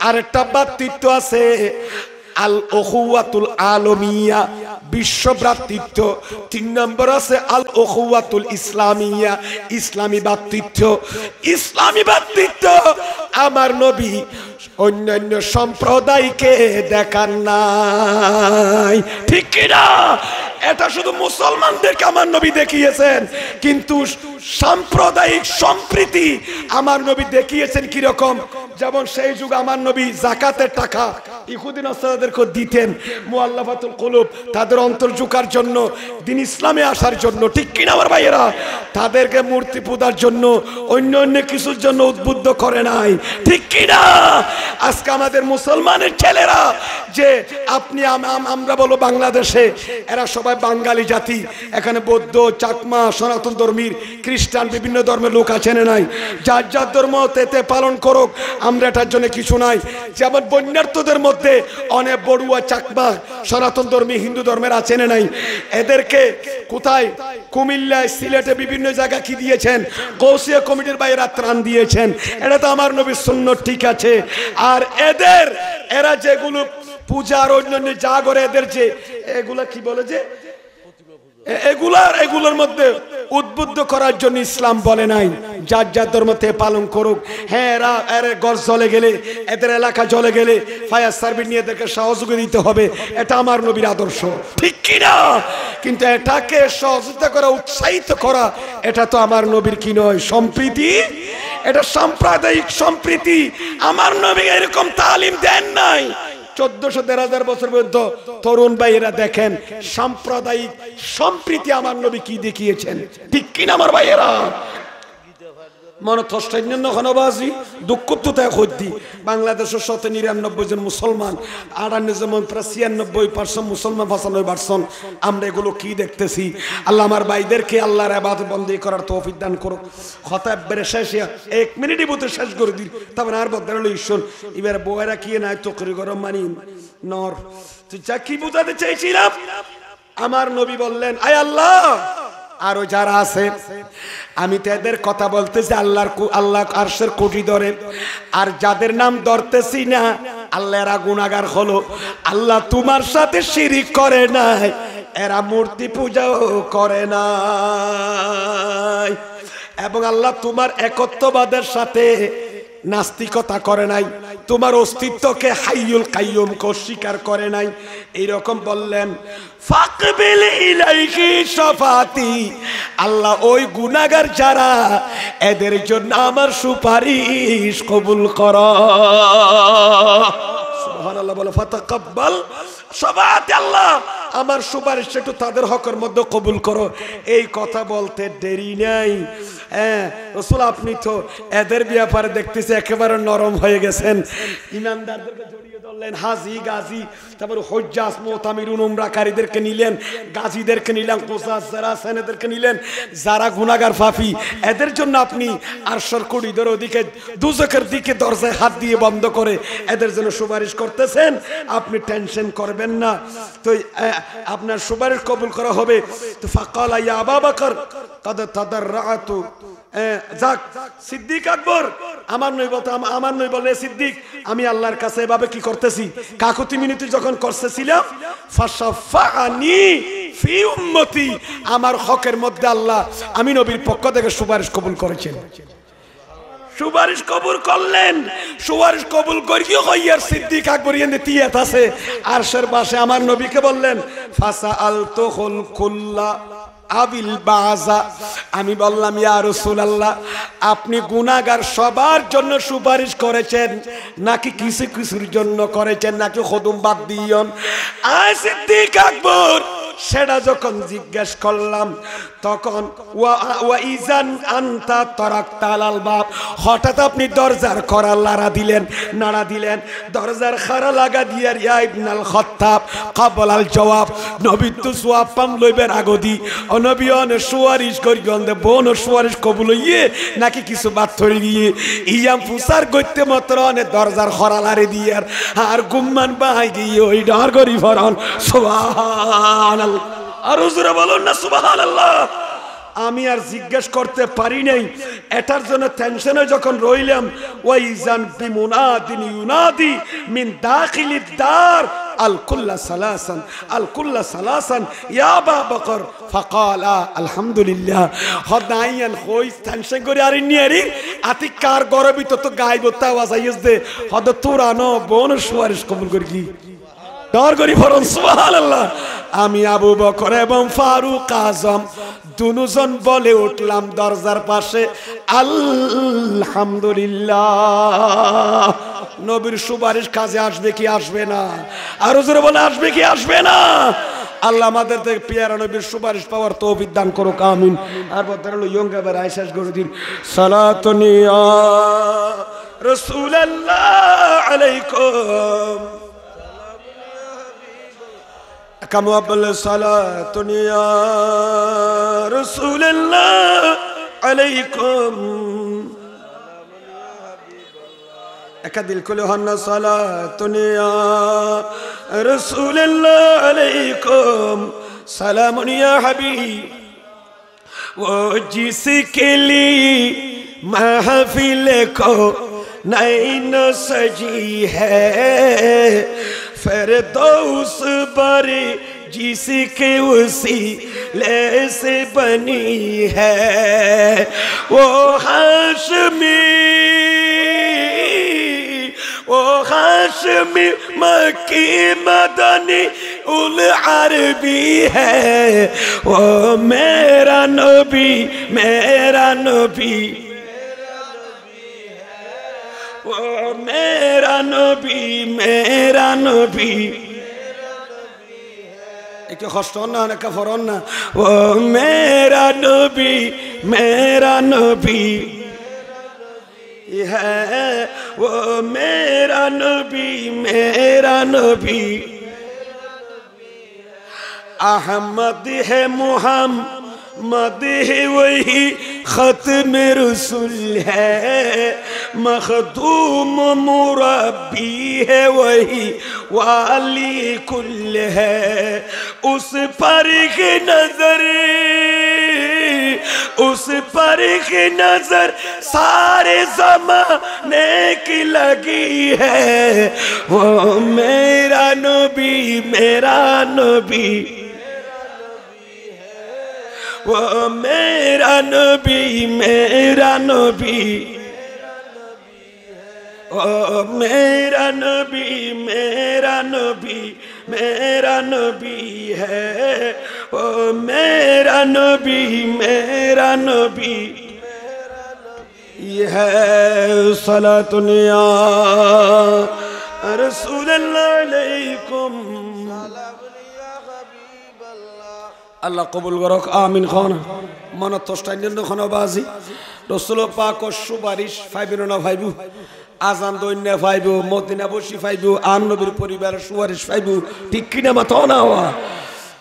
আরেকটা ভ্রাতৃত্ব আছে আল উখুওয়াতুল আলমিয়া বিশ্ব ভ্রাতৃত্ব, ৩ নম্বর আছে আল উখুওয়াতুল ইসলামিয়া ইসলামী ভ্রাতৃত্ব। ইসলামী ভ্রাতৃত্ব আমার নবী অন্যান্য সম্প্রদায়কে দেখান নাই, ঠিক কিনা? এটা শুধু মুসলমানদেরকে আমার নবী দেখিয়েছেন, কিন্তু সাম্প্রদায়িক সম্প্রীতি আমার নবী দেখিয়েছেন কিরকম। যেমন সেই যুগ আমার নবী যাকাতের টাকা ইহুদি নাসারাদেরকে দিতেন, মুআল্লাফাতুল কুলুব, তাদের অন্তর ঝুঁকার জন্য, দিন ইসলামে আসার জন্য, ঠিক কিনা আমার ভাইয়েরা? তাদেরকে মূর্তি পূজার জন্য, অন্য কিছুর জন্য উদ্বুদ্ধ করে নাই, ঠিক কিনা? আজকে আমাদের মুসলমানের ছেলেরা যে আপনি আমরা বলো বাংলাদেশে, এরা সবাই বাঙালি জাতি, এখানে বৌদ্ধ, চাকমা, সনাতন ধর্মীর, খ্রিস্টান, বিভিন্ন ধর্মের লোক আছে না নাই? যার যার ধর্ম তেতে পালন করুক, আমরা এটার জন্য কিছু নাই। যেমন বন্যার্থদের মধ্যে অনেক বড়ুয়া, চাকমা, সনাতন ধর্মী, হিন্দু ধর্মের আছে না নাই? এদেরকে কোথায়, কুমিল্লায়, সিলেটে, বিভিন্ন জায়গা কি দিয়েছেন, গৌসিয়া কমিটির বাইরে ত্রাণ দিয়েছেন। এটা তো আমার নবীর সুন্নাত, ঠিক আছে। আর এরা যেগুলো পূজার অন্যান্য জাগরে, এদের যে এগুলা কি বলে যে এগুলোর মধ্যে উদ্বুদ্ধ করার জন্য ইসলাম বলে নাই যার যার ধর্মতে পালন করুক। হ্যাঁ, এরা ঘর জ্বলে গেলে, এদের এলাকা জ্বলে গেলে ফায়ার সার্ভিস নিয়ে এদেরকে সহযোগিতা দিতে হবে, এটা আমার নবীর আদর্শ, ঠিক কিনা? কিন্তু এটাকে সহযোগিতা করা, উৎসাহিত করা, এটা তো আমার নবীর কি নয়, সম্প্রীতি। এটা সাম্প্রদায়িক সম্প্রীতি। আমার নবী এরকম তালিম দেন নাই। ১৪০০-১৫০০ বছর পর্যন্ত তরুণ ভাইয়েরা দেখেন সাম্প্রদায়িক সম্প্রীতি আমার নবী কি দেখিয়েছেন, ঠিক কিনা আমার ভাইয়েরা? মনে থস্টাইবাসী দুঃখ তো তাই হদ্দি বাংলাদেশের ৯৯ জন মুসলমান, ৯৮% মুসলমান, ৯৫% আমরা এগুলো কি দেখতেছি? আল্লাহ আমার ভাইদেরকে আল্লাহর ইবাদত বন্দেগী করার তৌফিক দান করুক। খতাব বেরে শেষ 1 মিনিটই বলতে শেষ করে দিই, তবে আর বদল ঈশ্বর এবার বউয়েরা কি নাই তকরি গরম মানি নর। তুই যা কি বুঝাতে চাইছিলাম, আমার নবী বললেন আয় আল্লাহ, আরো যারা আছে আমি তো এদের কথা বলতেছি, আল্লাহ আরশের কোটি ধরে, আর যাদের নাম ধরতেছি না আল্লাহ এরা গুনাহগার হলো। আল্লাহ তোমার সাথে শিরিক করে নাই, এরা মূর্তি পূজাও করে নাই, এবং আল্লাহ তোমার একত্ববাদের সাথে নাস্তিকতা করে নাই, তোমার অস্তিত্বকে হাইয়ুল কাইয়ুম কে স্বীকার করে নাই। এইরকম বললেন ফাকবিল ইলাইহি শাফাতি, আল্লাহ ওই গুনাহগার যারা, এদের জন্য আমার সুপারিশ কবুল করো। সুবহানাল্লাহ, বলে ফাতাকাব্বাল শাফাতি, আল্লাহ আমার সুপারিশ একটু তাদের হকের মধ্যে কবুল করো। এই কথা বলতে দেরি নাই। হ্যাঁ রাসূল, আপনি তো এদের ব্যাপারে দেখতেছি একেবারে নরম হয়ে গেছেন। ইমানদারদেরকে জড়িয়ে ধরলেন, হাজি গাজী, তারপর হজ্জাজ মুতামিরুন উমরাকারীদেরকে নিলেন, গাজীদেরকে নিলেন, কোসাস যারা আছেন এদেরকে নিলেন, যারা গুনাহগার পাপী এদের জন্য আপনি আরশের কুড়িদের ওদিকে দুজকের দিকে দরজায় হাত দিয়ে বন্ধ করে এদের জন্য সুপারিশ করতেছেন। আপনি টেনশন করবেন না, তো আপনার সুপারিশ কবুল করা হবে। তো ফাকালা ইয়া আবু বকর কাদ তাদাররাতু, যাক সিদ্দিক আকবর, আমার নই বলে সিদ্দিক, আমি আল্লাহর কাছে এভাবে কি করতেছি, কাকুতি মিনতি যখন করতেছিলাম, ফাশাফানি ফি উম্মতি, আমার হকের মধ্যে আল্লাহ আমি নবীর পক্ষ থেকে সুপারিশ কবুল করেছেন। সুপারিশ কবুল করলেন, সুপারিশ কবুল করিও হইয়ার সিদ্দিক আকবর ইন্দি তিয়াত আছে আরশের পাশে আমার নবীকে বললেন ফাসাআলতুহুল কুল্লা আবিল বাযা, আমি বললাম ইয়া রাসূলুল্লাহ আপনি গুনাহগার সবার জন্য সুপারিশ করেছেন নাকি কিছু কিছুর জন্য করেছেন নাকি খুদুম বাদ দিয়ন? আয় সিদ্দিক আকবর সেটা যখন জিজ্ঞেস করলাম তখন ওয়া ইজান আনতা তারাকতাল বাব, হঠাৎ আপনি দরজার খড়া নাড়া দিলেন দরজার খড়া লাগা দিয়ার ইয়া ইবনাল খাত্তাব কাবলাল জবাব, নবী তো জবাব পাম লইবেন আগদি ও নবী অন সুয়ারিশ করি গন্দে বোন সুয়ারিশ কবুল হইয়ে নাকি কিছু বাদ ধরে গিয়ে ইয়াম ফুসার গইতে মাত্র অনে দরজার খড়া লারে দিয়ার আর গুম্মান বাহাই গিয়ে ওই ডর করি ফরন সুবহানাল্লাহ। আর হুজুরে বলুন না সুবহানাল্লাহ। আমি আর জিজ্ঞেস করতে পারি নাই, এটার জন্য টেনশনে যখন রইলাম ওয়াইজান বিমুনাদিন ইউনাদি মিন দাখিলিদ দার আল কুল্লা সালাসান ইয়া আবা বকর ফাকালা আলহামদুলিল্লাহ হদাইয়ান হই টেনশন করে আর নিয়ারি আতি কার গরবিত তো গায়বত আওয়াজ আইস দে হদ তুরানো বোন সুয়ারিশ কবুল করি ডর করি ফরন সুবহানাল্লাহ। আমি আবু বকর এবং ফারুক আজম দুজন বলে উঠলাম দরজার পাশে আলহামদুলিল্লাহ। নবীর সুপারিশ কাজে আসবে কি আসবে না? আর হুজুর বলে আসবে কি আসবে না? আল্লাহ আমাদের থেকে পিয়ারা নবীর সুপারিশ পাওয়ার তৌফিক দান করুক আমিন। আর বলতে হলো ইয়ঙ্গা বার আয়েশা করে দিন সালাতুন ইয়া রাসূলুল্লাহ আলাইকুম কামু আব্বাল সালাতুন ইয়া রাসূলুল্লাহ আলাইকুম একাদিল কুল হন্না সালাতুন ইয়া রাসূলুল্লাহ আলাইকুম সালামুন ইয়া হাবিব वो जिसके लिए महफिल को नैन सजी है फिरदौस पर जिसके उसी ले से बनी है वो हाशमी मक्की मदनी उल अरबी है वो मेरा नबी वो मेरा नबी একটু কষ্ট না অনেক ফরন না ও মেরা নবী है वो मेरा नबी अहमद है मुहम्मद है वही खत्म रसूल है मखदूम मुरब्बी है वही वाली कुल है उस पर की नजर सारे ज़माने की लगी है वो मेरा नबी वो मेरा नबी ओ मेरा नबी है ओ मेरा नबी ये है सलातुन या रसूलुल्लाह अलैकुम আল্লাহ কবুল করক আমিন। খান মনত তোষ্টাইন খান বাজি রসুল পাক সুপারিশ ফাইবিন না ভাইবু আজান দৈন্য ফাইবু মদিনা বসি ফাইবু আর নবীর পরিবারের সুপারিশ ফাইবু ঠিক কিনা মাথা না হওয়া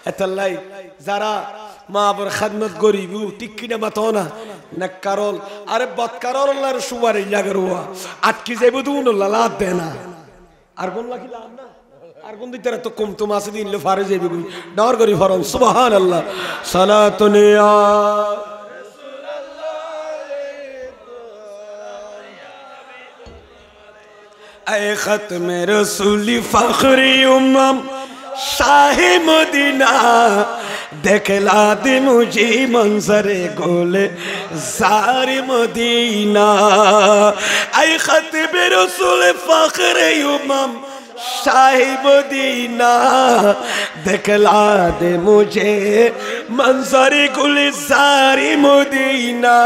এতাল্লাই যারা মা আবার খাদমত গরিবু ঠিক কিনা মাথা না কারল আরে বদকারল আল্লাহর সুপারিশ জাগর হওয়া আটকি যাইব দুন লাত দে না আর কোন লাগি লাভ না আর কোন দিতে তো কম তো মাসে দিন ফারে যাবে ডর করি ফরন সুবহানাল্লাহ সালাতুন ইয়া রাসূলুল্লাহ এ খতমে রসুলি ফখরি উম্মম শাহে মদিনা देखला दे मुझे मंजरे गोले ज़ार मदीना ऐ ख़तीब रसूल फ़ख्र उम्म शाह मदीना देखला दे मुझे मंजरे गोले ज़ार मदीना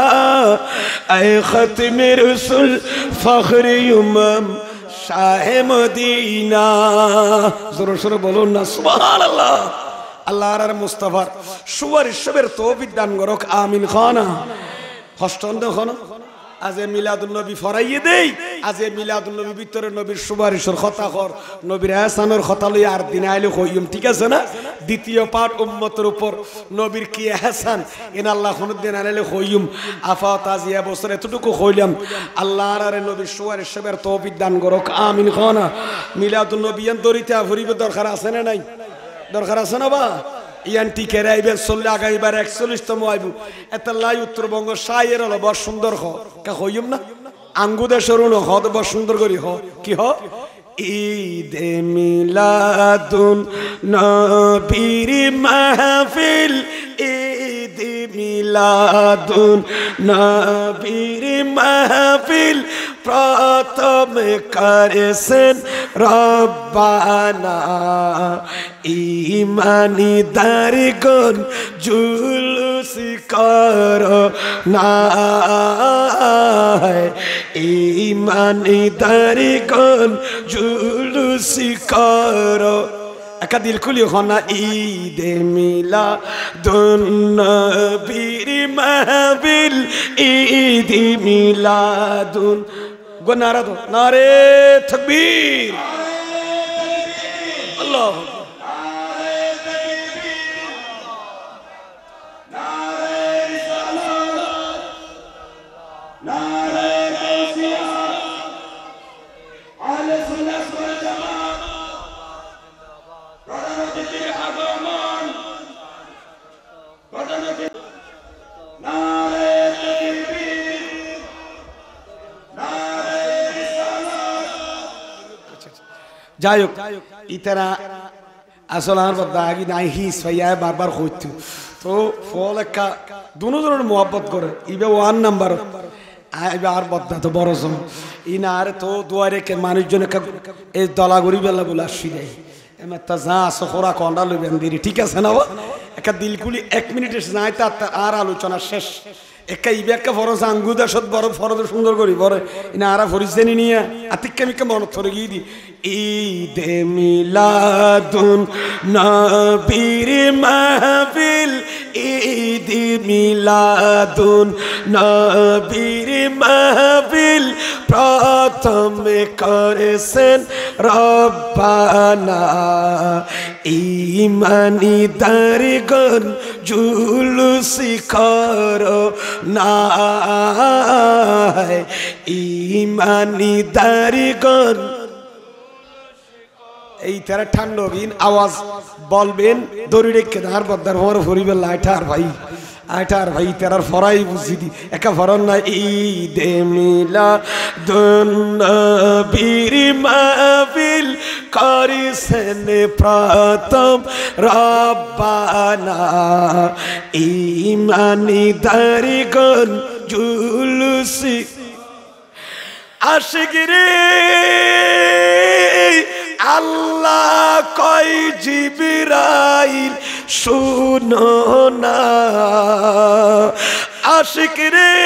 ऐ ख़तीब रसूल फ़ख्र उम्म शाह मदीना ज़ोर शोर बोलो ना सुभान अल्लाह আল্লাহর মুস্তাফার সুপারিশের তৌফিক দান করুক আমিন খানা হস্তন্দ খানা আজে মিলাদুন নবী ফরাইয়ে দেই আজে মিলাদুন নবী ভিতরে নবীর সুপারিশের কথা কর নবীর ইহসানের কথা লই আর দিন আইলে কইম ঠিক আছে না দ্বিতীয় পাঠ উম্মতের উপর নবীর কি ইহসান ইন আল্লাহ কোনদিন আইলে কইম আফা তাজিয়া বছর এতটুকু কইলাম আল্লাহর নবীর সুপারিশের তৌফিক দান করুক আমিন খানা মিলাদুন নবী দরিতা ভরিবে দরকার আছে না নাই দরকার আছে না বা ইয়ান টিকে রাইবে চললে আগাইবার 41তম আইবু এতলাই উত্তরবঙ্গ শায়ের হলো বড় সুন্দর হ কা কইম না আঙ্গুদে সরুন হ বড় সুন্দর করি হ কি হ ঈদে মিলাদুন নবীর মাহফিল ঈদে মিলাদুন নবীর মাহফিল প্রথম করেছেন রব্বানা ইমানি দারগণ জুলুস করো না ইমানি দারগণ জুলুস করো একা দিল খুলি হনা ঈদে মিলাদুন নবীর মাহফিল ঈদে মিলাদুন গো নারা দো নারে তাকবীর আল্লাহ যাই হোক ইতারা আসলে আমার দাগি নাই হিস ভাইয়া বারবার হইতো তো ফল একটা দুনো ধরনের মোহাব্বত করে ইবে ওয়ান নাম্বার আইবে আর বদনা তো বড় সম ইনার তো দুয়ারে কে মানুষজন এই দলাগুড়ি বেলা বলে আসি দেয় এমন তা যা আসো খোরা কন্ডা লইবেন দিরি ঠিক আছে না একটা দিলকুলি 1 মিনিটে নাই আর আলোচনা শেষ একা ইবে একটা ফরজ আঙ্গুদা সদ বড় ফরজ সুন্দর করি বড় ইনা আরা ফরিজ জানি নিয়া আতিককে মিকে মন ধরে গিয়ে দি ঈদে মিলাদুন নবীর মাহফিল ঈদে মিলাদুন নবীর মাহফিল প্রথম করেছেন রব্বানা ইমানি দারগণ জুলুস করো না ইমানি দারগণ এই তারা ঠান্ডবিন আওয়াজ বলবেন দড়ি রেখে ধার বদার ভর ভরিবে লাইটার ভাই আইটার ভাই তারার ফরাই বুঝি দি একা ফরন না ঈদে মিলাদুন নবীর মাহফিল করিছেন প্রথম রব্বানা ইমানি দারগণ জুলুস আশিক রে আল্লাহ কয় জিবরাইল শুনো না আশিক রে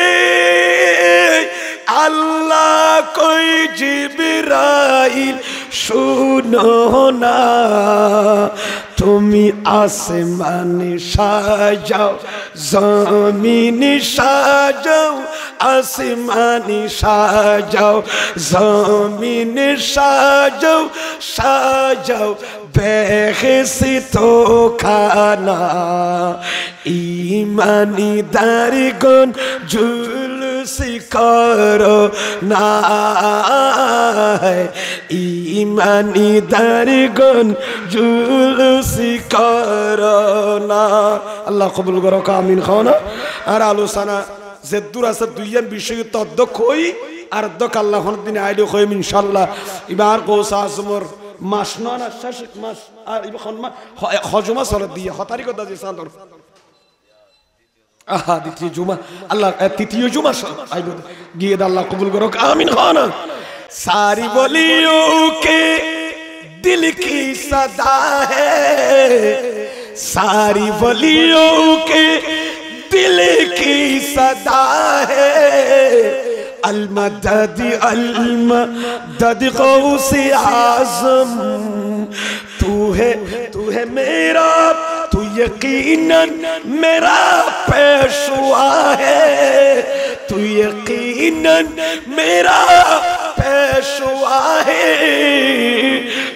আল্লাহ কয় জিবরাইল শুনো না তুমি আসমানে সাজাও জমিনে সাজাও আসমানে সাজাও জমিনে সাজাও সাজাও বেহেশত খানা ইমানি দারগণ জুলুস করো না ইমানি দারগণ জুলুস করো না আল্লাহ কবুল করো আমিন খাওনা আর আলোচনা যে দূর আছে দুইজন বিষয় অধ্যক্ষ হই আর অধ্যক্ষ আল্লাহ দিন আইলো হইম ইনশাল্লাহ এবার কৌসা আজমর মাস না শেষ মাস আর এখন হজমা সরে দিয়ে হতারি কথা যে চাঁদর আহা দ্বিতীয় জুমা আল্লাহ তৃতীয় জুমা আইব গিয়ে আল্লাহ কবুল করো আমিন খানা सारी बोलियों के दिल की सदा है सारी बोलियों के दिल की सदा है अलमदद अलमदद गौसे आज़म तू है मेरा तू यकीनन मेरा पेशवा है तू यकीनन मेरा पेशवा है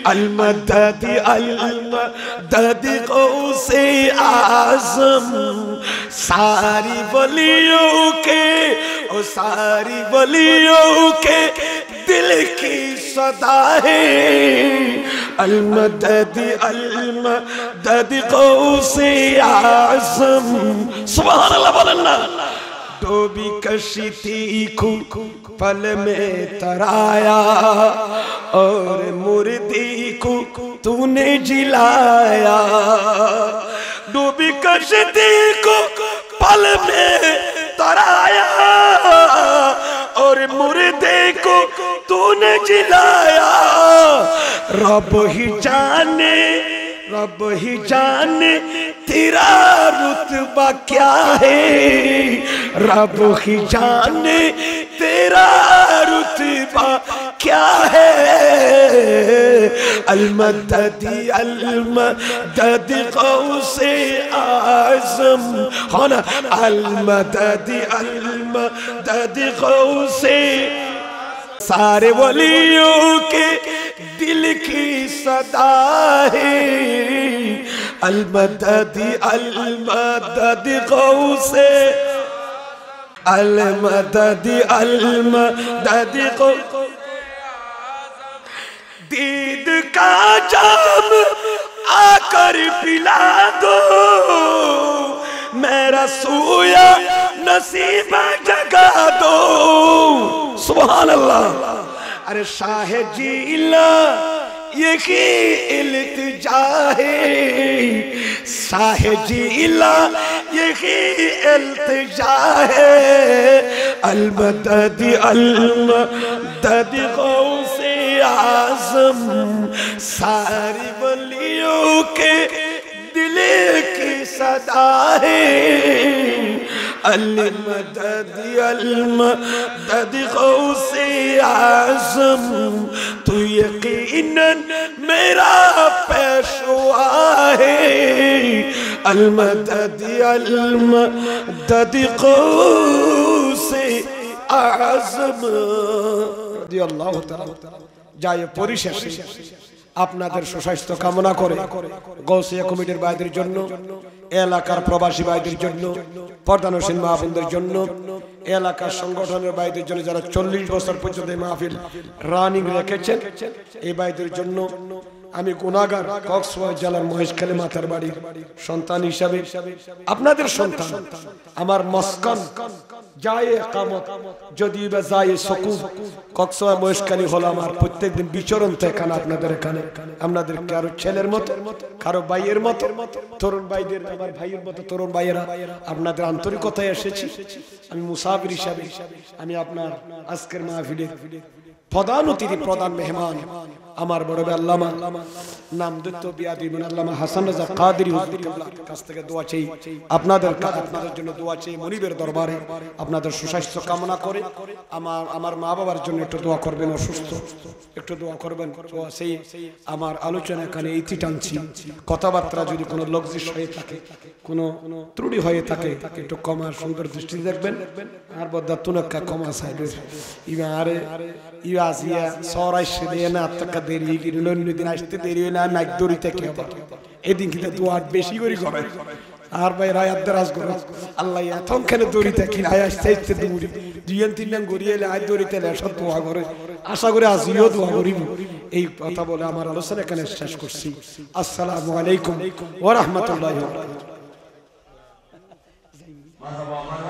अलमदद अलमदद गौसे आज़म सारी वलियों के ओ सारी वलियों के दिल की सदा है अलमदद अलमदद गौसे आज़म सुभान अल्लाह बोलना डूबी कश्ती को पल में तराया और मुर्दी को तूने जिलाया डूबी कश्ती को पल में तराया और मुर्दे को तूने जिलाया रब ही जाने तेरा रुतबा क्या है रब ही जाने तेरा रुतबा क्या है अलमददी अलमदद गौसे आज़म होना अलमददी अलमदद गौसे सारे वलियों के दिल की सदा है अलमददी अलमदद गौसे अलमददी अलमदद गौसे दीद का जाम आकर पिला दो मेरा सोया नसीब जगा दो सुभान अल्लाह अरे शाह जीला यही इल्तिजा है शाह जीला यही इल्तिजा है अलमदद अलमदद गौसे आज़म सारी वलियों के दिल की सदा है अलमदद अलमदद गौसे आज़म तू यकीनन मेरा पेशवा है अलमदद अलमदद गौसे आज़म রাদিয়াল্লাহু তাআলা যায় পরিশেষে আপনাদের সুস্বাস্থ্য কামনা করে গৌসিয়া কমিটির ভাইদের জন্য এলাকার প্রবাসী ভাইদের জন্য পর্দানশীল মাহফিলদের জন্য এলাকার সংগঠনের ভাইদের জন্য যারা 40 বছর পর্যন্ত এই মাহফিল রানিং রেখেছেন এই ভাইদের জন্য আমি গুনাহগার কক্সবাজার জেলার মহেশখালী মাথার বাড়ির সন্তান হিসাবে আপনাদের সন্তান আমার মস্কান যায় কামত যদি বা যায় সুকুন কক্সবাজার মহেশখালী হলো আমার প্রত্যেকদিন বিচরণ তো এখানে আপনাদের এখানে আপনাদের কারো ছেলের মতো কারো ভাইয়ের মতো তরুণ ভাইদের আমার ভাইয়ের মতো তরুণ ভাইয়েরা আপনাদের আন্তরিকতায় এসেছি আমি মুসাফির হিসাবে আমি আপনার আজকের মাহফিলের প্রধান অতিথি প্রধান মেহমান আমার বড় ভাই আল্লামা নাম দত্ত বিয়াদি ইবনে আল্লামা হাসান রাজা কাদেরী হুজুর কিবলার কাছ থেকে দোয়া চাই আপনাদের জন্য দোয়া চাই মনিবের দরবারে আপনাদের সুস্বাস্থ্য কামনা করে আমার মা বাবার জন্য একটু দোয়া করবেন অসুস্থ একটু দোয়া করবেন দোয়া সেই আমার আলোচনা এখানে ইতি টানছি কথাবার্তা যদি কোনো লজ্জিত হয়ে থাকে কোনো ত্রুটি হয়ে থাকে একটু কমা সুন্দর দৃষ্টি দেখবেন আর বদ্দা তুনক্কা কমা সাইডের ইবারে ইয়া সরাই সেদিন আত্মকা দেরি গিরল অন্যদিন আসতে দেরি হইলে আর নাক দড়িতে কে এদিন কিন্তু দোয়া বেশি করে করে আর ভাই রায়াত দরাজ করে আল্লাহ এখন কেন দড়িতে কি আয়াস চাইতে দৌড়ি দুইন তিন দিন গড়িয়ে এলে আয় দড়িতে সব দোয়া করে আশা করে আজিও দোয়া করিব এই কথা বলে আমার আলোচনা এখানে শেষ করছি আসসালামু আলাইকুম ওয়া রাহমাতুল্লাহি ওয়া বারাকাতুহু